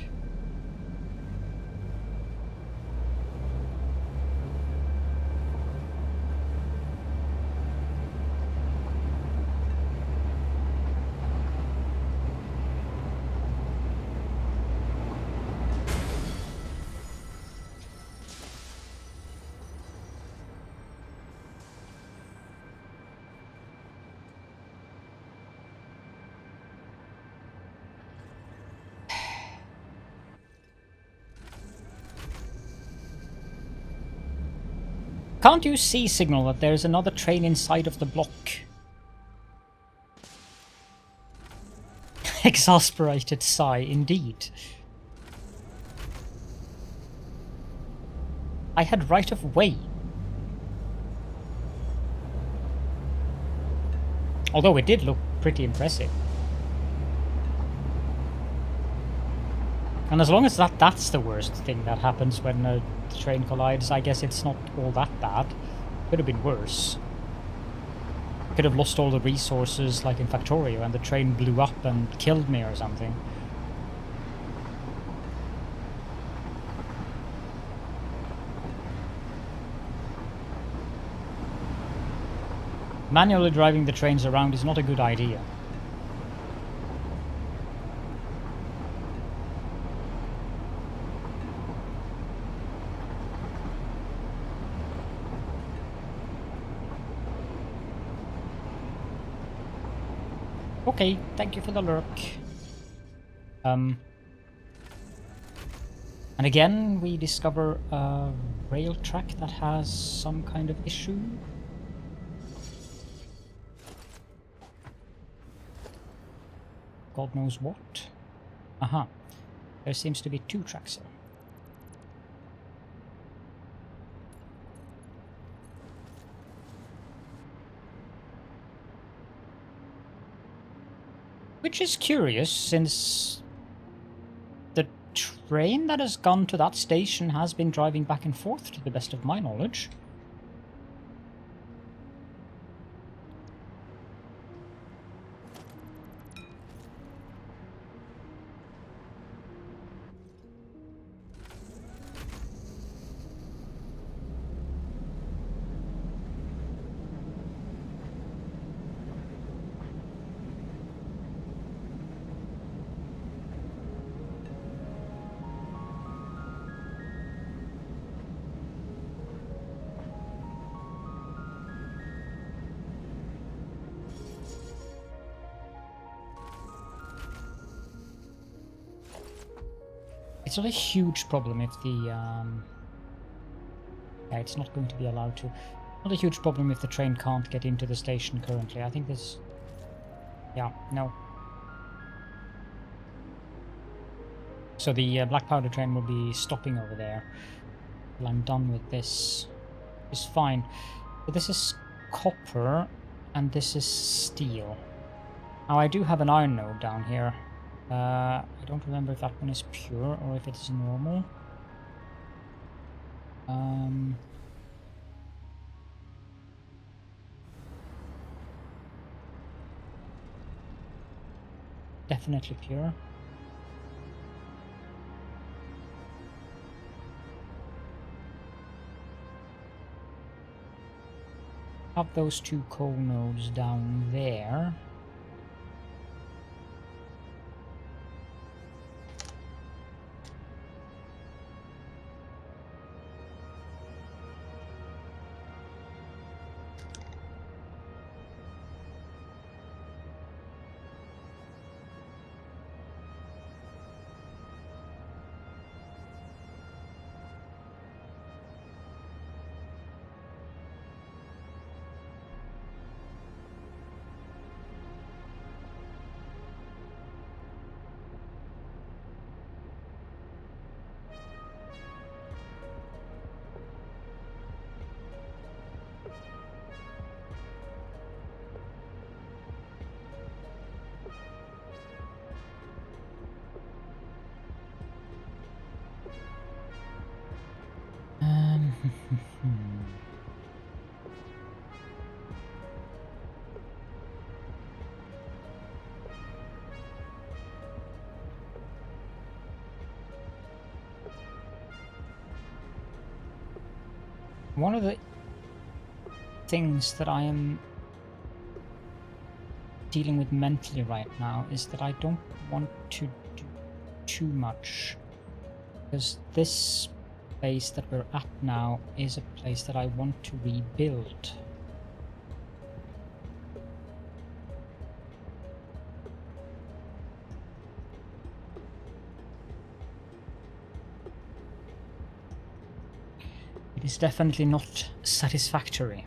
Can't you see, Signal, that there's another train inside of the block? Exasperated sigh, indeed. I had right of way. Although it did look pretty impressive. And as long as that's the worst thing that happens when the train collides, I guess it's not all that bad. Could have been worse. Could have lost all the resources like in Factorio and the train blew up and killed me or something. Manually driving the trains around is not a good idea. Okay, thank you for the lurk. And again, we discover a rail track that has some kind of issue. God knows what. Aha. There seems to be 2 tracks here. Which is curious, since the train that has gone to that station has been driving back and forth, to the best of my knowledge. It's not a huge problem if the yeah, it's not going to be allowed to. Not a huge problem if the train can't get into the station currently. I think this... Yeah, no. So the black powder train will be stopping over there till I'm done with this. It's fine. But this is copper and this is steel. Now I do have an iron node down here. I don't remember if that one is pure or if it is normal. Definitely pure. Have those 2 coal nodes down there. One of the things that I am dealing with mentally right now is that I don't want to do too much, because this place that we're at now is a place that I want to rebuild. It is definitely not satisfactory.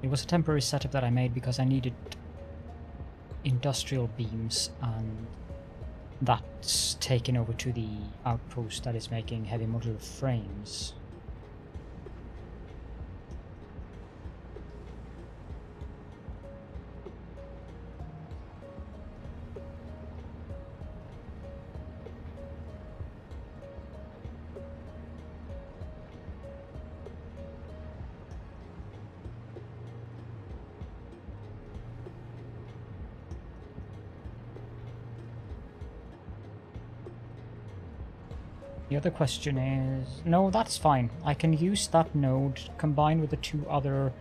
It was a temporary setup that I made because I needed industrial beams, and that's taken over to the outpost that is making heavy modular frames. The other question is... No, that's fine. I can use that node combined with the two other...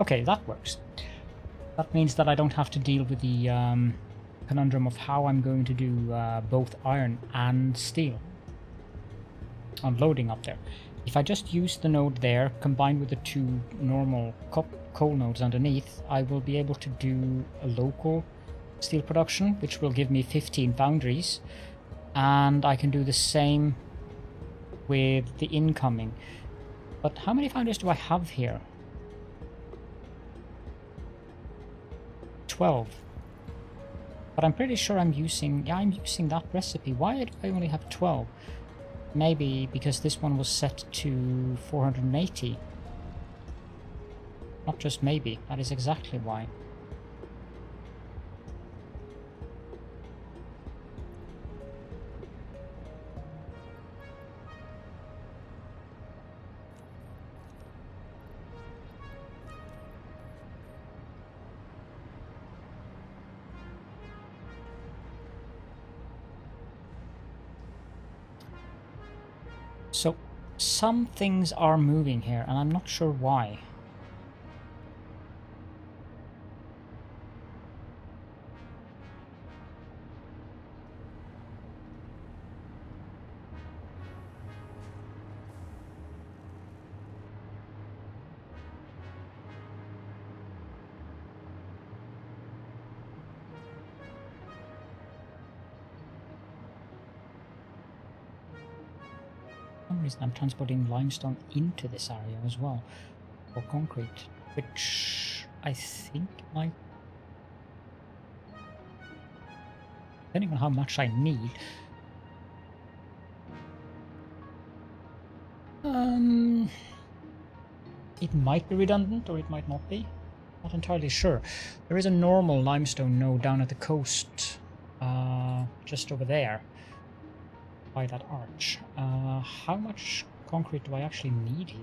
Okay, that works. That means that I don't have to deal with the conundrum of how I'm going to do both iron and steel. Unloading up there. If I just use the node there, combined with the two normal coal nodes underneath, I will be able to do a local steel production, which will give me 15 foundries. And I can do the same with the incoming. But how many foundries do I have here? 12. But I'm pretty sure I'm using... Yeah, I'm using that recipe. Why do I only have 12? Maybe because this one was set to 480. Not just maybe. That is exactly why. So, some things are moving here, and I'm not sure why. For some reason I'm transporting limestone into this area as well, or concrete, which I think might, depending on how much I need. It might be redundant or it might not be. Not entirely sure. There is a normal limestone node down at the coast, just over there, by that arch. How much concrete do I actually need here?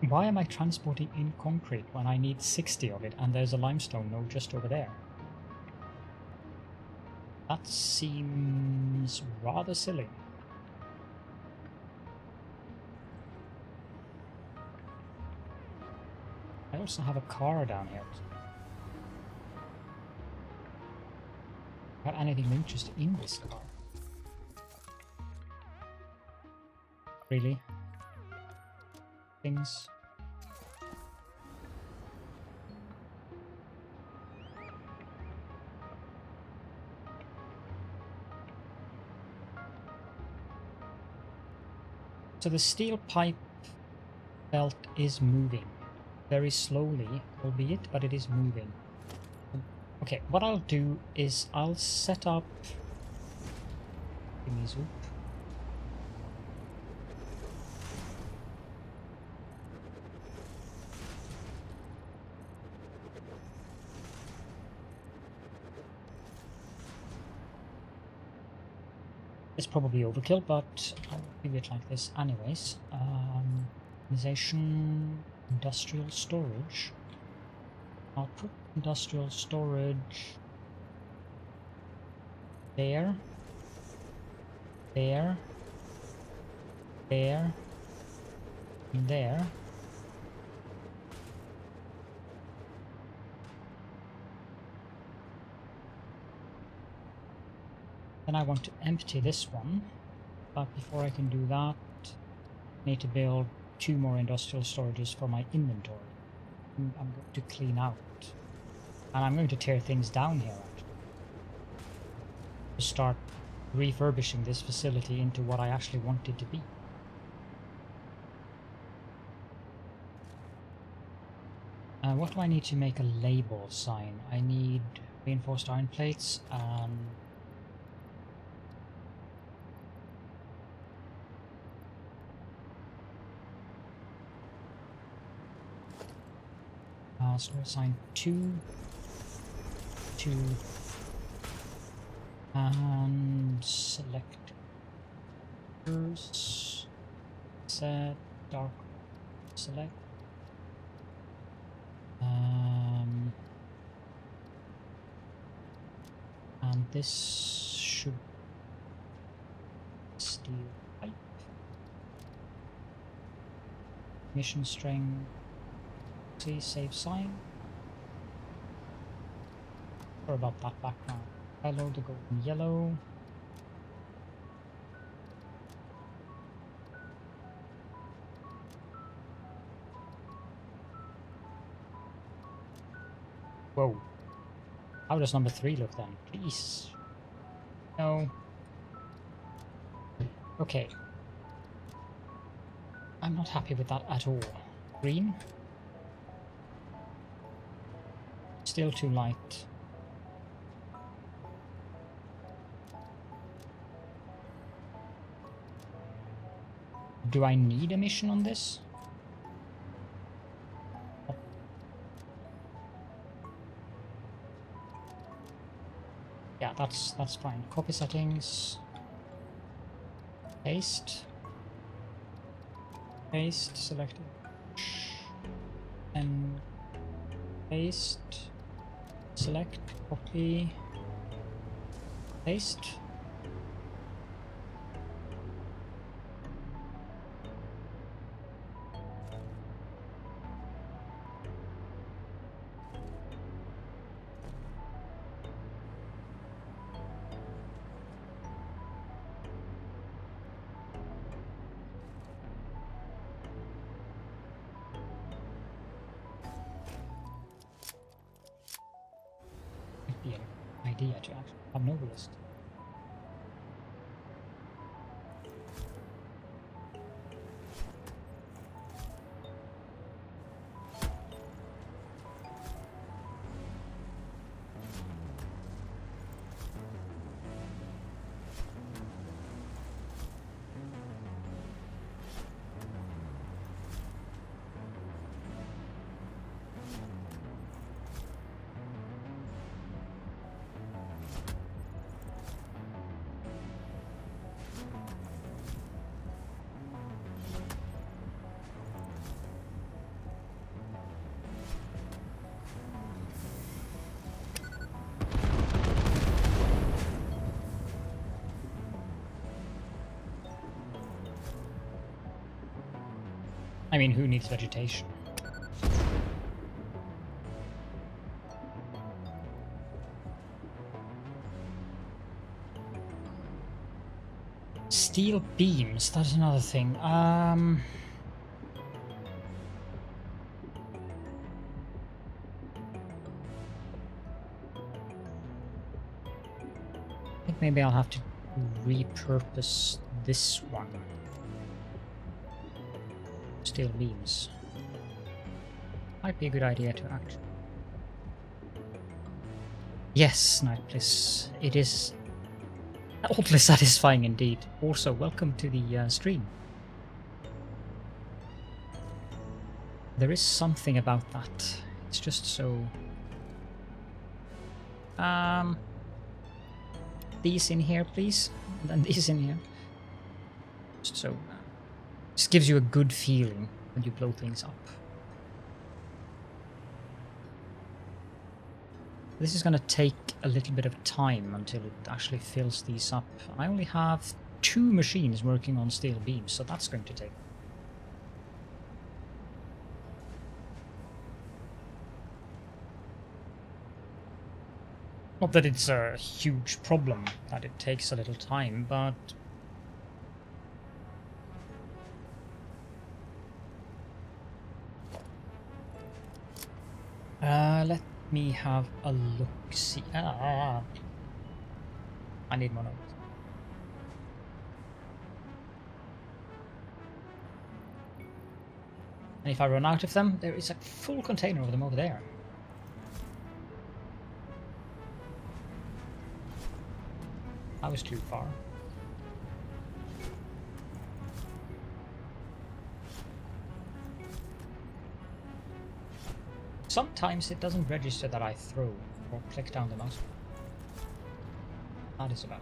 Why am I transporting in concrete when I need 60 of it and there's a limestone node just over there? That seems rather silly. I also have a car down here. Have anything of interest in this car? Really? Things? So the steel pipe belt is moving. Very slowly, albeit, but it is moving. Okay, what I'll do is I'll set up... Give me a zoop. It's probably overkill, but I'll leave it like this anyways. Organization, industrial storage. Output, industrial storage. There. There. There. And there. Then I want to empty this one, but before I can do that, I need to build 2 more industrial storages for my inventory. I'm going to clean out, and I'm going to tear things down here actually, to start refurbishing this facility into what I actually want it to be. What do I need to make a label sign? I need reinforced iron plates and so we'll assign 2, 2, and select set dark select. And this should steel pipe. Mission string. See, save sign. Or about that background. Hello, the golden yellow. Whoa. How does number 3 look then? Please. No. Okay. I'm not happy with that at all. Green. Still too light. Do I need a mission on this? Yeah, that's fine. Copy settings. Paste. Paste selected. And paste. Select, copy, paste. Be an idea to actually have no list. I mean, who needs vegetation? Steel beams, that's another thing. I think maybe I'll have to repurpose this one. Steel beams. Might be a good idea to act. Yes, Night Bliss. It is oddly satisfying indeed. Also, welcome to the stream. There is something about that. It's just so... These in here, please. And then these in here. Just so... Just gives you a good feeling when you blow things up. This is going to take a little bit of time until it actually fills these up. I only have 2 machines working on steel beams, so that's going to take. Not that it's a huge problem that it takes a little time, but let me have a look. See, I need more notes. And if I run out of them, there is a full container of them over there. That was too far. Sometimes it doesn't register that I throw or click down the mouse. That is about.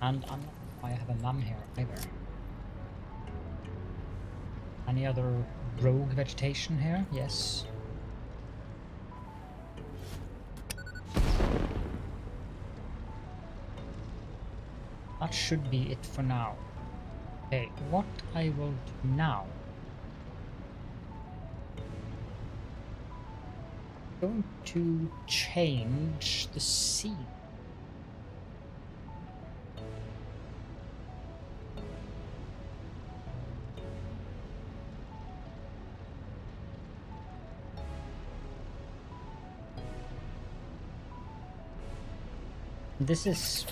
And I'm not. I have a mum here either. Any other rogue vegetation here? Yes. That should be it for now. Okay, what I will do now. I'm going to change the scene. This is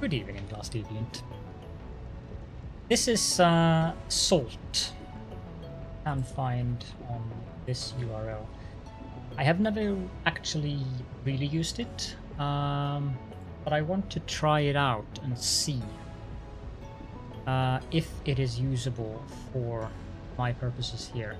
good evening, Last Deviant. This is salt. Can find on this URL. I have never actually really used it, but I want to try it out and see if it is usable for my purposes here.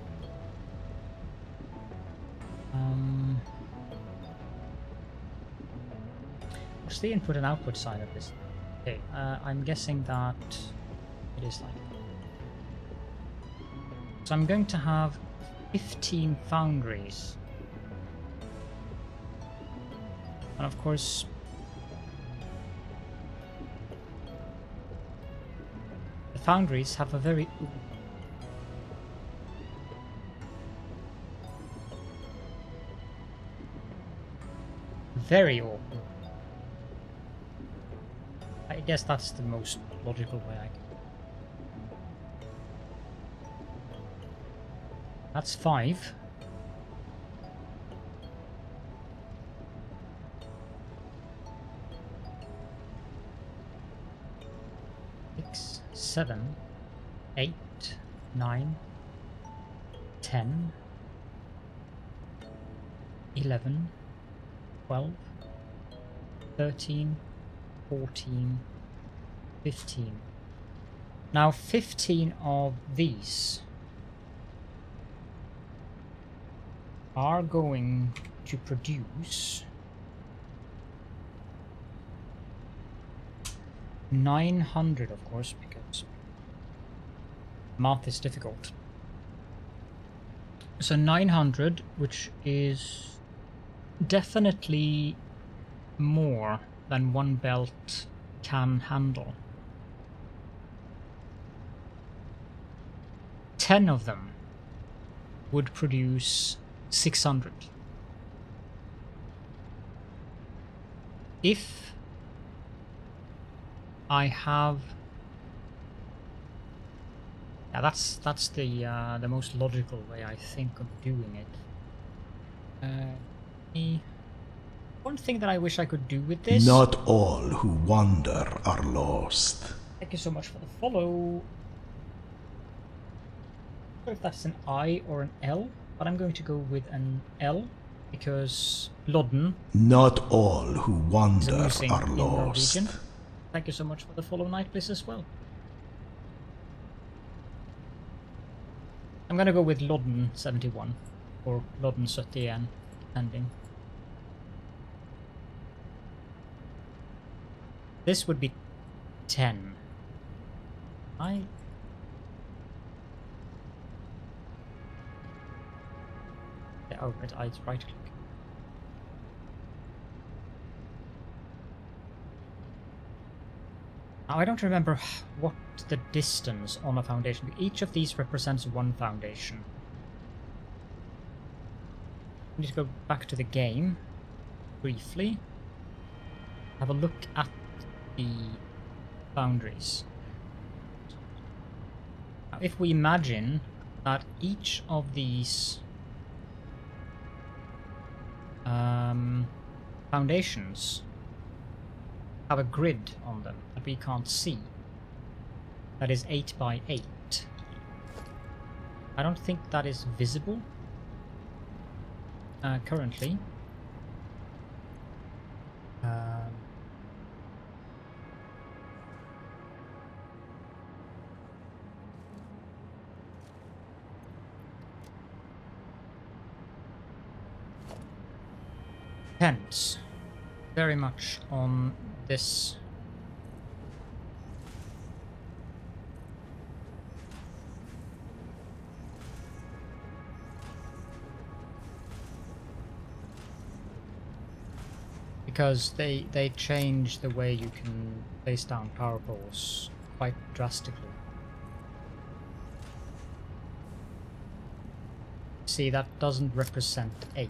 What's the input and output side of this? Okay, I'm guessing that it is like that. So I'm going to have 15 foundries. And of course, the foundries have a very old. I guess that's the most logical way I can. That's 5. Six, 7, 8, 9, 10, 11, 12, 13, 14, 15. Now 15 of these are going to produce 900, of course, because math is difficult. So 900, which is definitely more than one belt can handle. 10 of them would produce 600. If I have, yeah, that's the most logical way I think of doing it. One thing that I wish I could do with this. Not all who wander are lost. Thank you so much for the follow. I don't know if that's an I or an L, but I'm going to go with an L because Lodden. Not all who wander amusing are in lost. Norwegian. Thank you so much for the follow, Nightbliss, as well. I'm gonna go with Lodden 71 or Lodden 71, depending. This would be 10. Yeah, oh, it's right click. Now I don't remember what the distance on a foundation. Each of these represents one foundation. I need to go back to the game briefly. Have a look at the boundaries. Now, if we imagine that each of these foundations have a grid on them that we can't see, that is 8 by 8. I don't think that is visible currently. Depends very much on this. Because they change the way you can place down power poles quite drastically. See, that doesn't represent 8.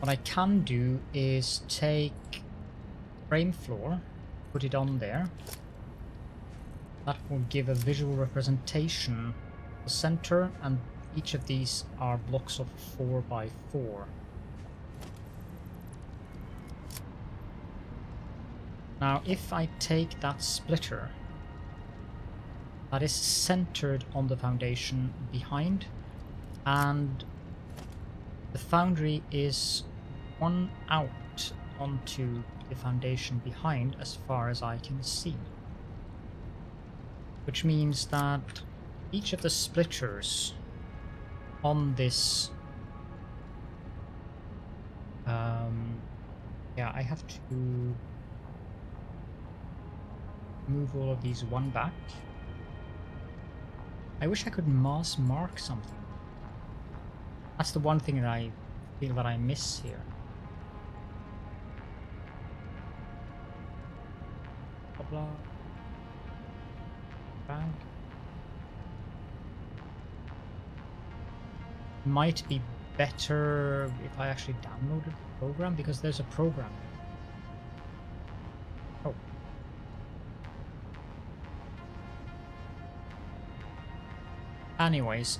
What I can do is take frame floor, put it on there. That will give a visual representation of the center, and each of these are blocks of 4 by 4. Now, if I take that splitter that is centered on the foundation behind, and the foundry is one out onto the foundation behind as far as I can see. Which means that each of the splitters on this... yeah, I have to move all of these one back. I wish I could mass mark something. That's the one thing that I feel that I miss here. Blah, bag. Might be better if I actually downloaded the program, because there's a program. Oh. Anyways,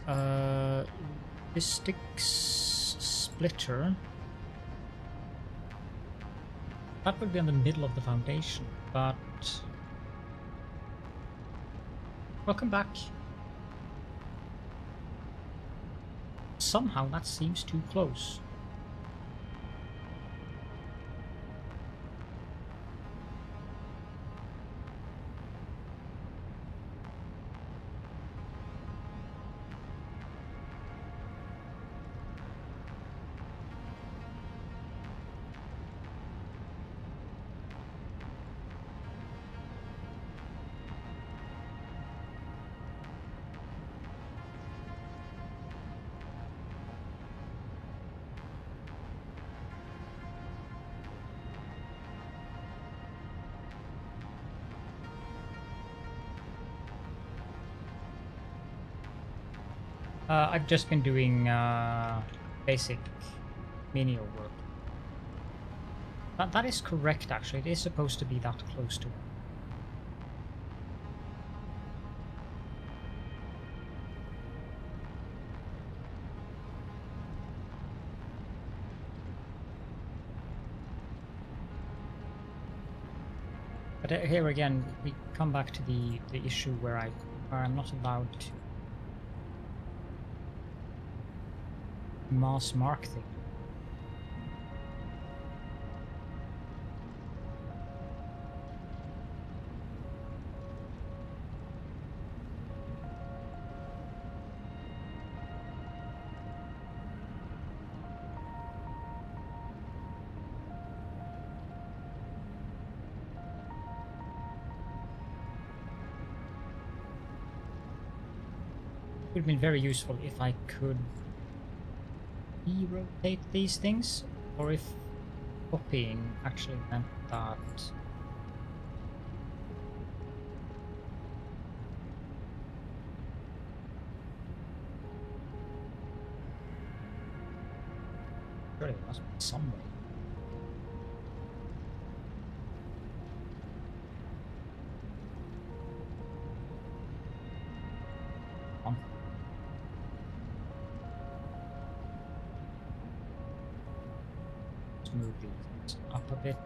logistics splitter. That would be in the middle of the foundation, but... Welcome back. Somehow that seems too close. I've just been doing basic menial work. That is correct, actually. It is supposed to be that close to it. But here again, we come back to the issue where I'm not allowed to mass mark thing. would have been very useful if I could rotate these things, or if copying actually meant that. Surely there must be some way. Move these up a bit.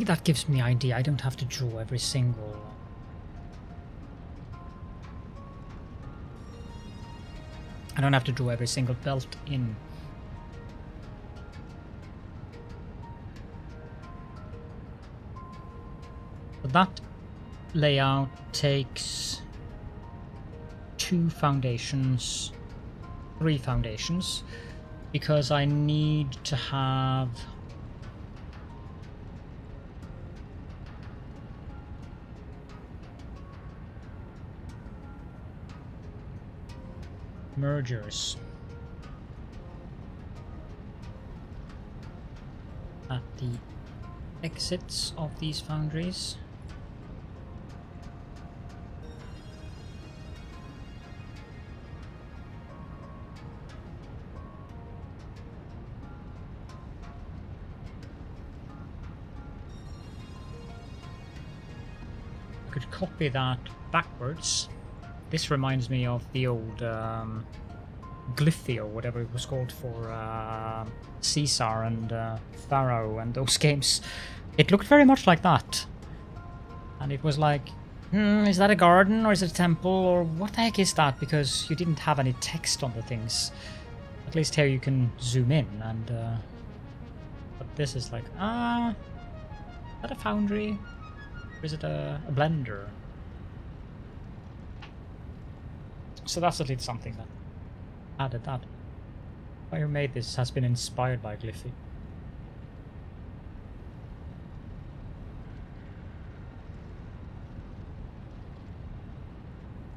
That gives me idea. I don't have to draw every single. I don't have to draw every single belt in. But that layout takes 2 foundations, 3 foundations, because I need to have mergers at the exits of these foundries. I could copy that backwards. This reminds me of the old Glyphy or whatever it was called for Caesar and Pharaoh and those games. It looked very much like that. And it was like, is that a garden or is it a temple or what the heck is that? Because you didn't have any text on the things. At least here you can zoom in and... but this is like, is that a foundry? Or is it a blender? So that's at least something that added that. Whoever made this has been inspired by Glyphy.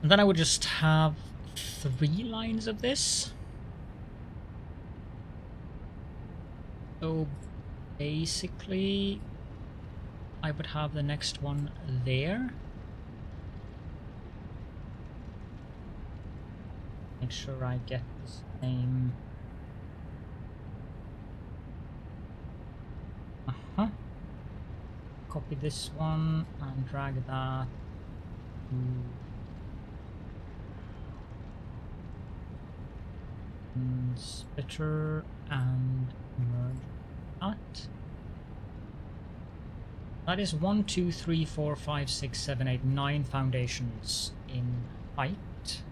And then I would just have 3 lines of this. So basically I would have the next one there. Make sure I get the same. Copy this one and drag that to splitter and merge that. That is 1, 2, 3, 4, 5, 6, 7, 8, 9 foundations in height.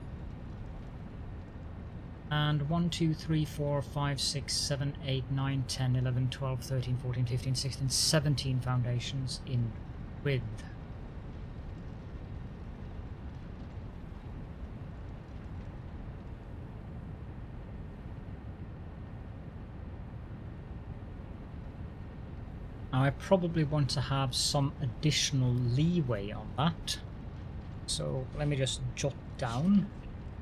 And 1, 2, 3, 4, 5, 6, 7, 8, 9, 10, 11, 12, 13, 14, 15, 16, 17 foundations in width. Now I probably want to have some additional leeway on that. So let me just jot down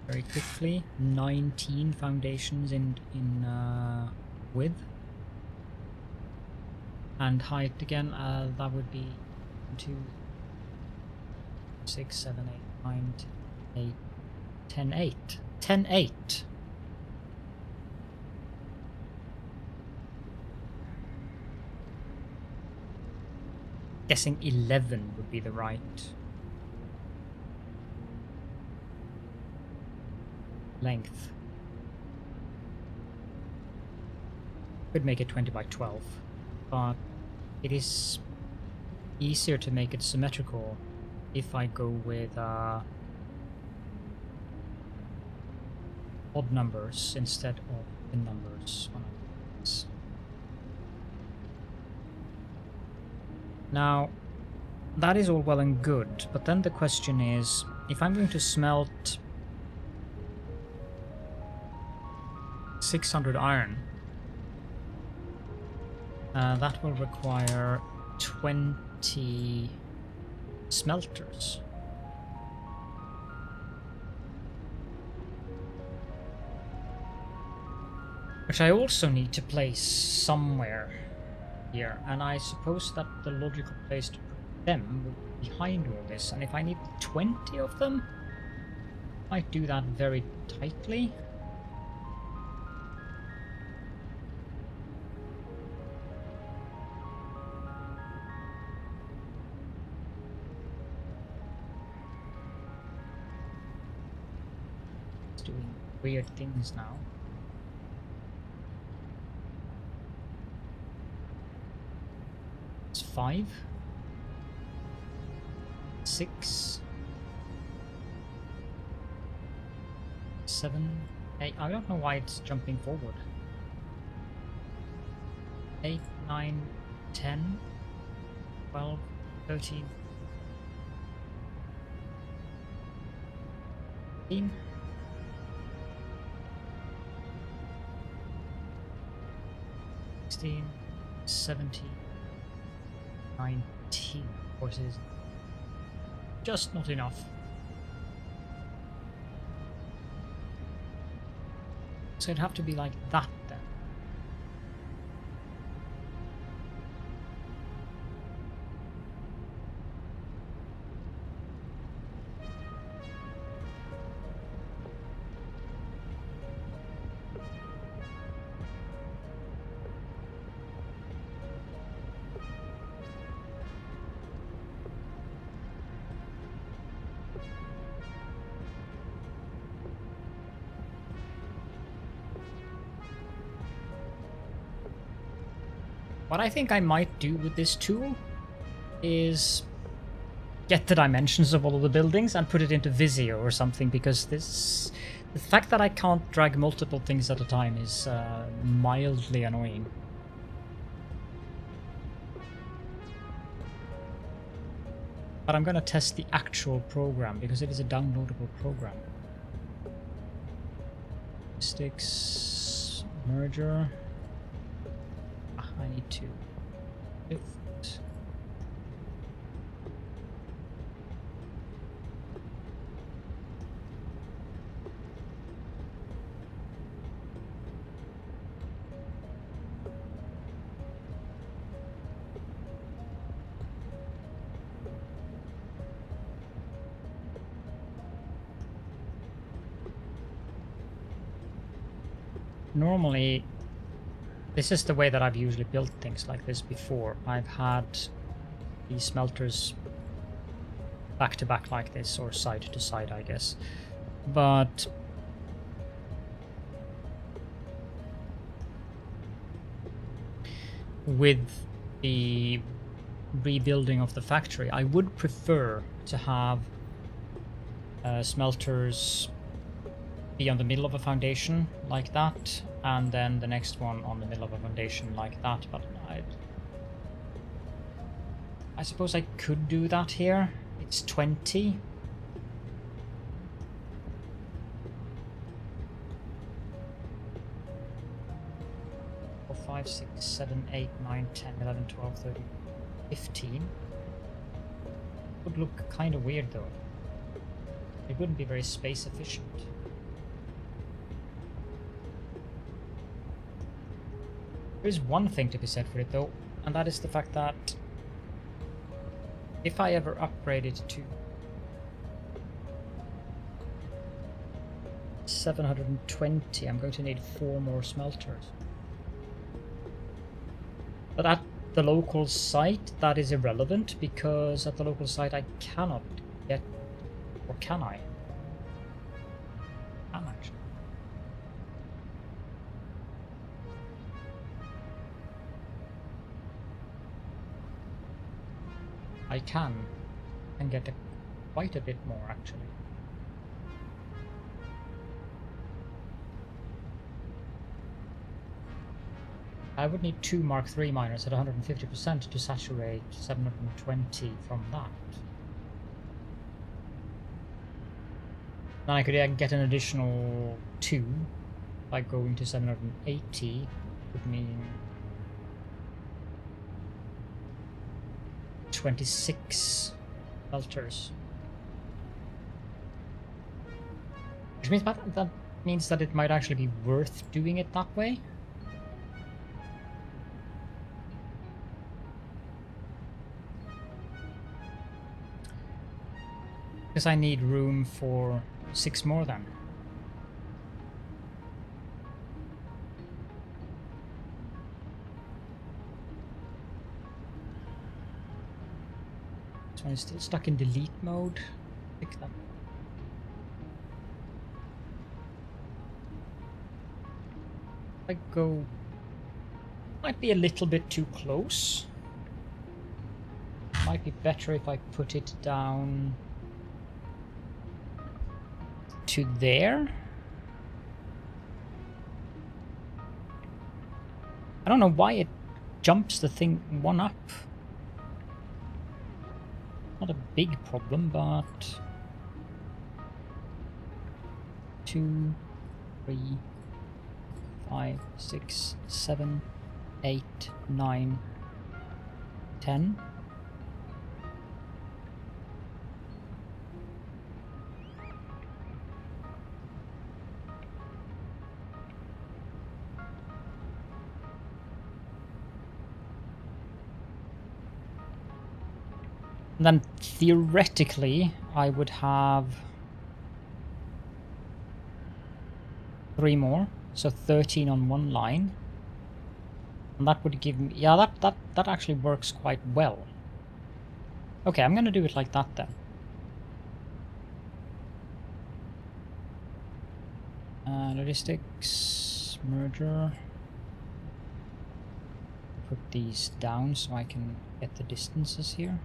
very quickly 19 foundations in width. And height again, that would be 2, 6, 7, 8, 9, 8, 10, 8. 10, 8. Guessing 11 would be the right length. Could make it 20 by 12, but it is easier to make it symmetrical if I go with odd numbers instead of even numbers on this. Now, that is all well and good, but then the question is, if I'm going to smelt 600 iron, that will require 20 smelters. Which I also need to place somewhere here, and I suppose that the logical place to put them would be behind all this, and if I need 20 of them, I might do that very tightly. It's doing weird things now. It's 5, 6, 7, 8. I don't know why it's jumping forward. 8, 9, 10, 12, 13, 15, 16, 17, 19. Of course, it is just not enough. So it'd have to be like that then. What I think I might do with this tool is get the dimensions of all of the buildings and put it into Visio or something, because the fact that I can't drag multiple things at a time is mildly annoying. But I'm gonna test the actual program because it is a downloadable program. Sticks, merger. I need to lift. Normally, this is the way that I've usually built things like this before. I've had these smelters back to back like this, or side to side, I guess. But with the rebuilding of the factory, I would prefer to have smelters be on the middle of a foundation like that, and then the next one on the middle of a foundation like that. But I suppose I could do that here. It's 20. Or 5, 6, 7, 8, 9, 10, 11, 12, 13, 15. Would look kind of weird though. It wouldn't be very space efficient. There's one thing to be said for it though, and that is the fact that if I ever upgrade it to 720, I'm going to need 4 more smelters. But at the local site, that is irrelevant, because at the local site I cannot get... Or can I? Can actually. I can. And get quite a bit more actually. I would need 2 Mark III miners at 150% to saturate 720 from that. Then I could get an additional 2 by going to 780, would mean 26 filters. Which means that means that it might actually be worth doing it that way. Because I need room for 6 more then. This one is still stuck in delete mode. Fix that. I go... Might be a little bit too close. Might be better if I put it down to there. I don't know why it jumps the thing 1 up. Not a big problem, but 2, 3, 5, 6, 7, 8, 9, 10. And then theoretically, I would have 3 more, so 13 on one line, and that would give me, yeah, that actually works quite well. Okay, I'm gonna do it like that then. Logistics merger. Put these down so I can get the distances here.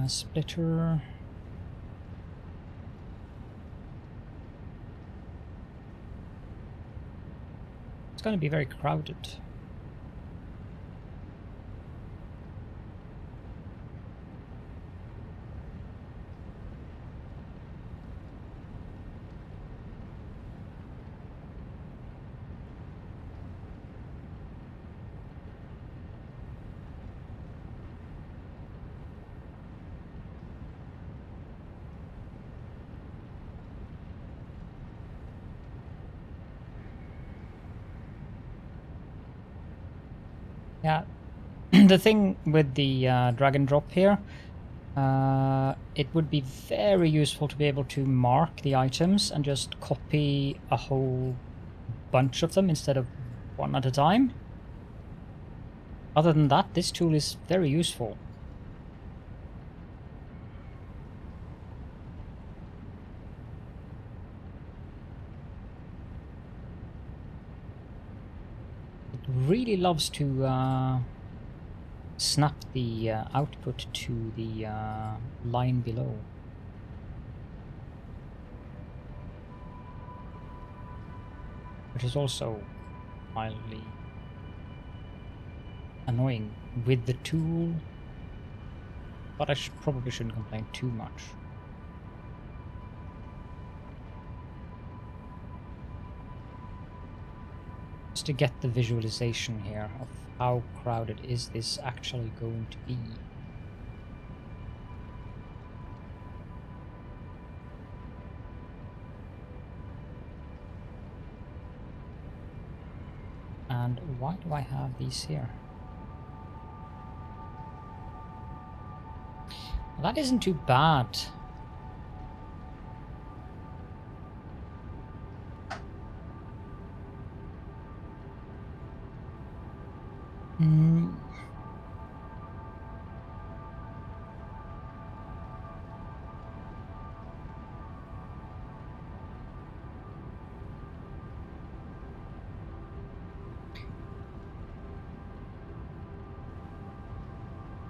Splitter. It's going to be very crowded. Yeah, the thing with the drag and drop here, it would be very useful to be able to mark the items and just copy a whole bunch of them instead of one at a time. Other than that, this tool is very useful. Really loves to snap the output to the line below. Which is also mildly annoying with the tool, but I probably shouldn't complain too much. Just to get the visualization here of how crowded is this actually going to be. And why do I have these here? Well, that isn't too bad.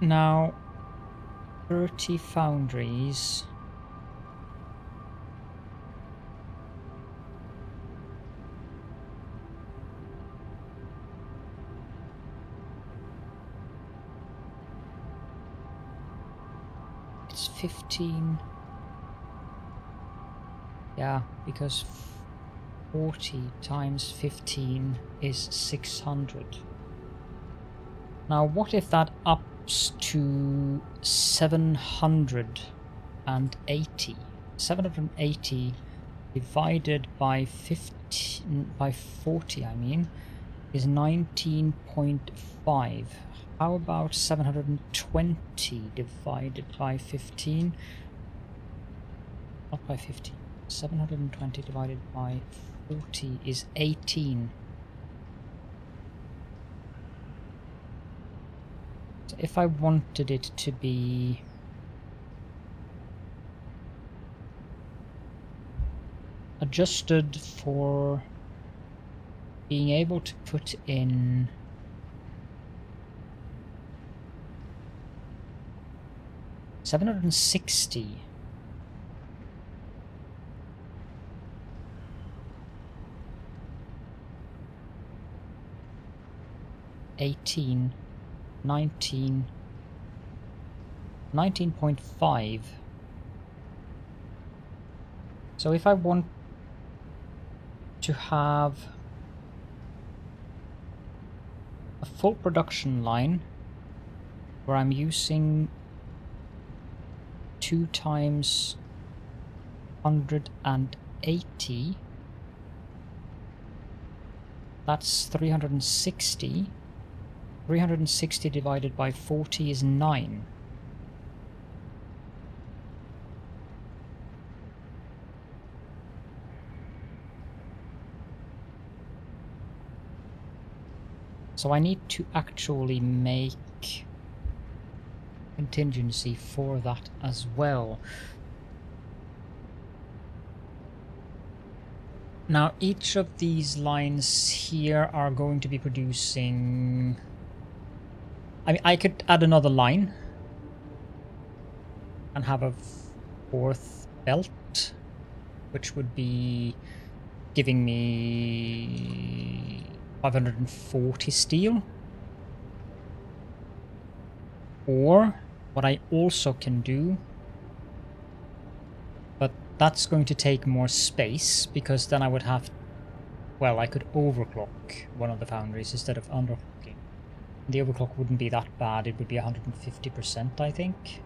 Now, 30 foundries. It's 15. Yeah, because 40 times 15 is 600. Now, what if that ups to 780? 780 divided by 40, I mean, is 19.5. How about 720 divided by 15? Not by 15. 720 divided by 40 is 18. So if I wanted it to be adjusted for being able to put in $760 18 19 19.5. So if I want to have a full production line where I'm using 2 times 180, that's 360. 360 divided by 40 is 9. So I need to actually make contingency for that as well. Now each of these lines here are going to be producing... I mean, I could add another line and have a 4th belt, which would be giving me 540 steel. Or what I also can do, but that's going to take more space, because then I would have, well, I could overclock one of the foundries instead of underclocking. The overclock wouldn't be that bad, it would be 150%, I think.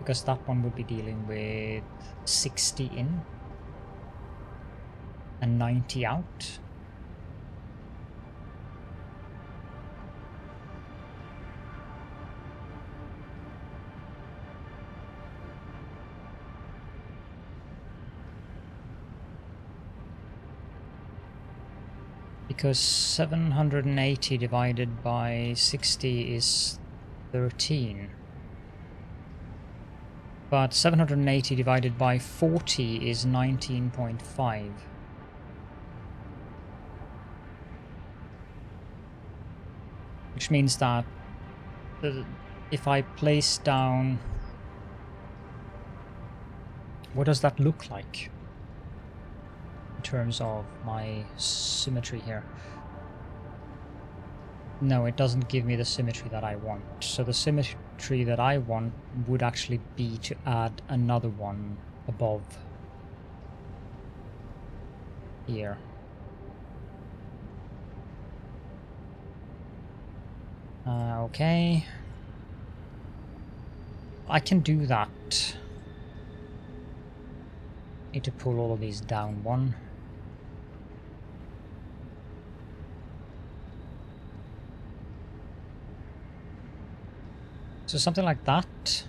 Because that one would be dealing with 60 in and 90 out. Because 780 divided by 60 is 13. But 780 divided by 40 is 19.5. Which means that if I place down... What does that look like in terms of my symmetry here? No, it doesn't give me the symmetry that I want. So the symmetry that I want would actually be to add another one above here. Okay. I can do that. Need to pull all of these down one. So something like that.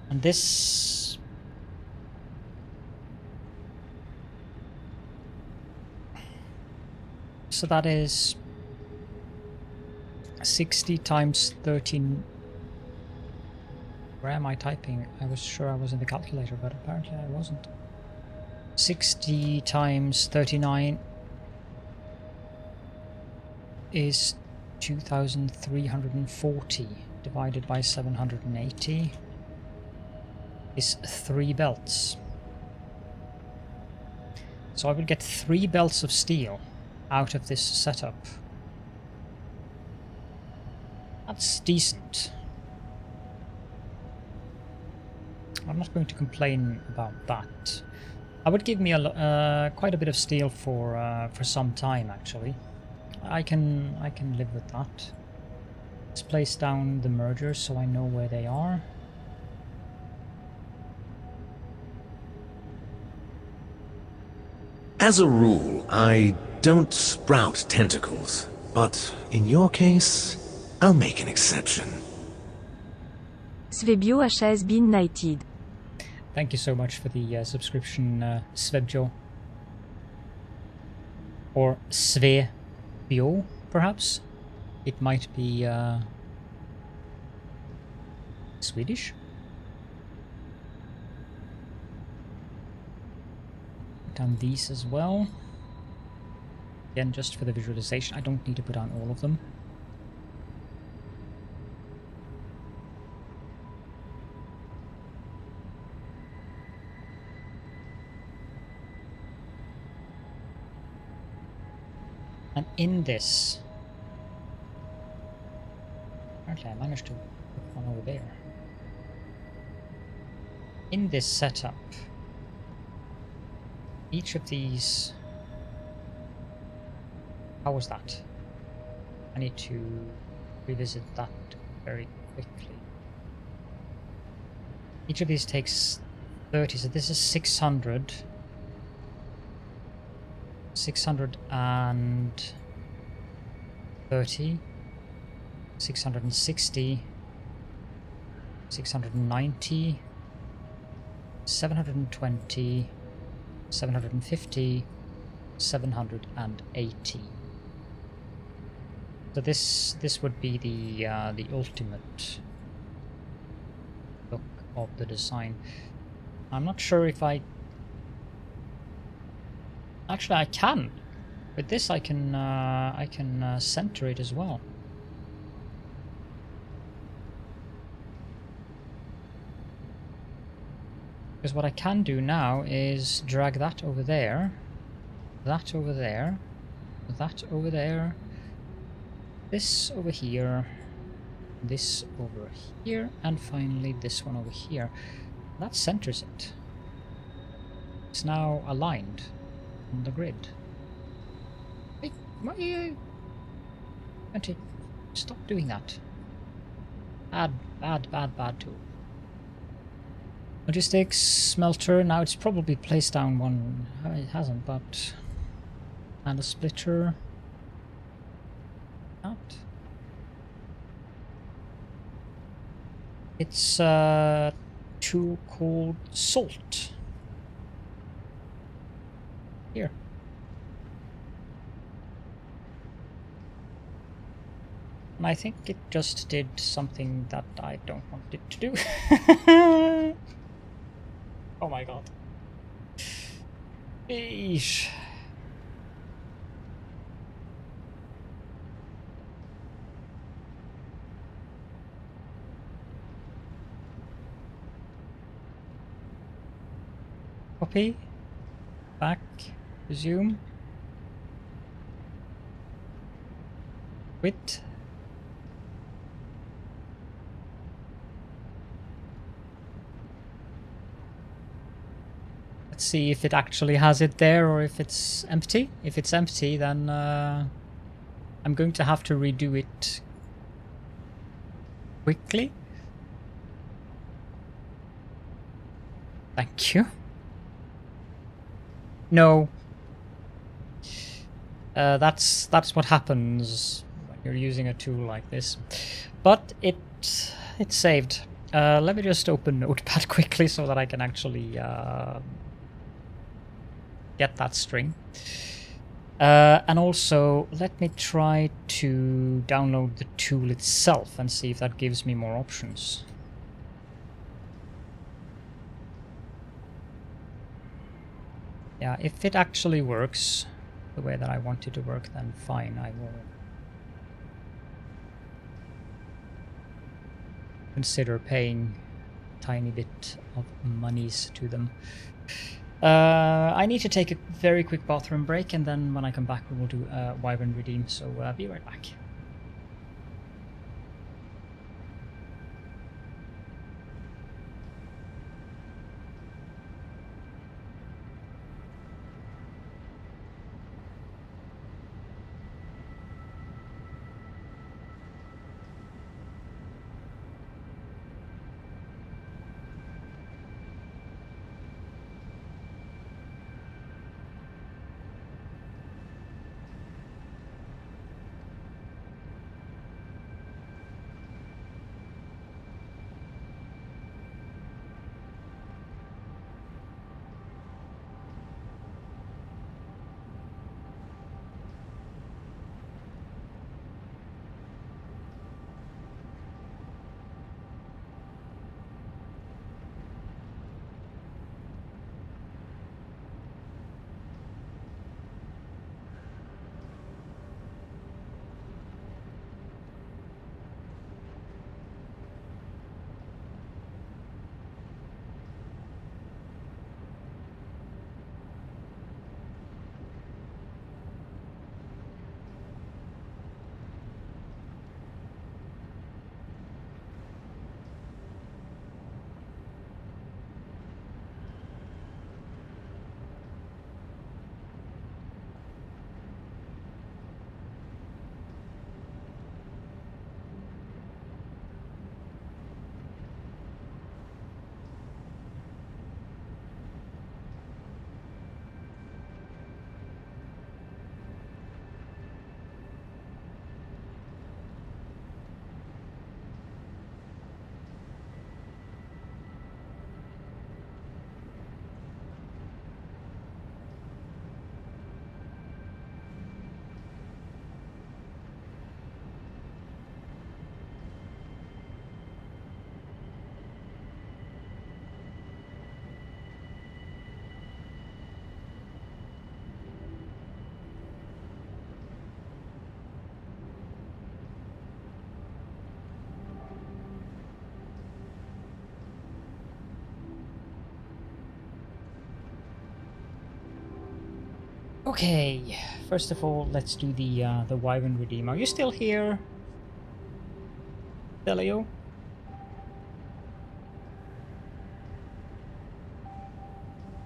And this... So that is 60 times 13... Where am I typing? I was sure I was in the calculator, but apparently I wasn't. 60 times 39 is 2,340 divided by 780 is 3 belts. So I will get 3 belts of steel out of this setup. That's decent. I'm not going to complain about that. That would give me quite a bit of steel for some time, actually. I can live with that. Let's place down the mergers so I know where they are. As a rule, I don't sprout tentacles, but in your case, I'll make an exception. Svebio has been knighted. Thank you so much for the subscription, Svebjo. Or Svebio, perhaps? It might be Swedish? Put down these as well. Again, just for the visualization. I don't need to put down all of them. And in this, apparently I managed to put one over there. In this setup, each of these, how was that? I need to revisit that very quickly. Each of these takes 30, so this is 600. 630, 660, 690, 720, 750, 780. So this would be the ultimate look of the design. I'm not sure if I... Actually, I can. With this, I can center it as well. Because what I can do now is drag that over there, that over there, that over there, this over here, this over here, and finally this one over here. That centers it. It's now aligned on the grid. Hey, why are you... Stop doing that. Bad tool. Logistics, smelter, now it's probably placed down one. It hasn't, but... And a splitter. Not. It's a tool called salt. Here. And I think it just did something that I don't want it to do. Oh my god. Eesh. Copy. Back. Resume. Quit. Let's see if it actually has it there or if it's empty. If it's empty, then I'm going to have to redo it quickly. Thank you. No. That's what happens when you're using a tool like this. But it's saved. Let me just open Notepad quickly so that I can actually get that string. And also, let me try to download the tool itself and see if that gives me more options. Yeah, if it actually works the way that I want it to work, then fine, I will consider paying a tiny bit of monies to them. I need to take a very quick bathroom break, and then when I come back we will do Wyvern Redeem, so be right back. Okay, first of all, let's do the Wyvern Redeem. Are you still here, Delio?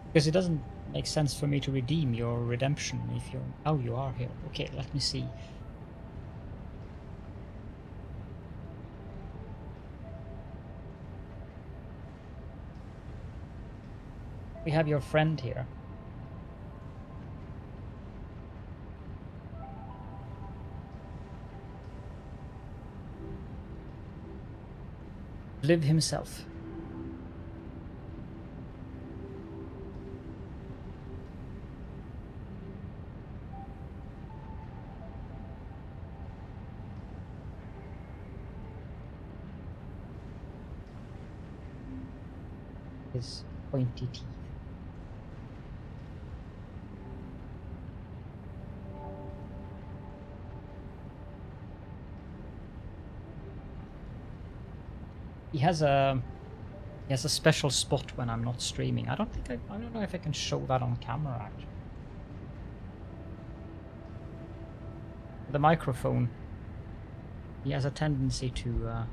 Because it doesn't make sense for me to redeem your redemption if you're... Oh, you are here. Okay, let me see. We have your friend here. Liv himself. His pointy teeth. He has a special spot when I'm not streaming. I don't know if I can show that on camera actually. The microphone. He has a tendency to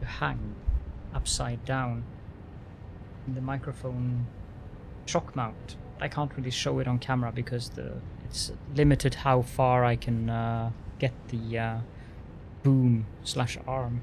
hang upside down. And the microphone shock mount. I can't really show it on camera because it's limited how far I can get the boom/arm.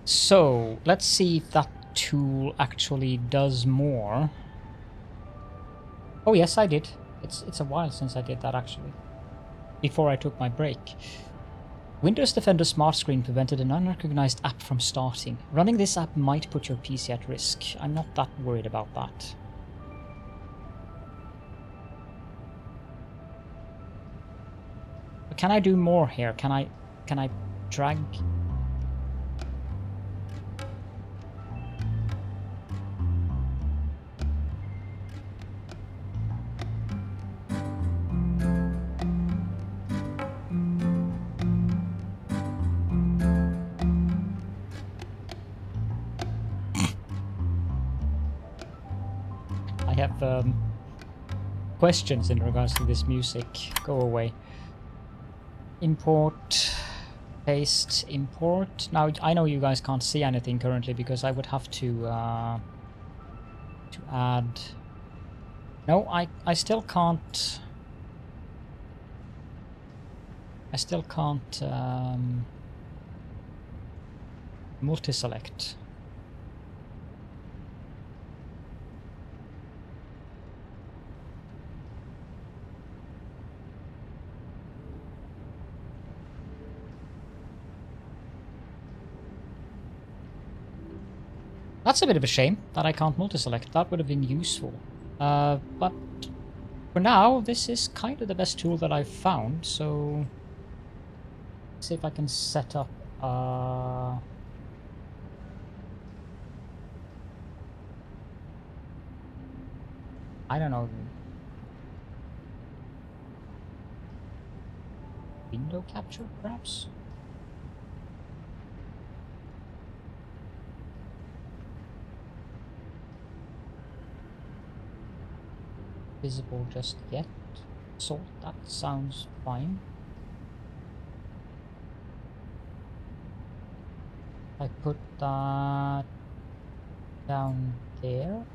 So, let's see if that tool actually does more. Oh yes, I did. It's a while since I did that actually. Before I took my break. Windows Defender Smart Screen prevented an unrecognized app from starting. Running this app might put your PC at risk. I'm not that worried about that. But can I do more here? Can I drag? I have questions in regards to this music. Go away. Import, paste, import. Now I know you guys can't see anything currently because I would have to add. No, I still can't. I still can't multi-select. That's a bit of a shame that I can't multi-select. That would have been useful. But for now, this is kind of the best tool that I've found, so let's see if I can set up I don't know, window capture perhaps? Visible just yet. So that sounds fine. I put that down there.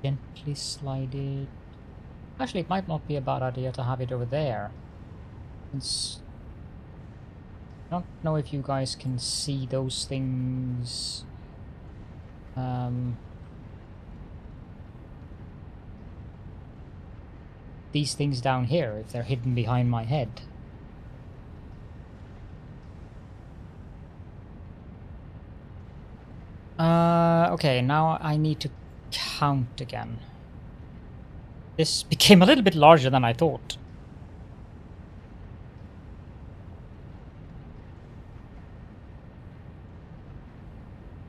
Gently slide it. Actually, it might not be a bad idea to have it over there. Since I don't know if you guys can see those things. These things down here, if they're hidden behind my head. Okay, now I need to count again. This became a little bit larger than I thought.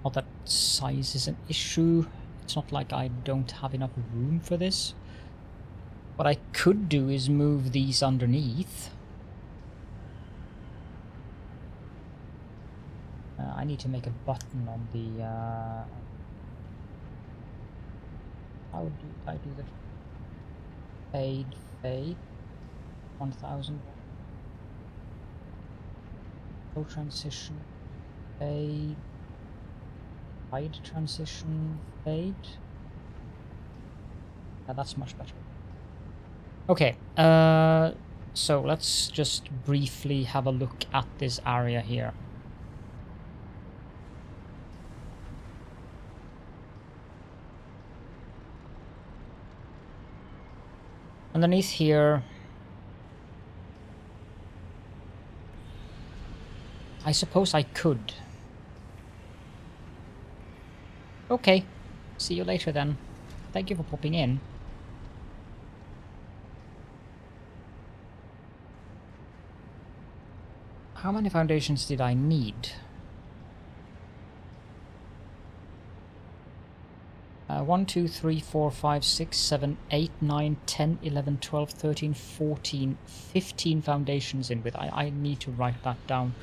Not that size is an issue. It's not like I don't have enough room for this. What I could do is move these underneath. I need to make a button on the... how do I do the fade 1000. Low transition fade. Hide transition fade. Yeah, that's much better. Okay, so let's just briefly have a look at this area here. Underneath here, I suppose I could. Okay, see you later then. Thank you for popping in. How many foundations did I need? 1, 2, 3, 4, 5, 6, 7, 8, 9, 10, 11, 12, 13, 14, 15 foundations in width. I need to write that down.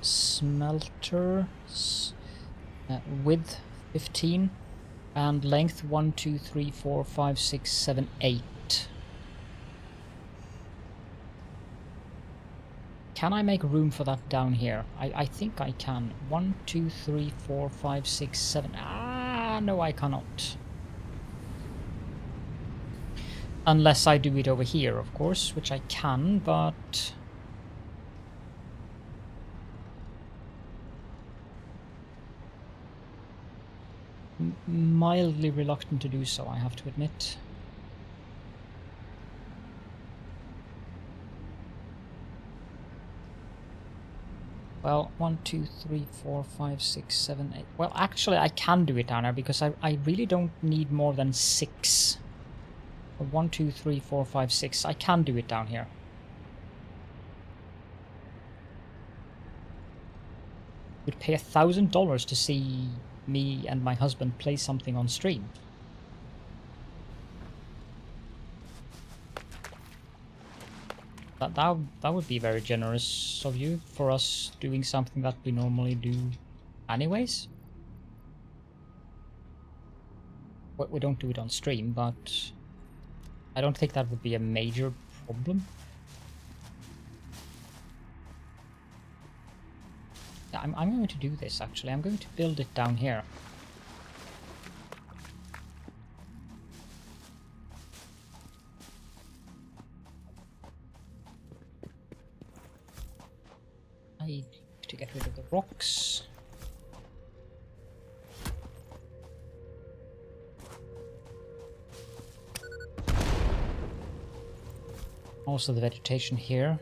Smelter width 15 and length 1, 2, 3, 4, 5, 6, 7, 8. Can I make room for that down here? I think I can. 1, 2, 3, 4, 5, 6, 7. Ah, no, I cannot. Unless I do it over here, of course, which I can, but... mildly reluctant to do so, I have to admit. Well, 1, 2, 3, 4, 5, 6, 7, 8. Well, actually, I can do it down there because I really don't need more than 6. 1, 2, 3, 4, 5, 6. I can do it down here. Would pay $1,000 to see me and my husband play something on stream. That would be very generous of you for us doing something that we normally do anyways. Well, we don't do it on stream, but I don't think that would be a major problem. Yeah, I'm going to do this actually. I'm going to build it down here. I need to get rid of the rocks. Also the vegetation here.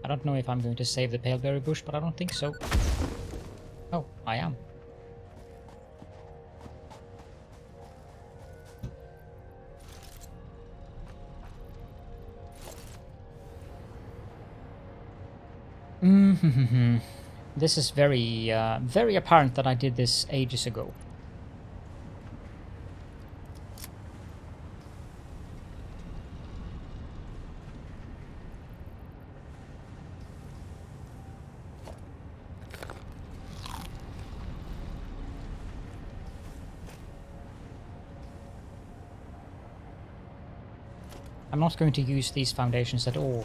I don't know if I'm going to save the paleberry bush, but I don't think so. Oh, I am. This is very, very apparent that I did this ages ago. I'm not going to use these foundations at all.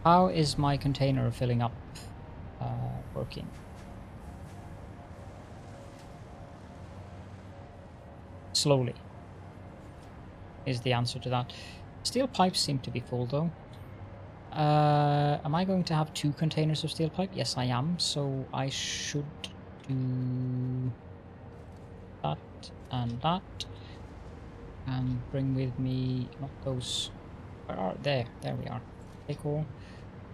How is my container filling up working? Slowly is the answer to that. Steel pipes seem to be full though. Am I going to have 2 containers of steel pipe? Yes, I am. So I should do that and that. And bring with me, not those, where are, there we are. Take all.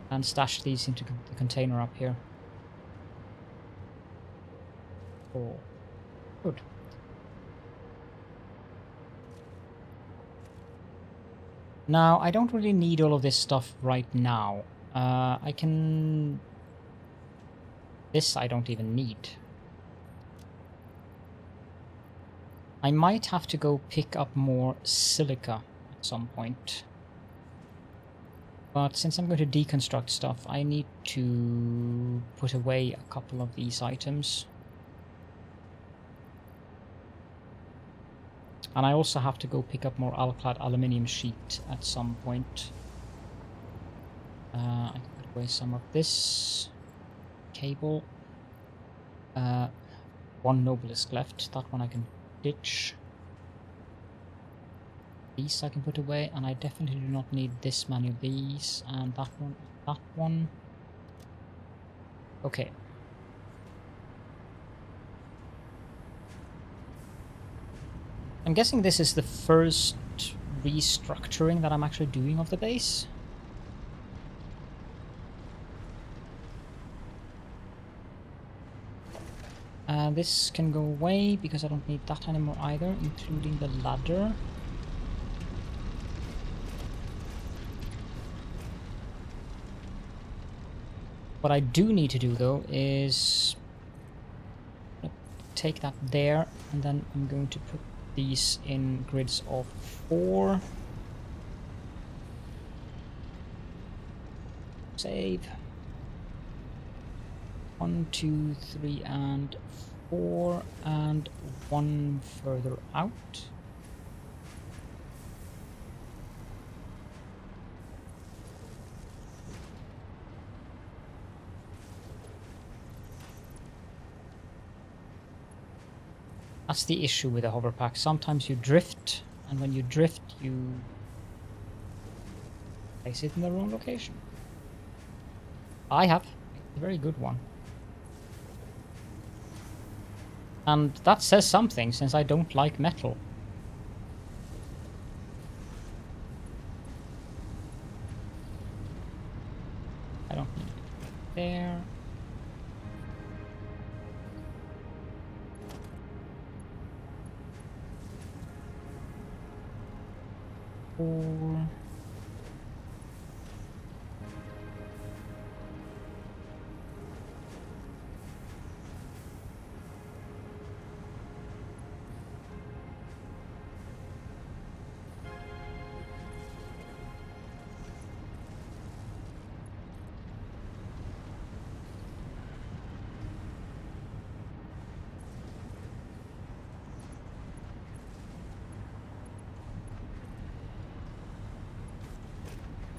And stash these into the container up here. Oh, good. Now, I don't really need all of this stuff right now. I can... This I don't even need. I might have to go pick up more silica at some point. But since I'm going to deconstruct stuff, I need to put away a couple of these items. And I also have to go pick up more alclad aluminium sheet at some point. I can put away some of this cable. 1 Noblisk left, that one I can ditch. These I can put away, and I definitely do not need this many of these, and that one. Okay. I'm guessing this is the first restructuring that I'm actually doing of the base. This can go away because I don't need that anymore either, including the ladder. What I do need to do though is take that there, and then I'm going to put these in grids of 4. Save. 1, 2, 3, and 4, and 1 further out. That's the issue with the hover pack. Sometimes you drift, and when you drift, you place it in the wrong location. I have. It's a very good one. And that says something, since I don't like metal. I don't need it there. Four.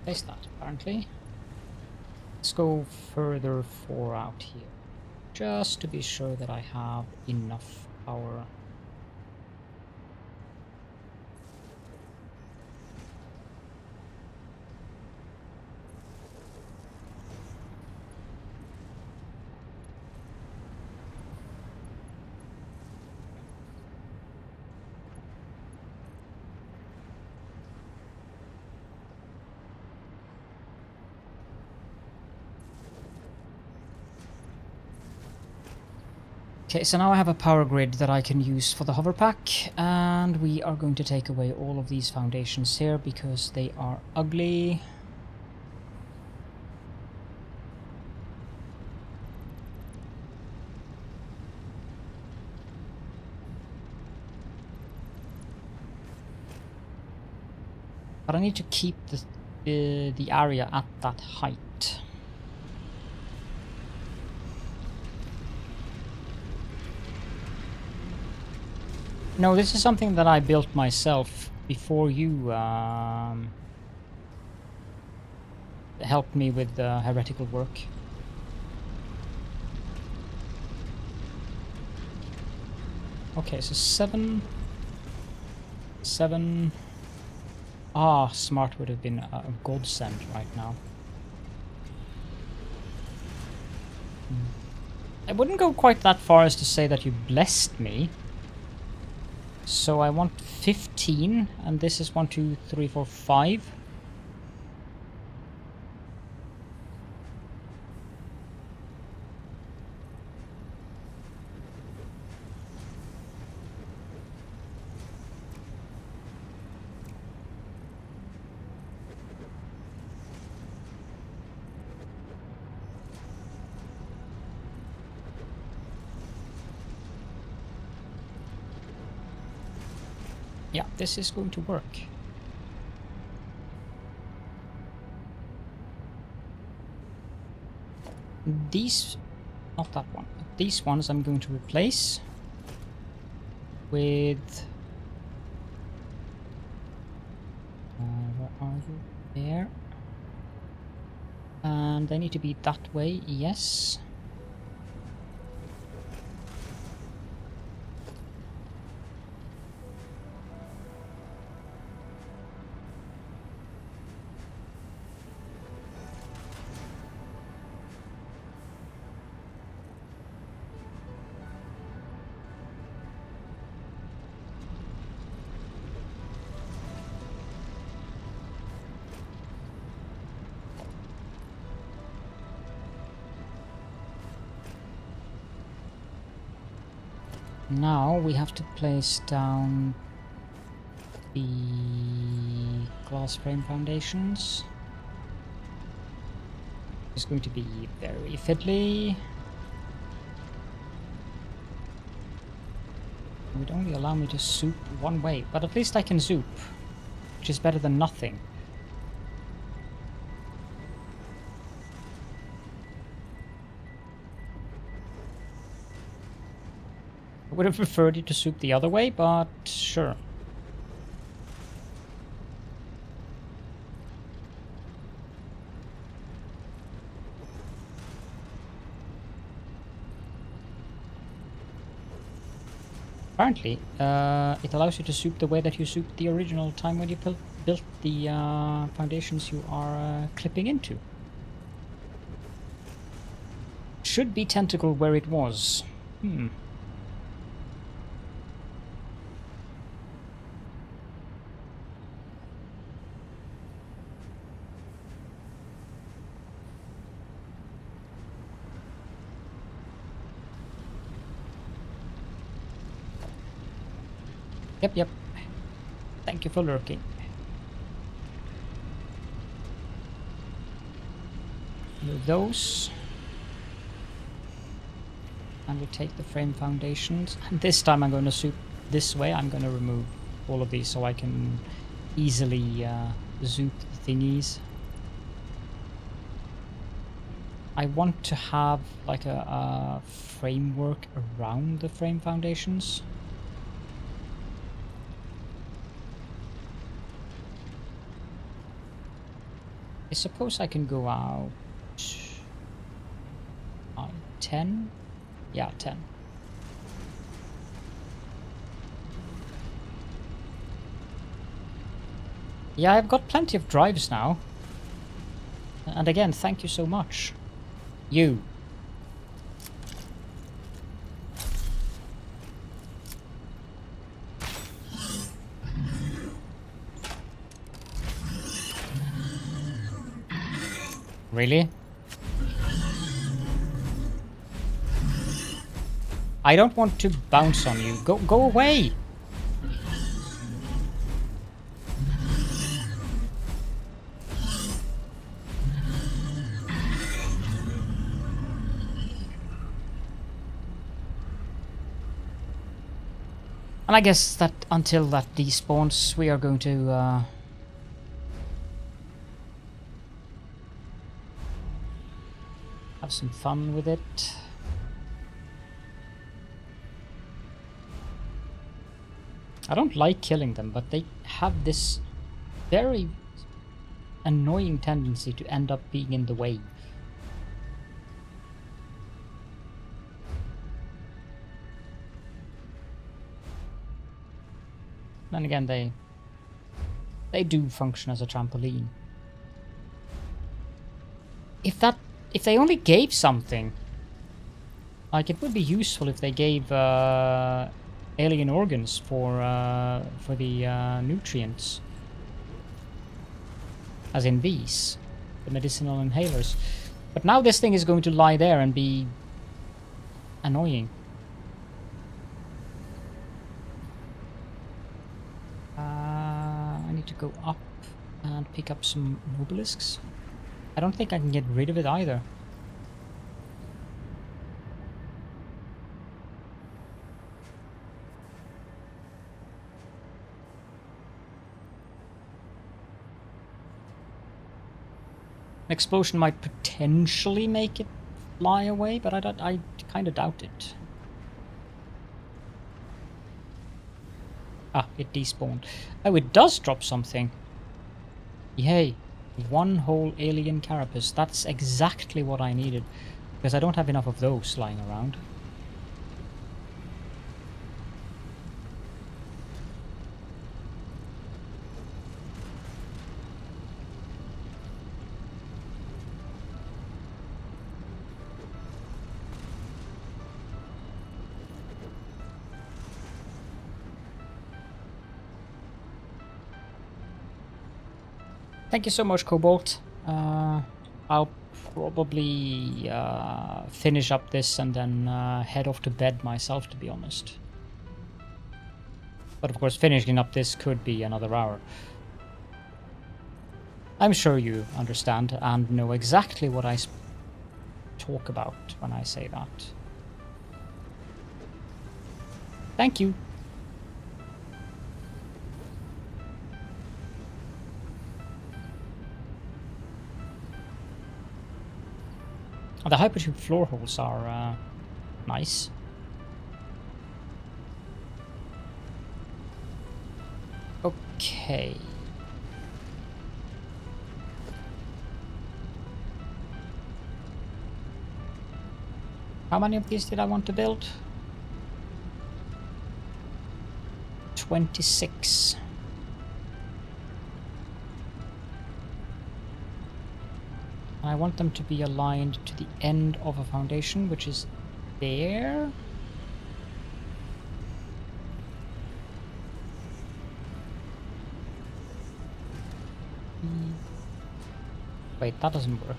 Place that, apparently. Let's go further 4 out here, just to be sure that I have enough power. Okay, so now I have a power grid that I can use for the hover pack, and we are going to take away all of these foundations here because they are ugly. But I need to keep the area at that height. No, this is something that I built myself before you helped me with the heretical work. Okay, so 7. Ah, smart would have been a godsend right now. I wouldn't go quite that far as to say that you blessed me. So I want 15, and this is 1, 2, 3, 4, 5. Yeah, this is going to work. These, not that one, but these ones I'm going to replace with... where are you? There. And they need to be that way, yes. Now we have to place down the glass frame foundations. It's going to be very fiddly. It would only allow me to zoop one way, but at least I can zoop, which is better than nothing. I would have preferred you to zoop the other way, but sure. Apparently, it allows you to zoop the way that you zooped the original time when you built the foundations you are clipping into. Should be tentacle where it was. Yep. Thank you for lurking. Move those. And we take the frame foundations. And this time I'm going to zoop this way. I'm going to remove all of these so I can easily zoop the thingies. I want to have like a framework around the frame foundations. I suppose I can go out 10? Yeah, 10. Yeah, I've got plenty of drives now. And again, thank you so much. You. Really? I don't want to bounce on you. Go away! And I guess that until that despawns, we are going to have some fun with it. I don't like killing them, but they have this very annoying tendency to end up being in the way. Then again, they do function as a trampoline. If they only gave something, like it would be useful if they gave alien organs for the nutrients, as in these, the medicinal inhalers. But now this thing is going to lie there and be annoying. I need to go up and pick up some obelisks. I don't think I can get rid of it either. An explosion might potentially make it fly away, but I kind of doubt it. Ah, it despawned. Oh, it does drop something. Yay. One whole alien carapace. That's exactly what I needed. Because I don't have enough of those lying around. Thank you so much, Cobalt. I'll probably finish up this and then head off to bed myself, to be honest. But of course, finishing up this could be another hour. I'm sure you understand and know exactly what I talk about when I say that. Thank you. The hypertube floor holes are nice. Okay. How many of these did I want to build? 26. I want them to be aligned to the end of a foundation, which is there. Wait, that doesn't work.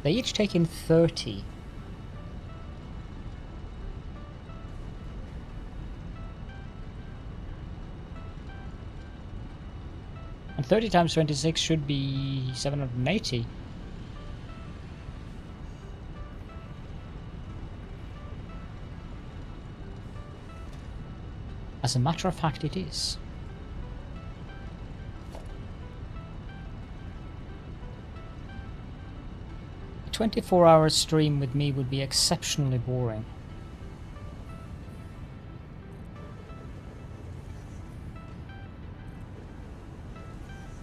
They each take in 30. And 30 times 26 should be 780. As a matter of fact, it is. A 24-hour stream with me would be exceptionally boring.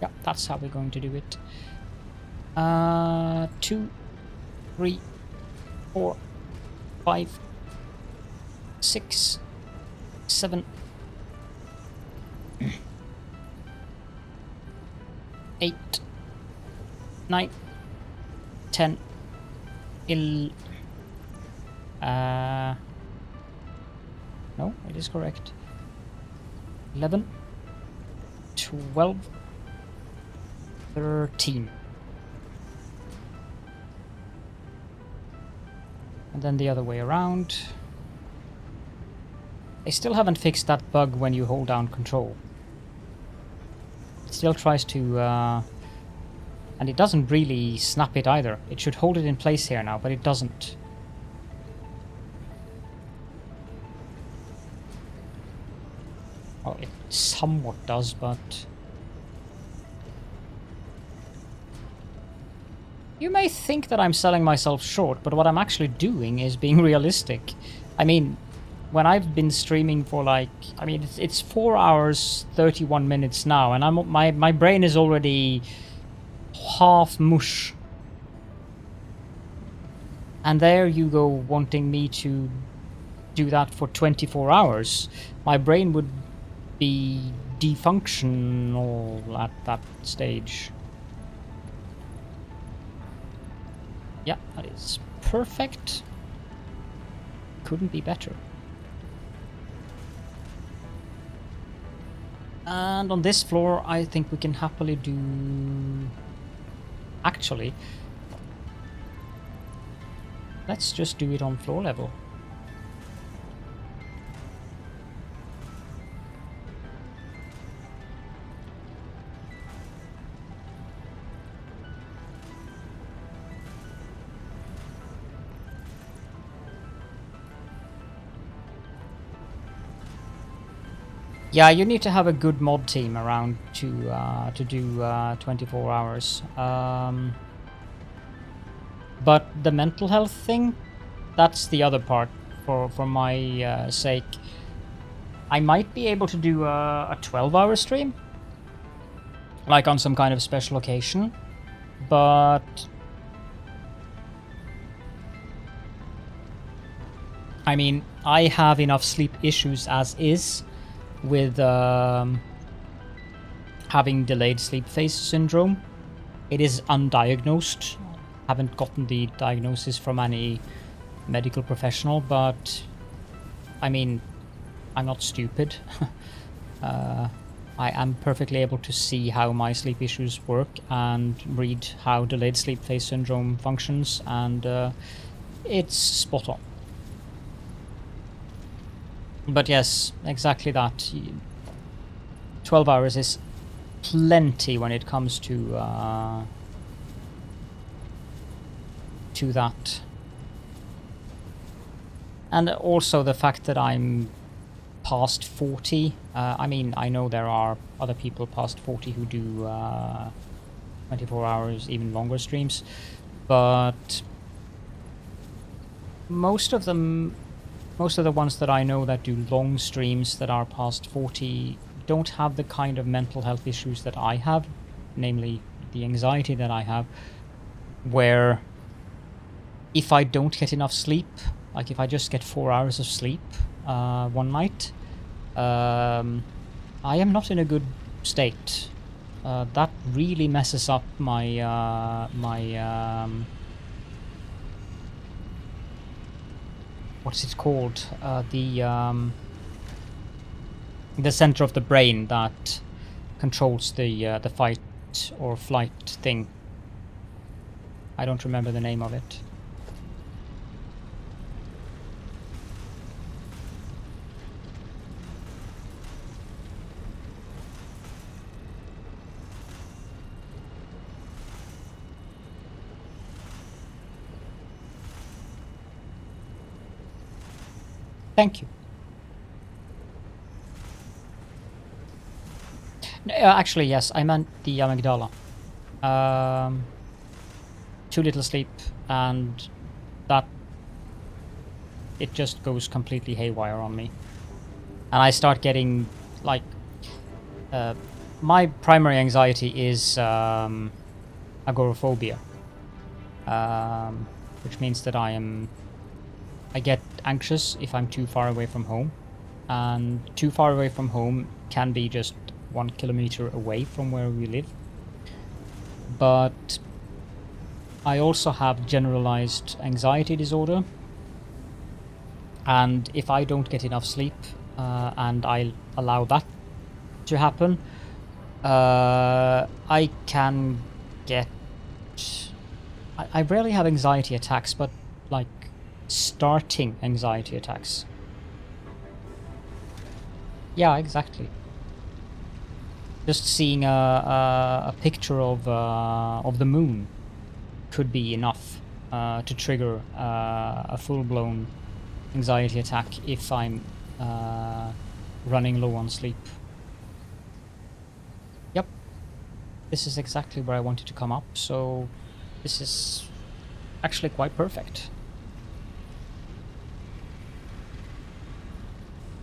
Yeah, that's how we're going to do it. 2, 3, 4, 5, 6, 7, 8, 9, 10, 11. No, it is correct. 11, 12, 13. And then the other way around. I still haven't fixed that bug when you hold down control. It still tries to, and it doesn't really snap it either. It should hold it in place here now, but it doesn't. Well, it somewhat does, but... You may think that I'm selling myself short, but what I'm actually doing is being realistic. I mean, when I've been streaming for like... I mean, it's 4 hours, 31 minutes now, and my brain is already half mush. And there you go wanting me to do that for 24 hours. My brain would be defunctional at that stage. Yeah, that is perfect. Couldn't be better. And on this floor, I think we can happily do... Actually, let's just do it on floor level. Yeah, you need to have a good mod team around to do 24 hours. But the mental health thing, that's the other part for my sake. I might be able to do a 12-hour stream, like on some kind of special occasion, but I mean, I have enough sleep issues as is, with having delayed sleep phase syndrome. It is undiagnosed. Haven't gotten the diagnosis from any medical professional, but I mean, I'm not stupid. I am perfectly able to see how my sleep issues work and read how delayed sleep phase syndrome functions, and it's spot on. But yes, exactly that. 12 hours is plenty when it comes to that. And also the fact that I'm past 40. I mean, I know there are other people past 40 who do 24 hours, even longer streams, but most of the ones that I know that do long streams that are past 40 don't have the kind of mental health issues that I have, namely the anxiety that I have, where if I don't get enough sleep, like if I just get 4 hours of sleep one night, I am not in a good state. That really messes up my what's it called? The center of the brain that controls the fight or flight thing. I don't remember the name of it. Thank you. Actually, yes, I meant the amygdala. Too little sleep, and that it just goes completely haywire on me, and I start getting like my primary anxiety is agoraphobia, which means that I get anxious if I'm too far away from home, and too far away from home can be just 1 kilometer away from where we live. But I also have generalized anxiety disorder, and if I don't get enough sleep and I allow that to happen, I can get... I rarely have anxiety attacks, but like starting anxiety attacks. Yeah, exactly. Just seeing a picture of the moon could be enough to trigger a full-blown anxiety attack if I'm running low on sleep. Yep, this is exactly where I wanted to come up, so this is actually quite perfect.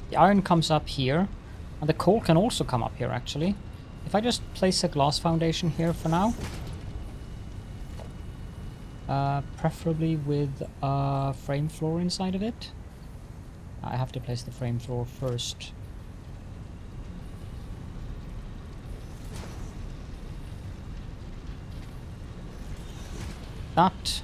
The iron comes up here, and the coal can also come up here actually. If I just place a glass foundation here for now, preferably with a frame floor inside of it. I have to place the frame floor first. That.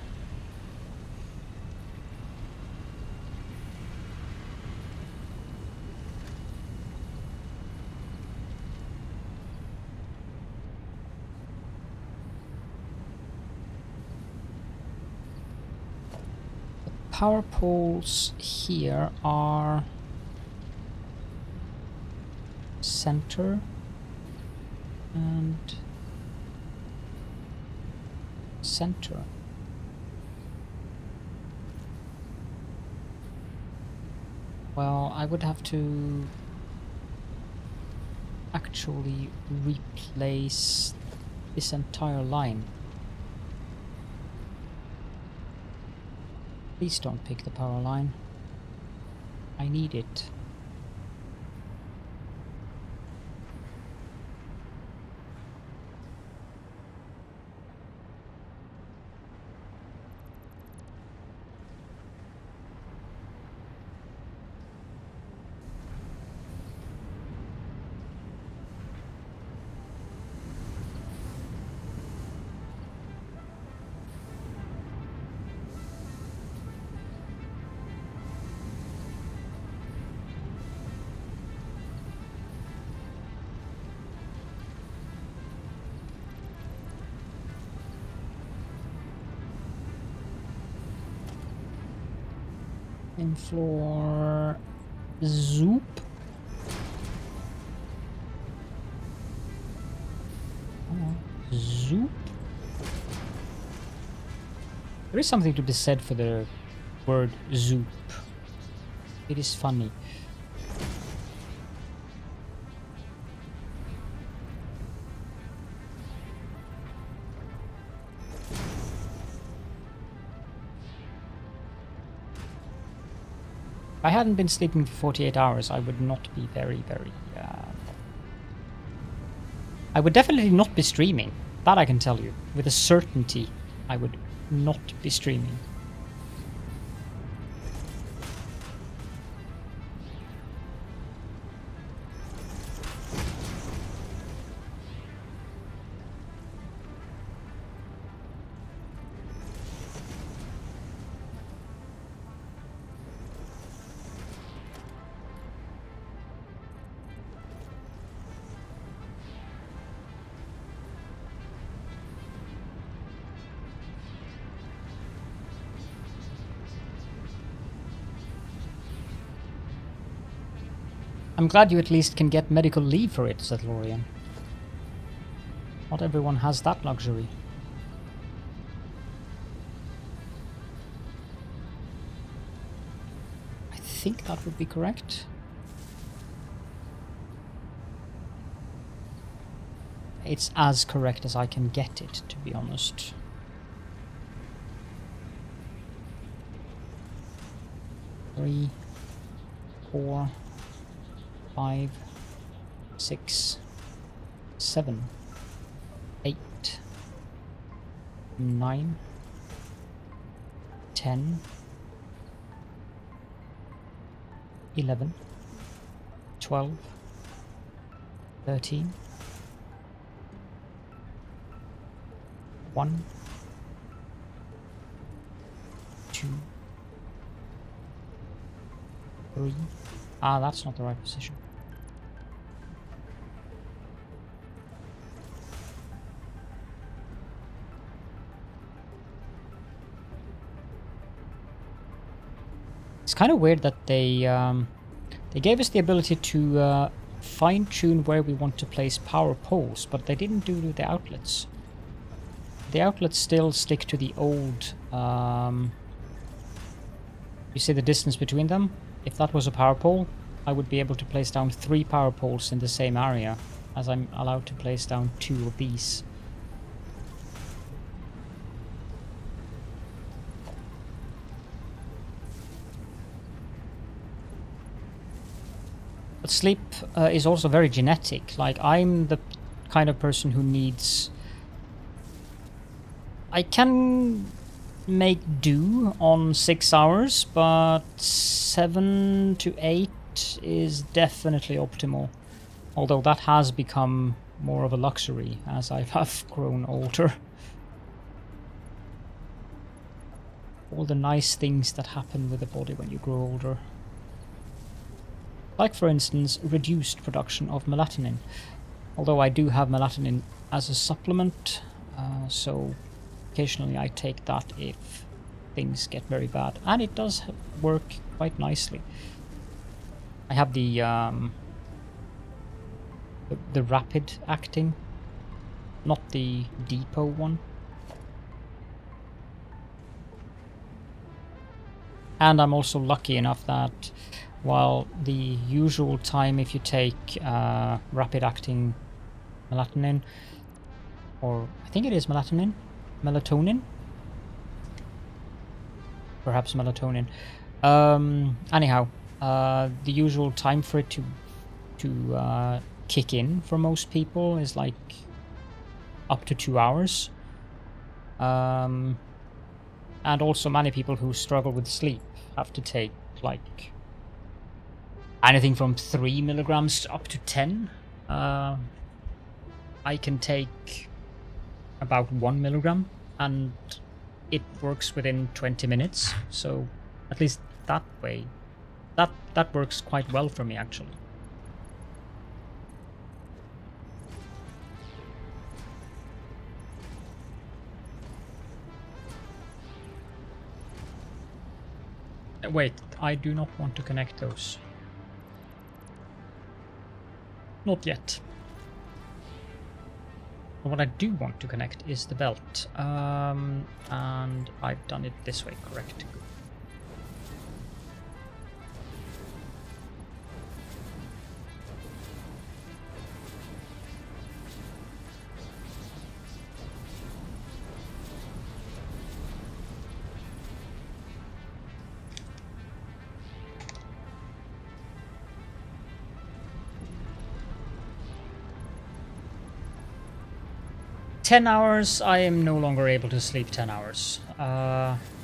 Power poles here are center and center. Well, I would have to actually replace this entire line. Please don't pick the power line. I need it. In floor zoop. Zoop. There is something to be said for the word zoop. It is funny. If I hadn't been sleeping for 48 hours, I would not be very, very... I would definitely not be streaming. That I can tell you. With a certainty, I would not be streaming. I'm glad you at least can get medical leave for it, said Lorian. Not everyone has that luxury. I think that would be correct. It's as correct as I can get it, to be honest. Three, 4, 5, 6, 7, 8, 9, 10, 11, 12, 13, 1, 2, 3. Ah, that's not the right position. It's kind of weird that they gave us the ability to fine-tune where we want to place power poles, but they didn't do the outlets. The outlets still stick to the old... you see the distance between them? If that was a power pole, I would be able to place down 3 power poles in the same area, as I'm allowed to place down 2 of these. But sleep is also very genetic. Like, I'm the kind of person who needs... I can make do on 6 hours, but 7 to 8 is definitely optimal. Although that has become more of a luxury as I have grown older. All the nice things that happen with the body when you grow older. Like, for instance, reduced production of melatonin. Although I do have melatonin as a supplement, so occasionally I take that if things get very bad. And it does work quite nicely. I have the rapid acting, not the depot one. And I'm also lucky enough that while the usual time if you take rapid acting melatonin, or I think it is melatonin, perhaps melatonin. Anyhow, the usual time for it to kick in for most people is like up to 2 hours. And also many people who struggle with sleep have to take like anything from 3 milligrams up to 10. I can take about 1 milligram and it works within 20 minutes. So at least that way, that works quite well for me actually. Wait, I do not want to connect those. Not yet. But what I do want to connect is the belt. And I've done it this way, correct. 10 hours, I am no longer able to sleep 10 hours.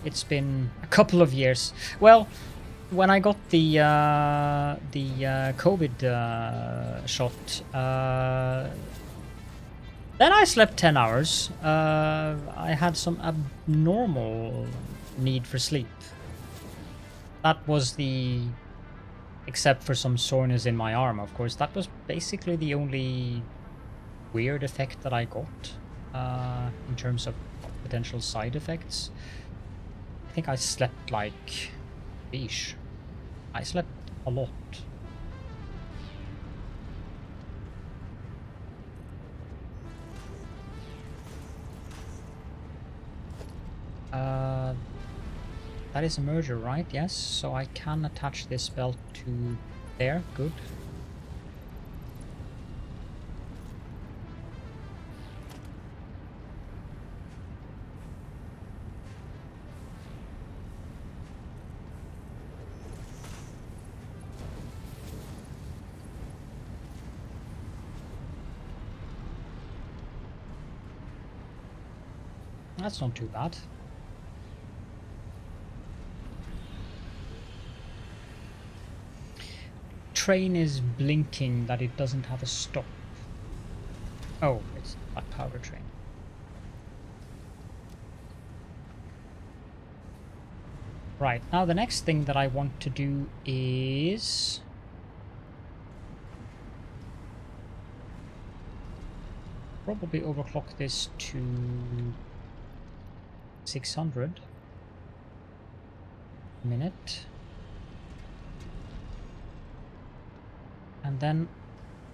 It's been a couple of years. Well, when I got the COVID shot, then I slept 10 hours. I had some abnormal need for sleep. That was except for some soreness in my arm, of course. That was basically the only weird effect that I got in terms of potential side effects. I think I slept like... Yeesh. I slept a lot. That is a merger, right? Yes, so I can attach this belt to there. Good. That's not too bad. Train is blinking that it doesn't have a stop. Oh, it's a power train. Right, now the next thing that I want to do is... probably overclock this to 600 a minute. And then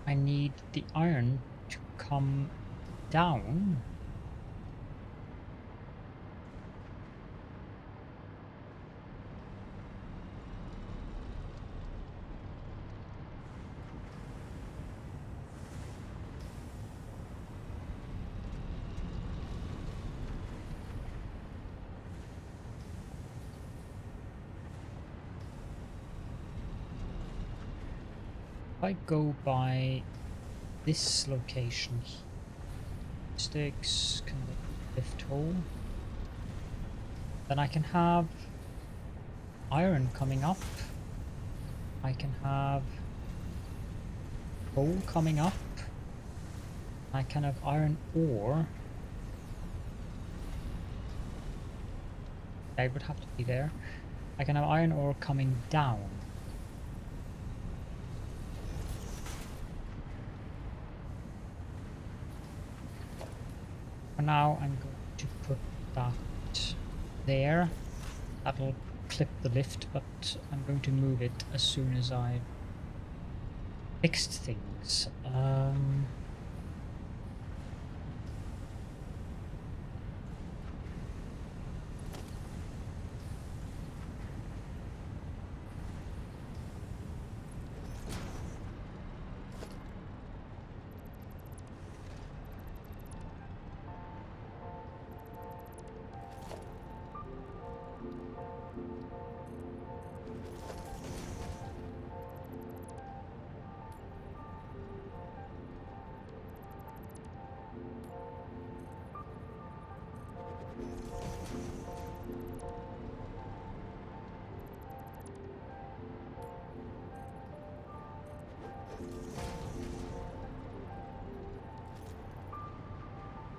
I need the iron to come down. If I go by this location, sticks, can lift hole, then I can have iron coming up. I can have coal coming up. I can have iron ore. I would have to be there. I can have iron ore coming down. For now, I'm going to put that there. That'll clip the lift, but I'm going to move it as soon as I fixed things.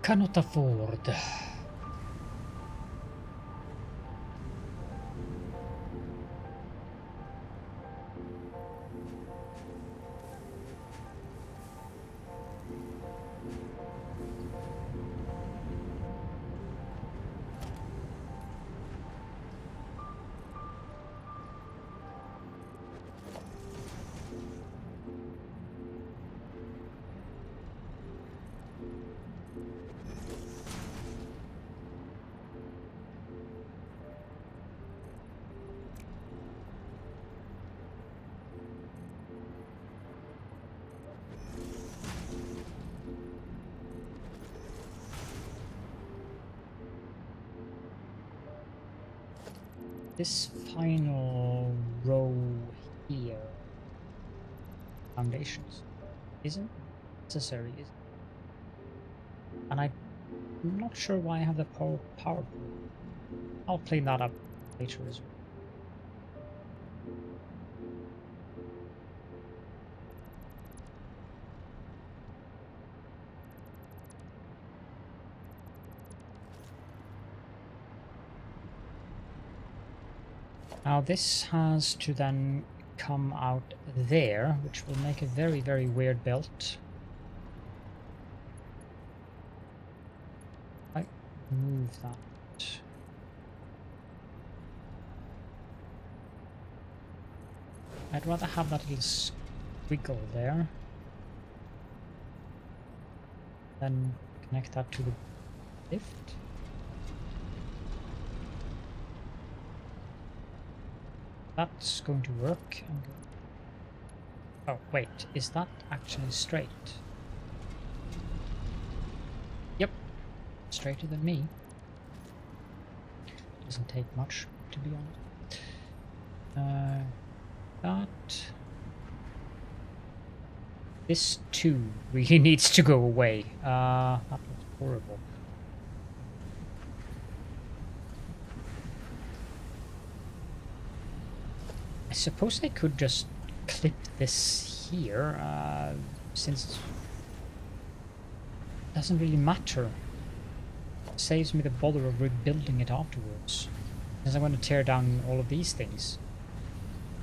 Cannot afford. This final row here, foundations, isn't necessary, is it? And I I'm not sure why I have the power. I'll clean that up later as well. Now this has to then come out there, which will make a very, very weird belt. I move that. I'd rather have that little squiggle there. Then connect that to the lift. That's going to work. Oh, wait, is that actually straight? Yep, straighter than me. Doesn't take much, to be honest. This too really needs to go away. That looks horrible. I suppose I could just clip this here, since it doesn't really matter. It saves me the bother of rebuilding it afterwards. Because I'm going to tear down all of these things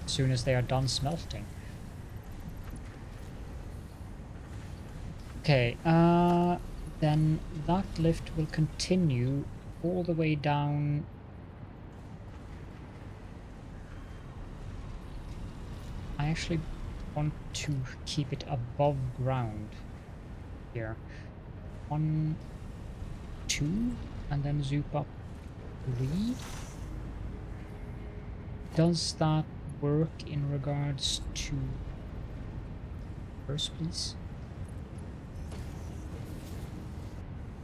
as soon as they are done smelting. Okay, then that lift will continue all the way down. I actually want to keep it above ground here. 1, 2, and then zoop up 3. Does that work in regards to first, please?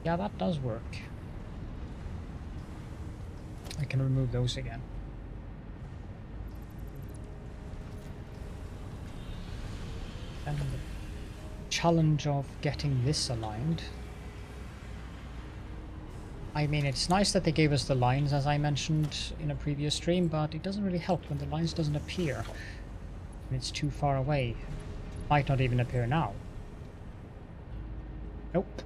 Yeah, that does work. I can remove those again. And the challenge of getting this aligned. I mean, it's nice that they gave us the lines, as I mentioned in a previous stream, but it doesn't really help when the lines doesn't appear. And it's too far away. Might not even appear now. Nope.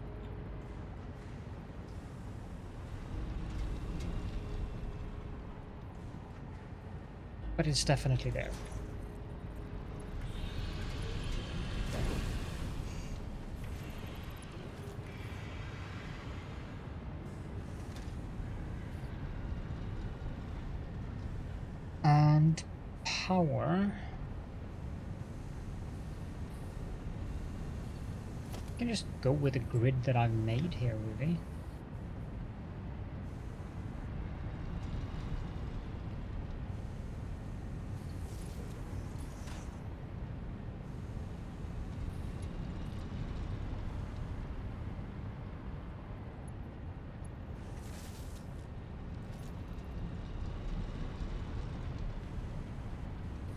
But it's definitely there. And power. I can just go with the grid that I've made here, really.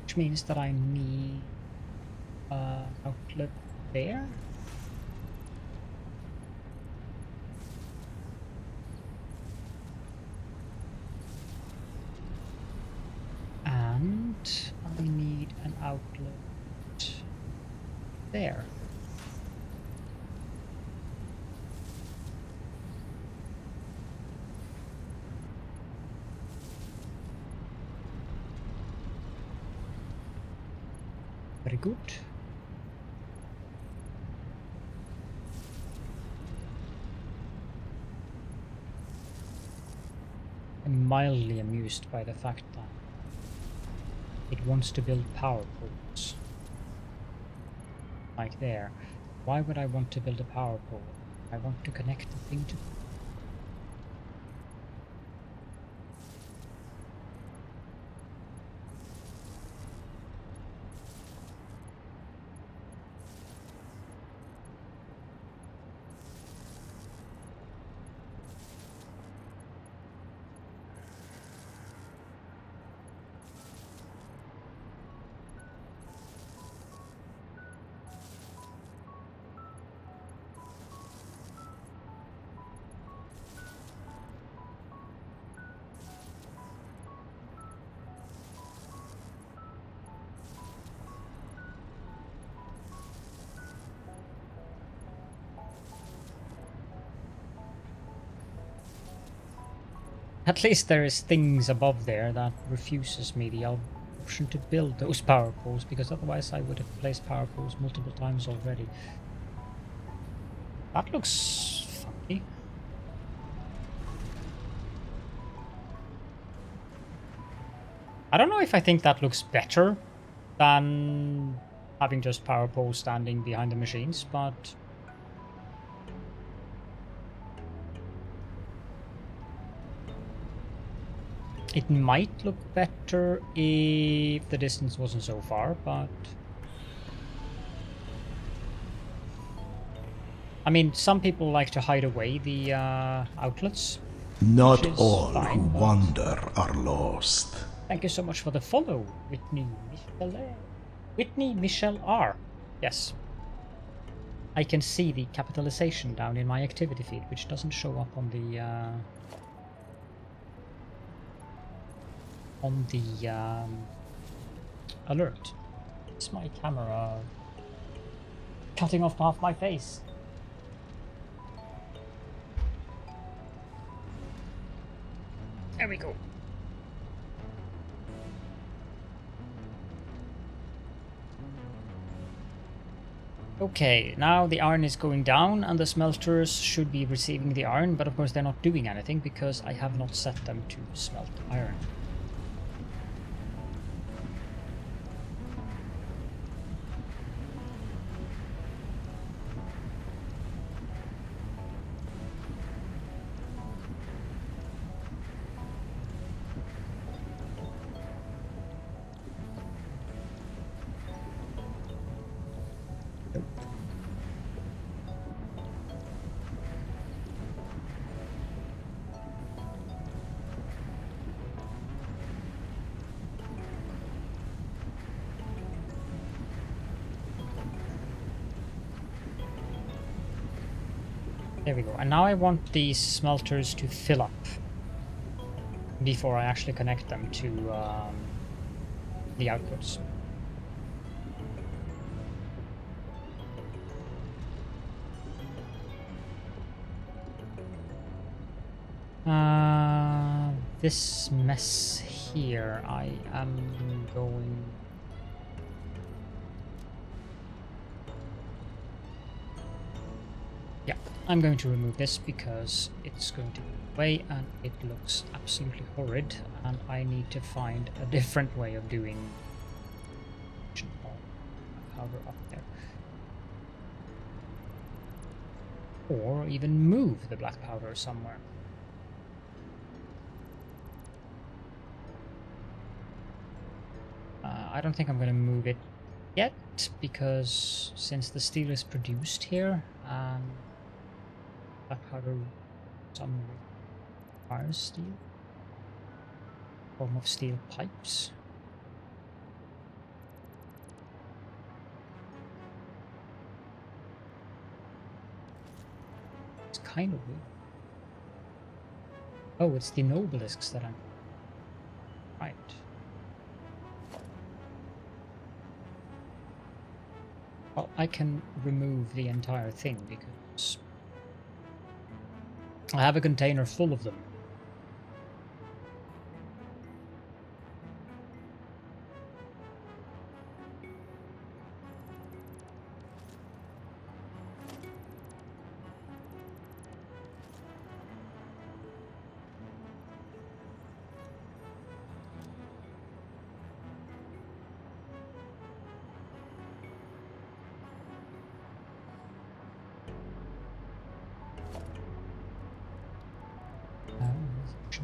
Which means that I need outlet there. And I need an outlet there. Very good. I'm mildly amused by the fact that it wants to build power poles. Like there. Why would I want to build a power pole? I want to connect the thing to... At least there is things above there that refuses me the option to build those power poles, because otherwise I would have placed power poles multiple times already. That looks funky. I don't know if I think that looks better than having just power poles standing behind the machines, but it might look better if the distance wasn't so far, but I mean, some people like to hide away the outlets. Not Which is all fine, who but- wander are lost. Thank you so much for the follow, Whitney Michelle R. Yes. I can see the capitalization down in my activity feed, which doesn't show up on the alert. It's my camera cutting off half my face. There we go. Okay, now the iron is going down and the smelters should be receiving the iron, but of course they're not doing anything because I have not set them to smelt iron. There we go. And now I want these smelters to fill up before I actually connect them to the outputs. This mess here, I am going... Yeah, I'm going to remove this because it's going to be away and it looks absolutely horrid, and I need to find a different way of doing powder up there. Or even move the black powder somewhere. I don't think I'm going to move it yet, because since the steel is produced here, black powder some requires steel, form of steel pipes. It's kind of weird. Oh, it's the nobelisks that I'm... Right. Well, I can remove the entire thing because I have a container full of them.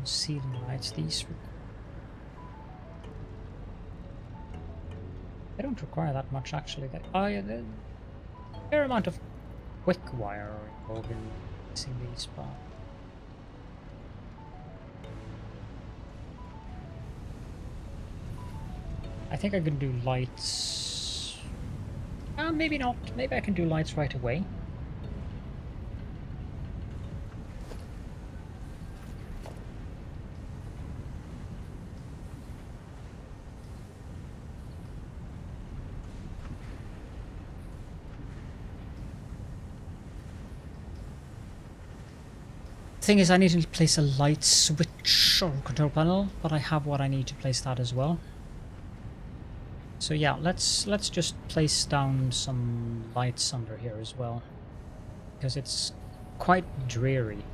Ceiling lights, these they don't require that much actually. Oh yeah, there's a fair amount of quick wire involved in fixing these, but I think I can do lights. Maybe not. Maybe I can do lights right away. thing is I need to place a light switch or control panel, but I have what I need to place that as well. So yeah, let's just place down some lights under here as well, because it's quite dreary.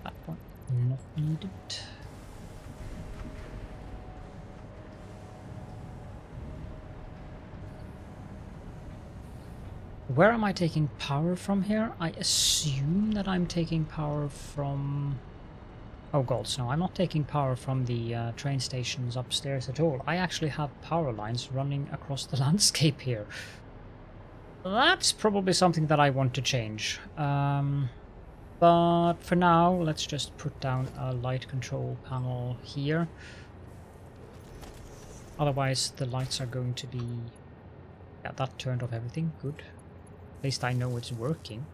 That one not needed. Where am I taking power from here? I assume that I'm taking power from... Oh gods, no, I'm not taking power from the train stations upstairs at all. I actually have power lines running across the landscape here. That's probably something that I want to change. But for now, let's just put down a light control panel here. Otherwise, the lights are going to be... Yeah, that turned off everything. Good. At least I know it's working.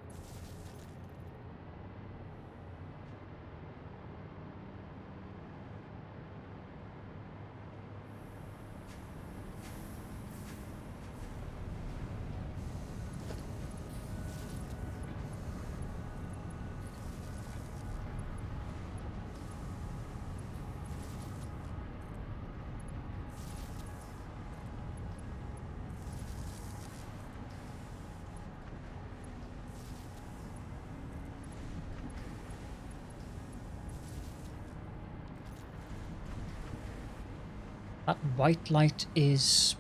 That white light is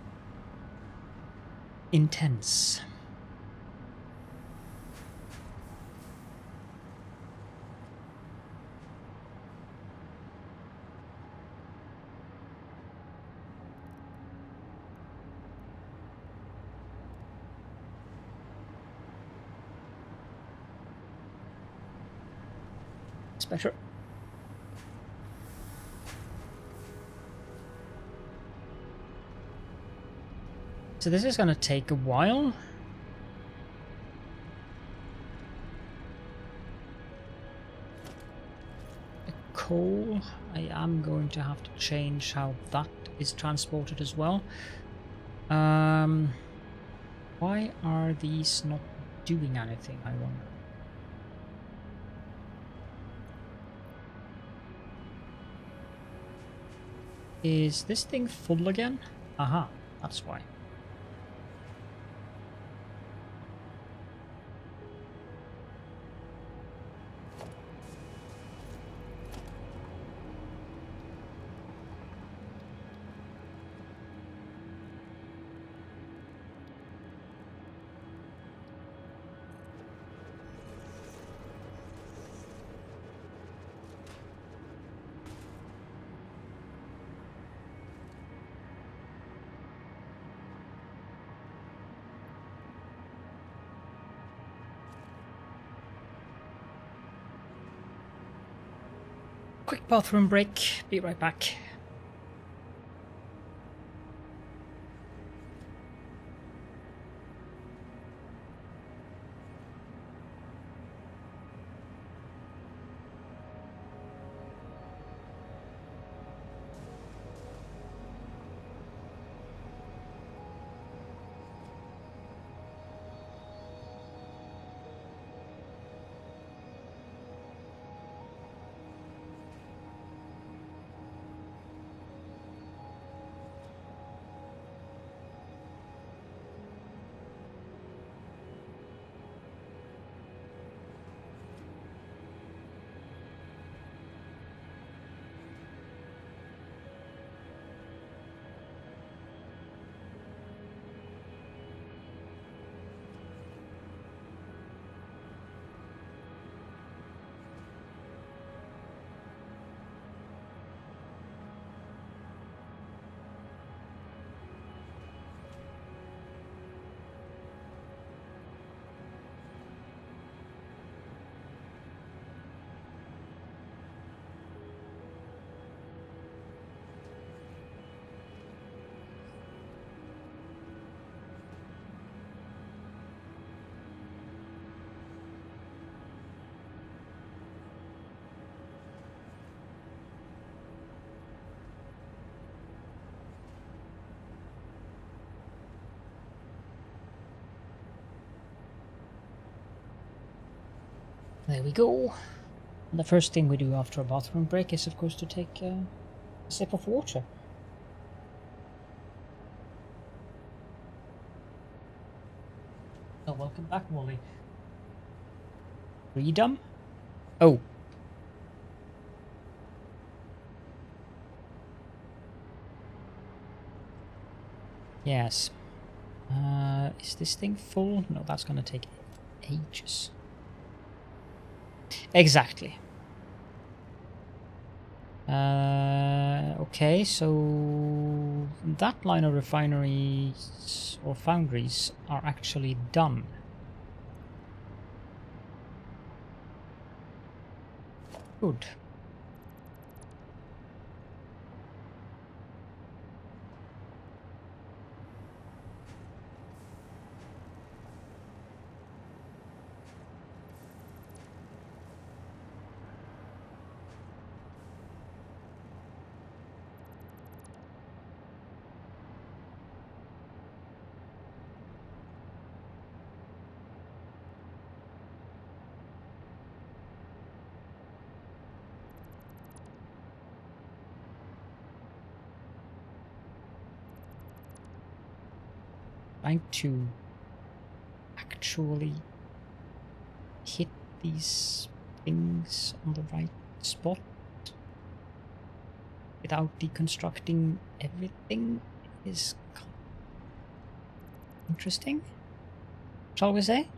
intense. It's better. So this is going to take a while. The coal, I am going to have to change how that is transported as well. Why are these not doing anything, I wonder? Is this thing full again? Aha, that's why. Quick bathroom break, be right back. There we go. And the first thing we do after a bathroom break is, of course, to take a sip of water. Oh, welcome back, Wally. Freedom? Oh. Yes. Is this thing full? No, that's gonna take ages. Exactly. Okay, so that line of refineries or foundries are actually done. Good. Trying to actually hit these things on the right spot without deconstructing everything is interesting, shall we say?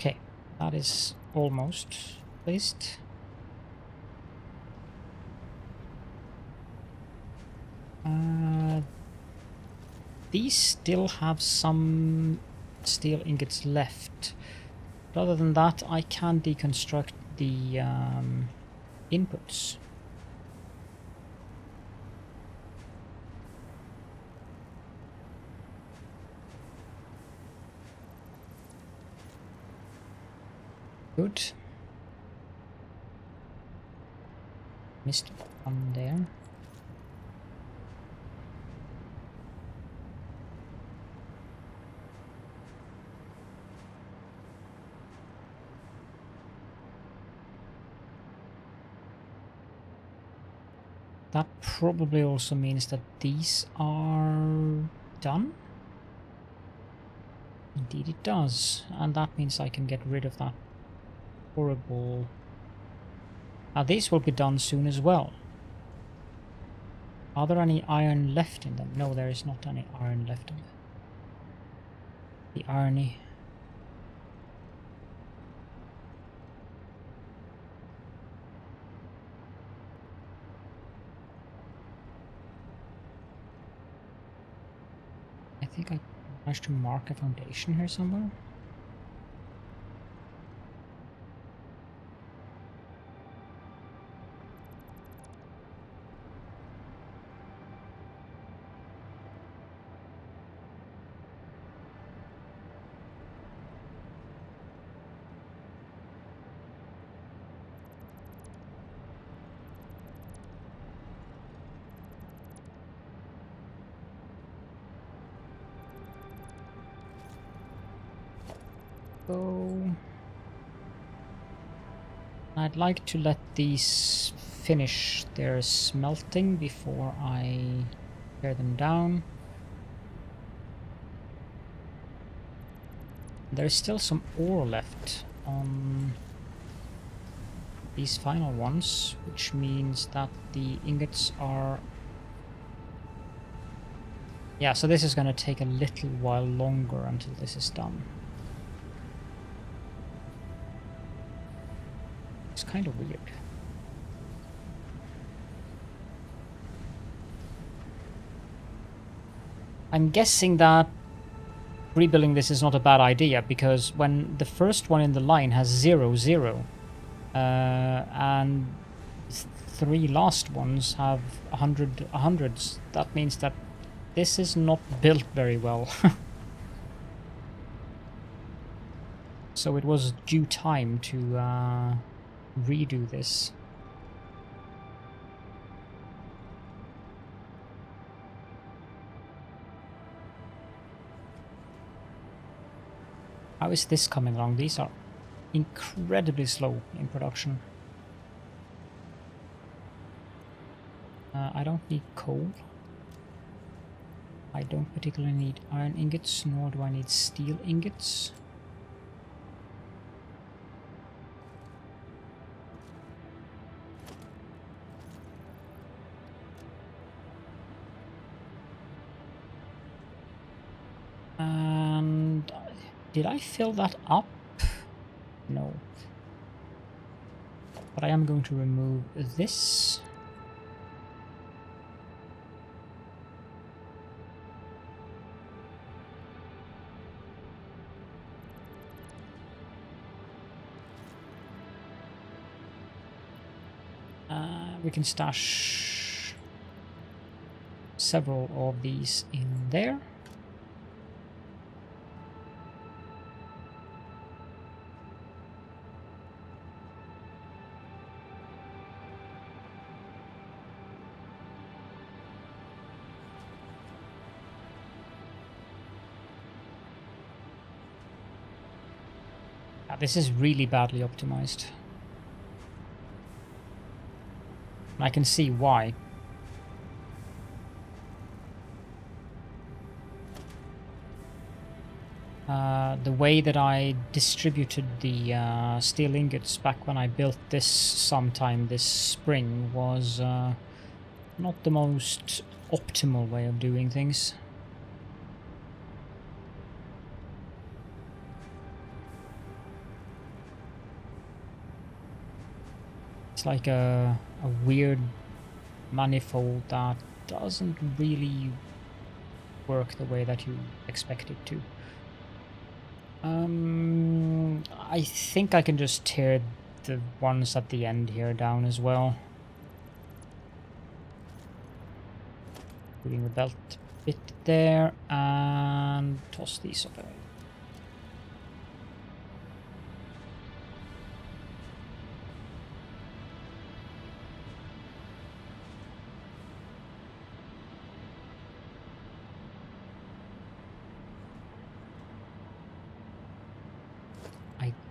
Okay, that is almost placed. These still have some steel ingots left. But other than that, I can deconstruct the inputs. Good. Missed one there. That probably also means that these are done. Indeed it does. And that means I can get rid of that horrible... Now these will be done soon as well. Are there any iron left in them? No, there is not any iron left in them. The irony. I think I managed to mark a foundation here somewhere. So I'd like to let these finish their smelting before I tear them down. There's still some ore left on these final ones, which means that the ingots are... Yeah, so this is going to take a little while longer until this is done. It's kind of weird. I'm guessing that rebuilding this is not a bad idea, because when the first one in the line has 0, 0, and 3 last ones have 100, 100s, that means that this is not built very well. So it was due time to redo this. How is this coming along? These are incredibly slow in production. I don't need coal. I don't particularly need iron ingots, nor do I need steel ingots. And did I fill that up? No. But I am going to remove this. We can stash several of these in there. This is really badly optimized. I can see why. The way that I distributed the steel ingots back when I built this sometime this spring was not the most optimal way of doing things. It's like a weird manifold that doesn't really work the way that you expect it to. I think I can just tear the ones at the end here down as well. Putting the belt bit there and toss these away.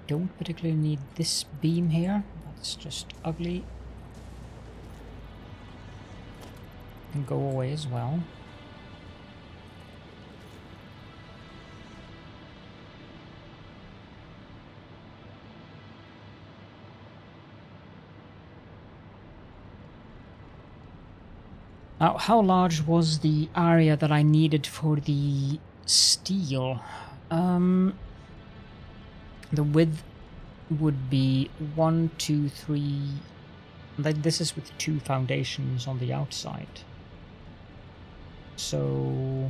Don't particularly need this beam here. That's just ugly. Can go away as well. Now, how large was the area that I needed for the steel? The width would be 1, 2, 3. This is with 2 foundations on the outside. So,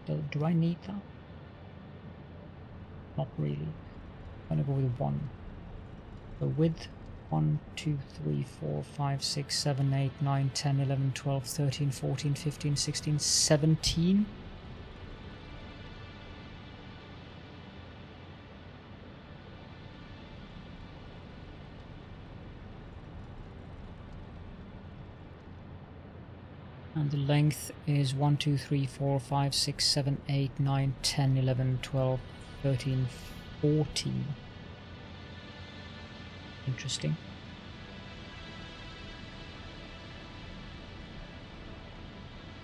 do I need that? Not really. I'm gonna go with 1. The width 1, 2, 3, 4, 5, 6, 7, 8, 9, 10, 11, 12, 13, 14, 15, 16, 17. And the length is 1, 2, 3, 4, 5, 6, 7, 8, 9, 10, 11, 12, 13, 14. Interesting.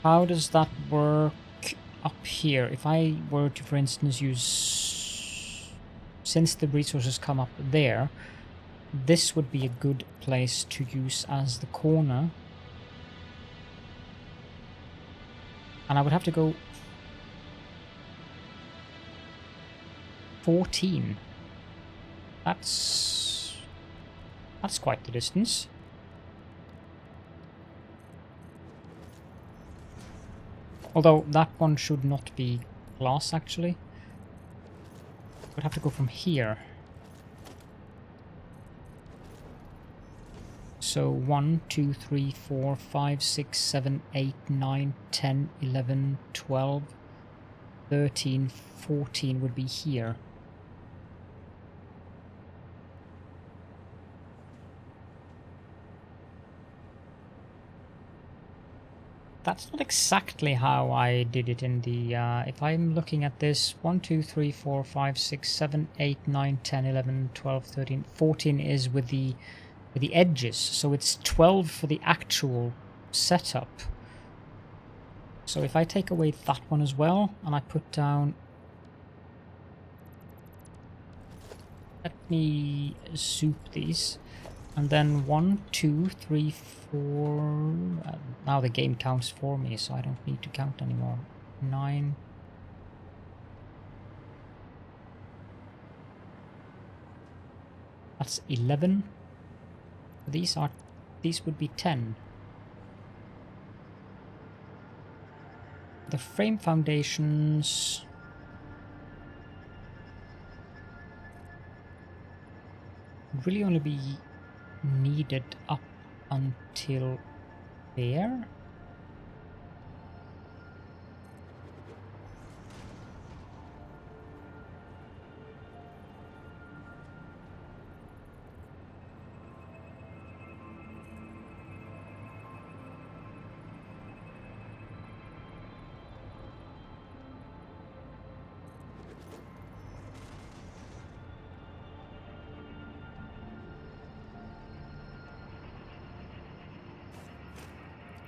How does that work up here? If I were to, for instance, use... Since the resources come up there, this would be a good place to use as the corner. And I would have to go 14. That's quite the distance. Although that one should not be glass actually. Would have to go from here. So 1, 2, 3, 4, 5, 6, 7, 8, 9, 10, 11, 12, 13, 14 would be here. That's not exactly how I did it in the... if I'm looking at this, 1, 2, 3, 4, 5, 6, 7, 8, 9, 10, 11, 12, 13, 14 is with the edges. So it's 12 for the actual setup. So if I take away that one as well, and I put down... Let me soup these. And then 1, 2, 3, 4... now the game counts for me, so I don't need to count anymore. 9... That's 11. These would be 10. The frame foundations... would really only be needed up until there.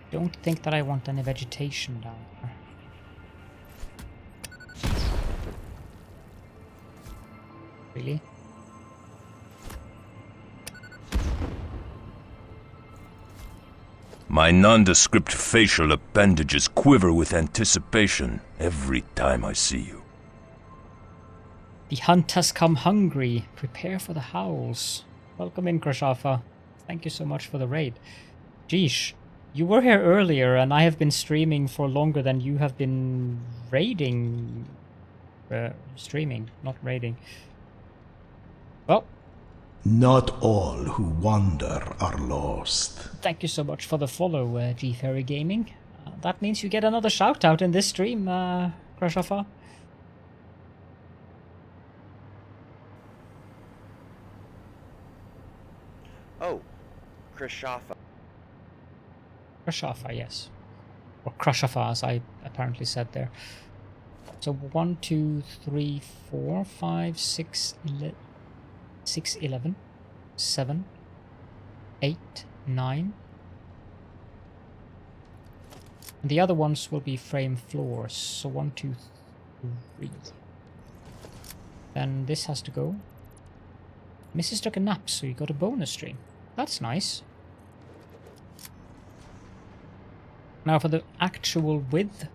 Don't think that I want any vegetation down there. Really? My nondescript facial appendages quiver with anticipation every time I see you. The hunt has come hungry. Prepare for the howls. Welcome in, Krashafa. Thank you so much for the raid. Geesh. You were here earlier, and I have been streaming for longer than you have been raiding. Streaming, not raiding. Well. Not all who wander are lost. Thank you so much for the follow, G Fairy Gaming. That means you get another shout out in this stream, Krashafa. Oh, Krishafa. Krashafa, yes. Or Krashafa, as I apparently said there. So 1, 2, 3, 4, 5, 6, 11, 7, 8, 9. And the other ones will be frame floors. So 1, 2, 3. Then this has to go. Mrs. took a nap, so you got a bonus stream. That's nice. Now for the actual width,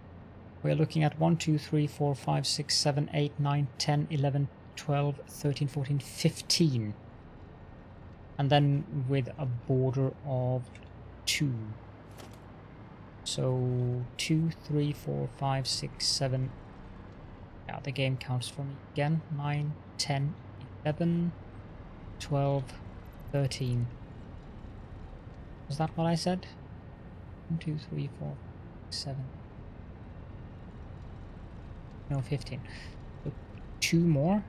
we're looking at 1, 2, 3, 4, 5, 6, 7, 8, 9, 10, 11, 12, 13, 14, 15. And then with a border of 2. So 2, 3, 4, 5, 6, 7. Yeah, the game counts for me again. 9, 10, 11, 12, 13. Was that what I said? 1, 2, 3, 4, 7. No, 15. So 2 more.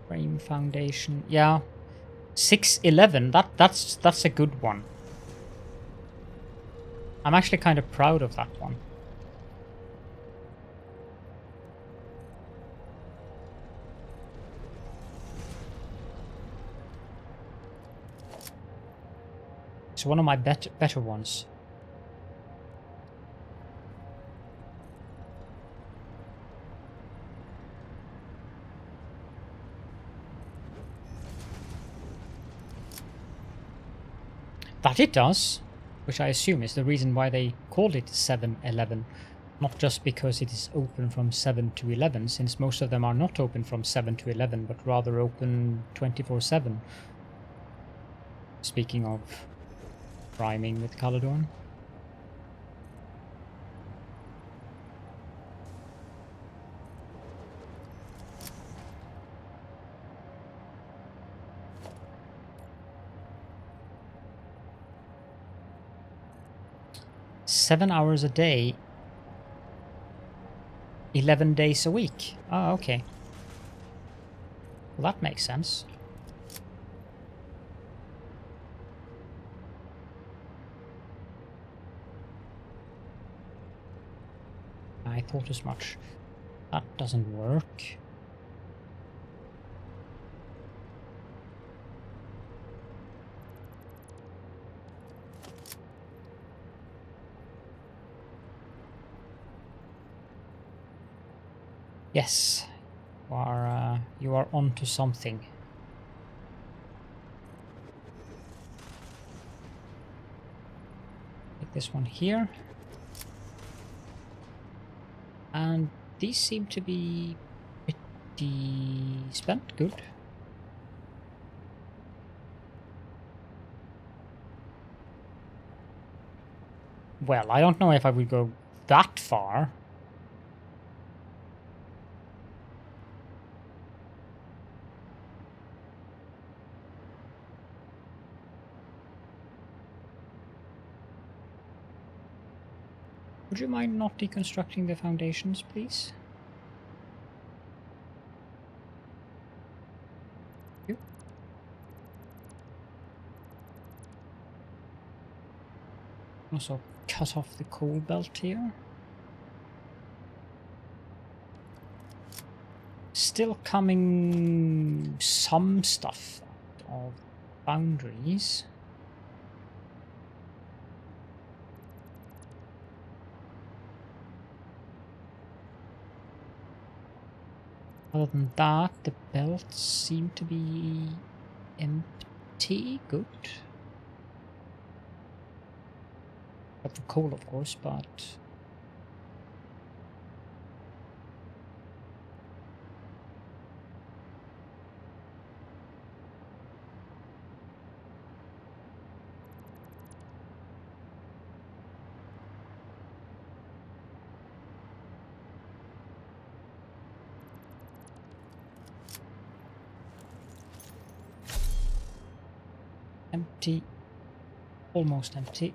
Frame foundation. Yeah. 611. That's a good one. I'm actually kind of proud of that one. It's one of my better ones. That it does, which I assume is the reason why they called it 7-11, not just because it is open from 7 to 11, since most of them are not open from 7 to 11, but rather open 24/7. Speaking of rhyming with Caledon. "7 hours a day, 11 days a week." Oh, okay. Well, that makes sense. I thought as much. That doesn't work. Yes, you are onto something. Take this one here. And these seem to be pretty spent. Good. Well, I don't know if I would go that far. Would you mind not deconstructing the foundations, please? Thank you. Also cut off the coal belt here. Still coming some stuff out of boundaries. Other than that, the belts seem to be empty. Good. Got the coal, of course, but... empty. Almost empty.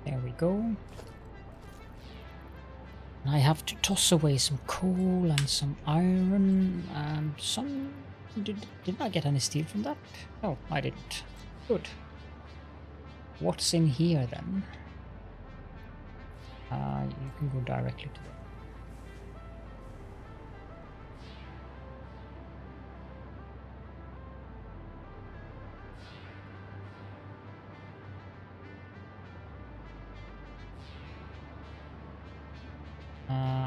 There we go. I have to toss away some coal and some iron and some... Did I get any steel from that? No, I didn't. Good. What's in here then? You can go directly to that.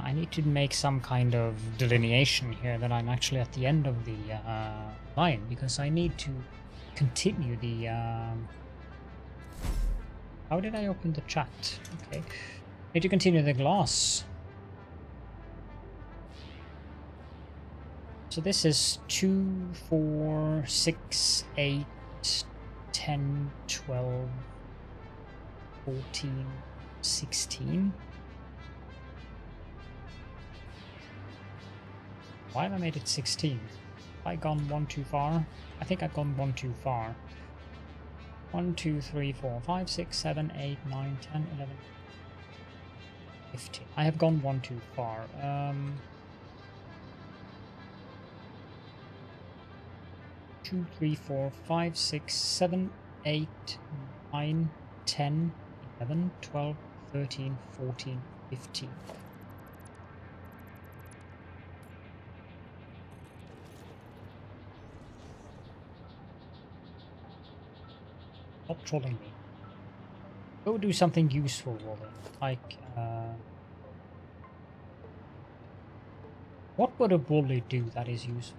I need to make some kind of delineation here that I'm actually at the end of the line, because I need to continue the... How did I open the chat? Okay. Need to continue the glass. So this is 2, 4, 6, 8, 10, 12, 14, 16. Why have I made it 16? Have I gone one too far? I think I've gone one too far. 1, 2, 3, 4, 5, 6, 7, 8, 9, 10, 11, 15. I have gone one too far. 2, 3, 4, 5, 6, 7, 8, 9, 10, 11, 12, 13, 14, 15. Stop trolling me. Go do something useful, Wally. Like, what would a Wally do that is useful?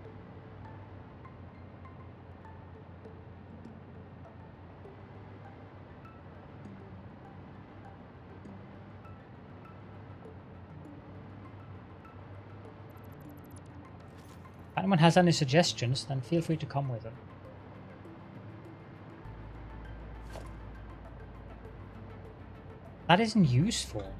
anyone has any suggestions, then feel free to come with them. That isn't useful.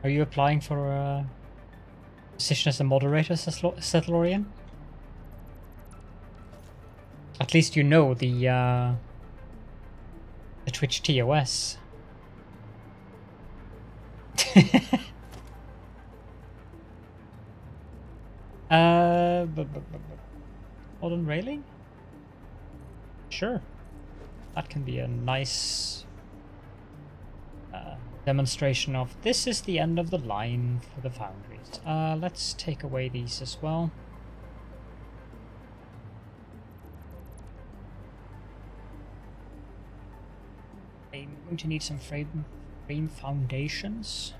Are you applying for a position as a moderator, Sethlorian? At least you know the Twitch TOS. Modern railing? Sure. That can be a nice demonstration of this is the end of the line for the foundries. Let's take away these as well. I'm going to need some frame foundations.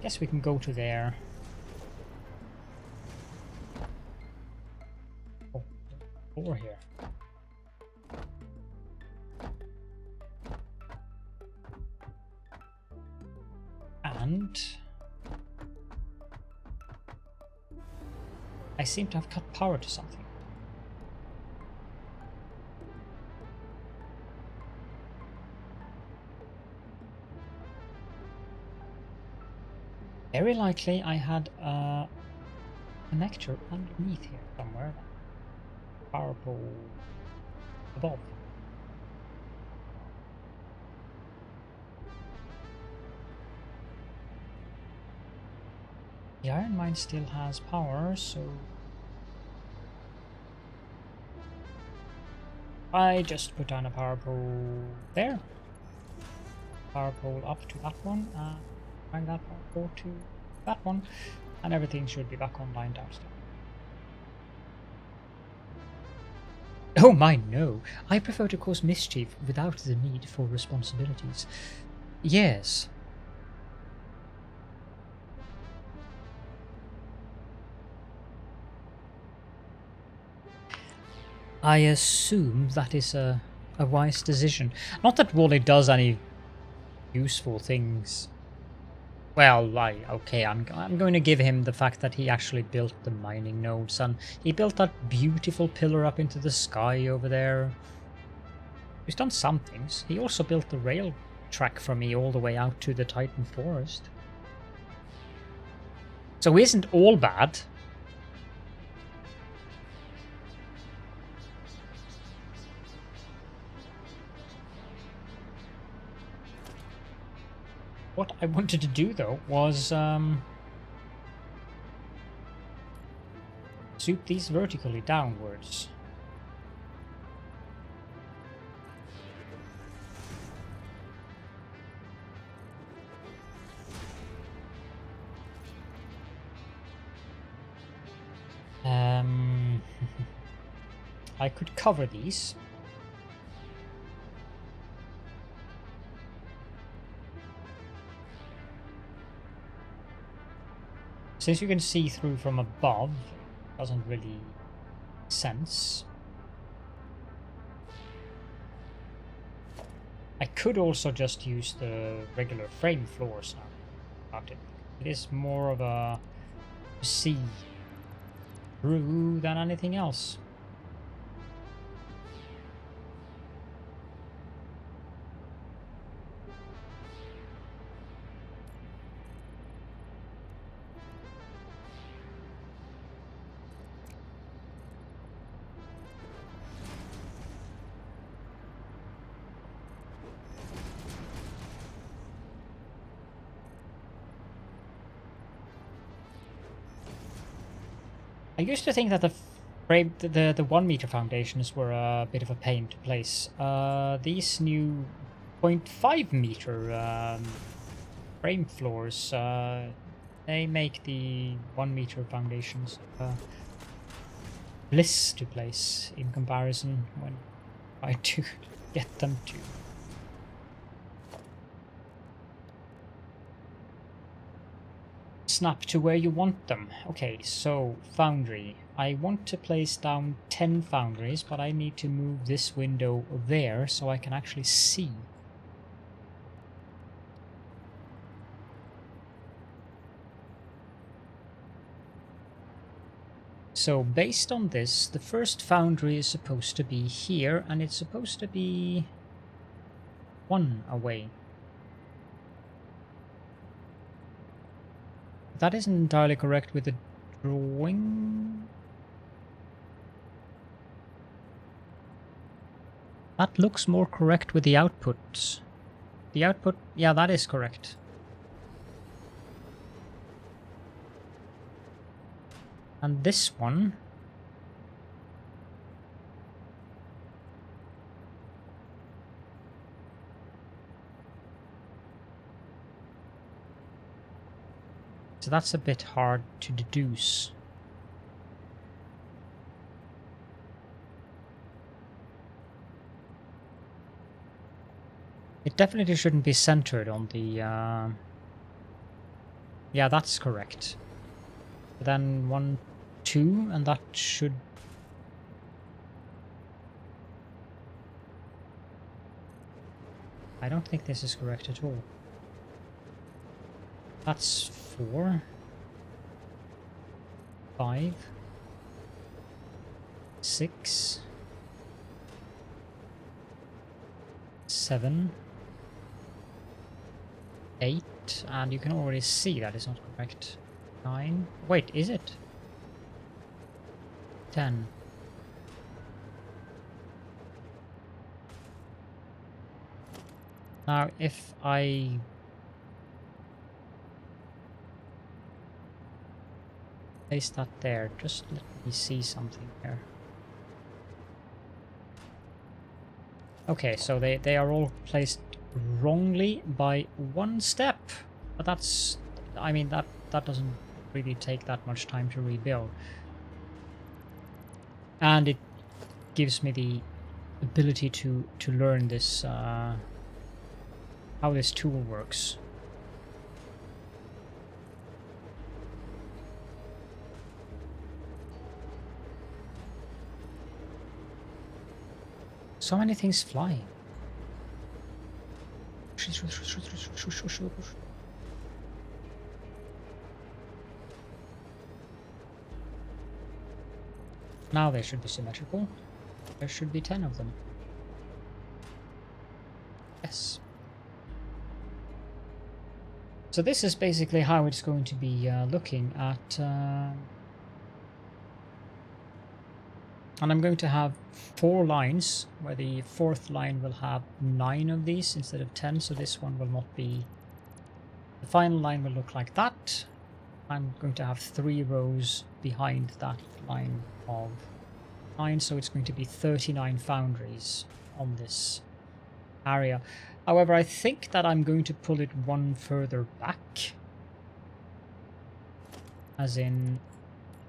Guess we can go to there. Oh, over here. And I seem to have cut power to something. Very likely I had a connector underneath here somewhere. Power pole above. The iron mine still has power, so I just put down a power pole there. Power pole up to that one, bring that power pole to that one, and everything should be back online downstairs. Oh my, no. I prefer to cause mischief without the need for responsibilities. Yes. I assume that is a wise decision. Not that Wally does any useful things. Well, okay, I'm going to give him the fact that he actually built the mining nodes, and he built that beautiful pillar up into the sky over there. He's done some things. He also built the rail track for me all the way out to the Titan Forest. So he isn't all bad. What I wanted to do, though, was soup these vertically downwards. I could cover these. Since you can see through from above, it doesn't really make sense. I could also just use the regular frame floors now. It is more of a see through than anything else. I used to think that the 1 meter foundations were a bit of a pain to place. These new 0.5 meter frame floors, they make the 1 meter foundations bliss to place in comparison when I try to get them to snap to where you want them. Okay, so foundry. I want to place down 10 foundries, but I need to move this window there so I can actually see. So based on this, the first foundry is supposed to be here, and it's supposed to be 1 away. That isn't entirely correct with the drawing. That looks more correct with the outputs. The output, yeah, that is correct. And this one, so that's a bit hard to deduce. It definitely shouldn't be centered on the... Yeah, that's correct. Then 1, 2, and that should... I don't think this is correct at all. That's 4, 5, 6, 7, 8, and you can already see that is not correct. 9. Wait, is it? 10. Now, if I place that there, just let me see something here. Okay, so they are all placed wrongly by 1 step, but that's, I mean, that doesn't really take that much time to rebuild, and it gives me the ability to learn this how this tool works. So many things flying. Now they should be symmetrical. There should be 10 of them. Yes. So this is basically how it's going to be looking at... and I'm going to have 4 lines, where the 4th line will have 9 of these instead of 10, so this one will not be... The final line will look like that. I'm going to have 3 rows behind that line of 9, so it's going to be 39 foundries on this area. However, I think that I'm going to pull it 1 further back, as in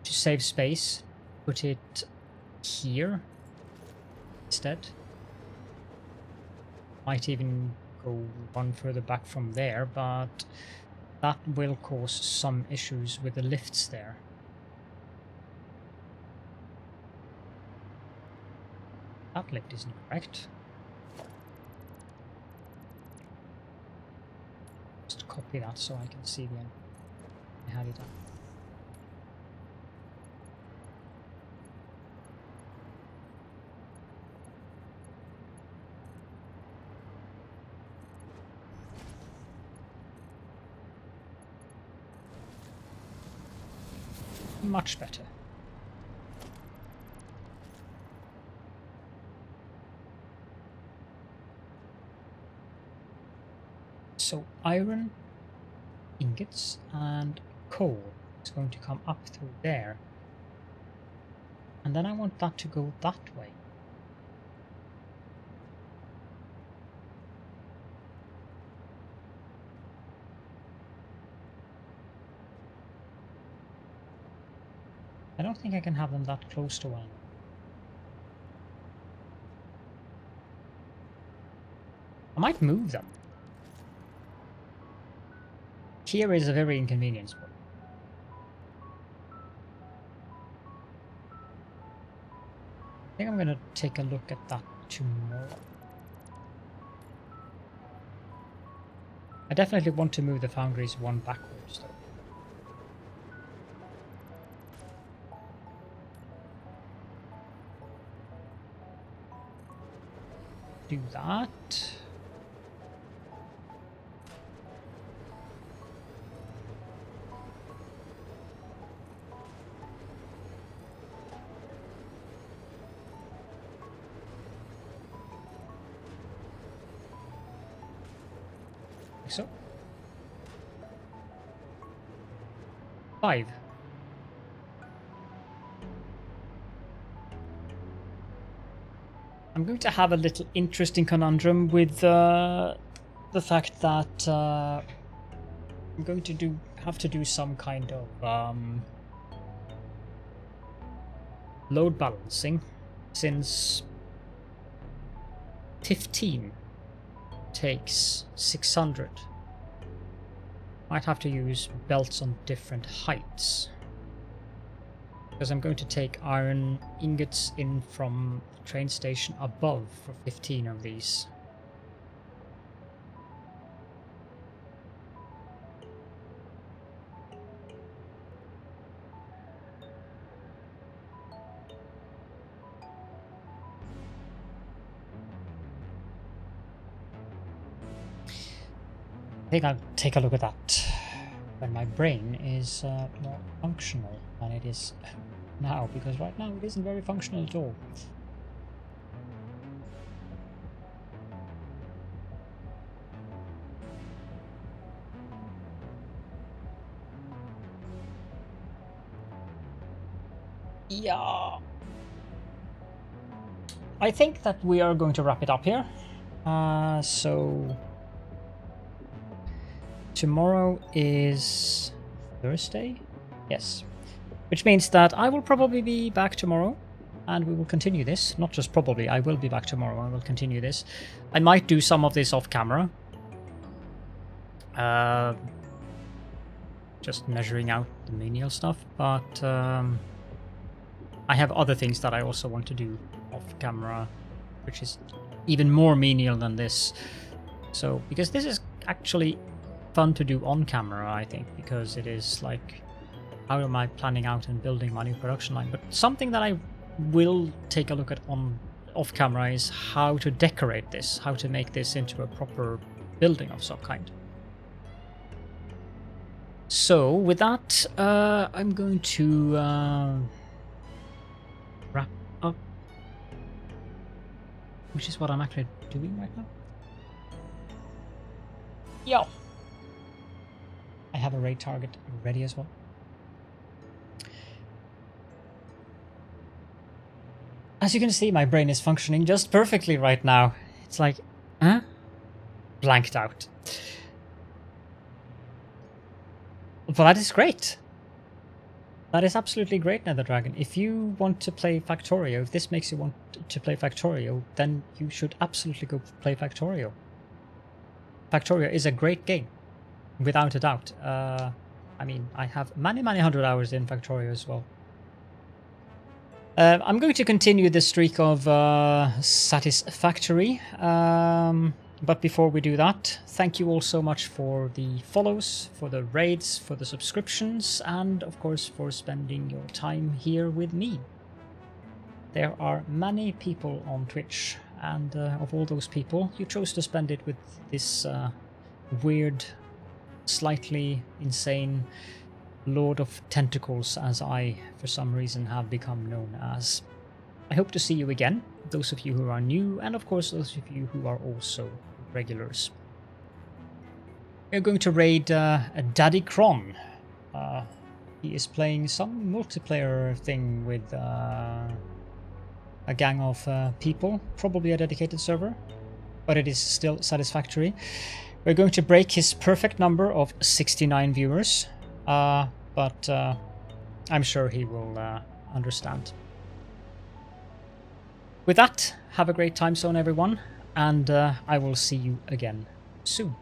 to save space, put it here instead. Might even go 1 further back from there, but that will cause some issues with the lifts there. That lift isn't correct. Just copy that so I can see the end. I had it up. Much better. So iron, ingots, and coal is going to come up through there. And then I want that to go that way. I don't think I can have them that close to one. I might move them. Here is a very inconvenient spot. think I'm gonna take a look at that tomorrow. I definitely want to move the foundries one backwards though. Do that. Like so. 5. I'm going to have a little interesting conundrum with the fact that I'm going to have to do some kind of load balancing, since 15 takes 600. Might have to use belts on different heights, because I'm going to take iron ingots in from the train station above for 15 of these. I think I'll take a look at that when my brain is more functional than it is now, because right now it isn't very functional at all. Yeah. I think that we are going to wrap it up here. So tomorrow is Thursday? Yes. Which means that I will probably be back tomorrow and we will continue this. Not just probably, I will be back tomorrow. I will continue this. I might do some of this off camera. Just measuring out the menial stuff, but I have other things that I also want to do off camera, which is even more menial than this. So, because this is actually fun to do on camera, I think, because it is like, how am I planning out and building my new production line? But something that I will take a look at on off camera is how to decorate this, how to make this into a proper building of some kind. So with that, I'm going to wrap up, which is what I'm actually doing right now. Yo! I have a raid target ready as well. As you can see, my brain is functioning just perfectly right now. It's like, huh? Blanked out. But that is great. That is absolutely great, Nether Dragon. If you want to play Factorio, if this makes you want to play Factorio, then you should absolutely go play Factorio. Factorio is a great game, without a doubt. I mean, I have many, many hundred hours in Factorio as well. I'm going to continue the streak of Satisfactory. But before we do that, thank you all so much for the follows, for the raids, for the subscriptions, and of course for spending your time here with me. There are many people on Twitch, and of all those people, you chose to spend it with this weird, slightly insane Lord of Tentacles, as I, for some reason, have become known as. I hope to see you again, those of you who are new, and of course those of you who are also regulars. We're going to raid Daddy Kron. He is playing some multiplayer thing with a gang of people, probably a dedicated server, but it is still Satisfactory. We're going to break his perfect number of 69 viewers, but I'm sure he will understand. With that, have a great time zone, everyone, and I will see you again soon.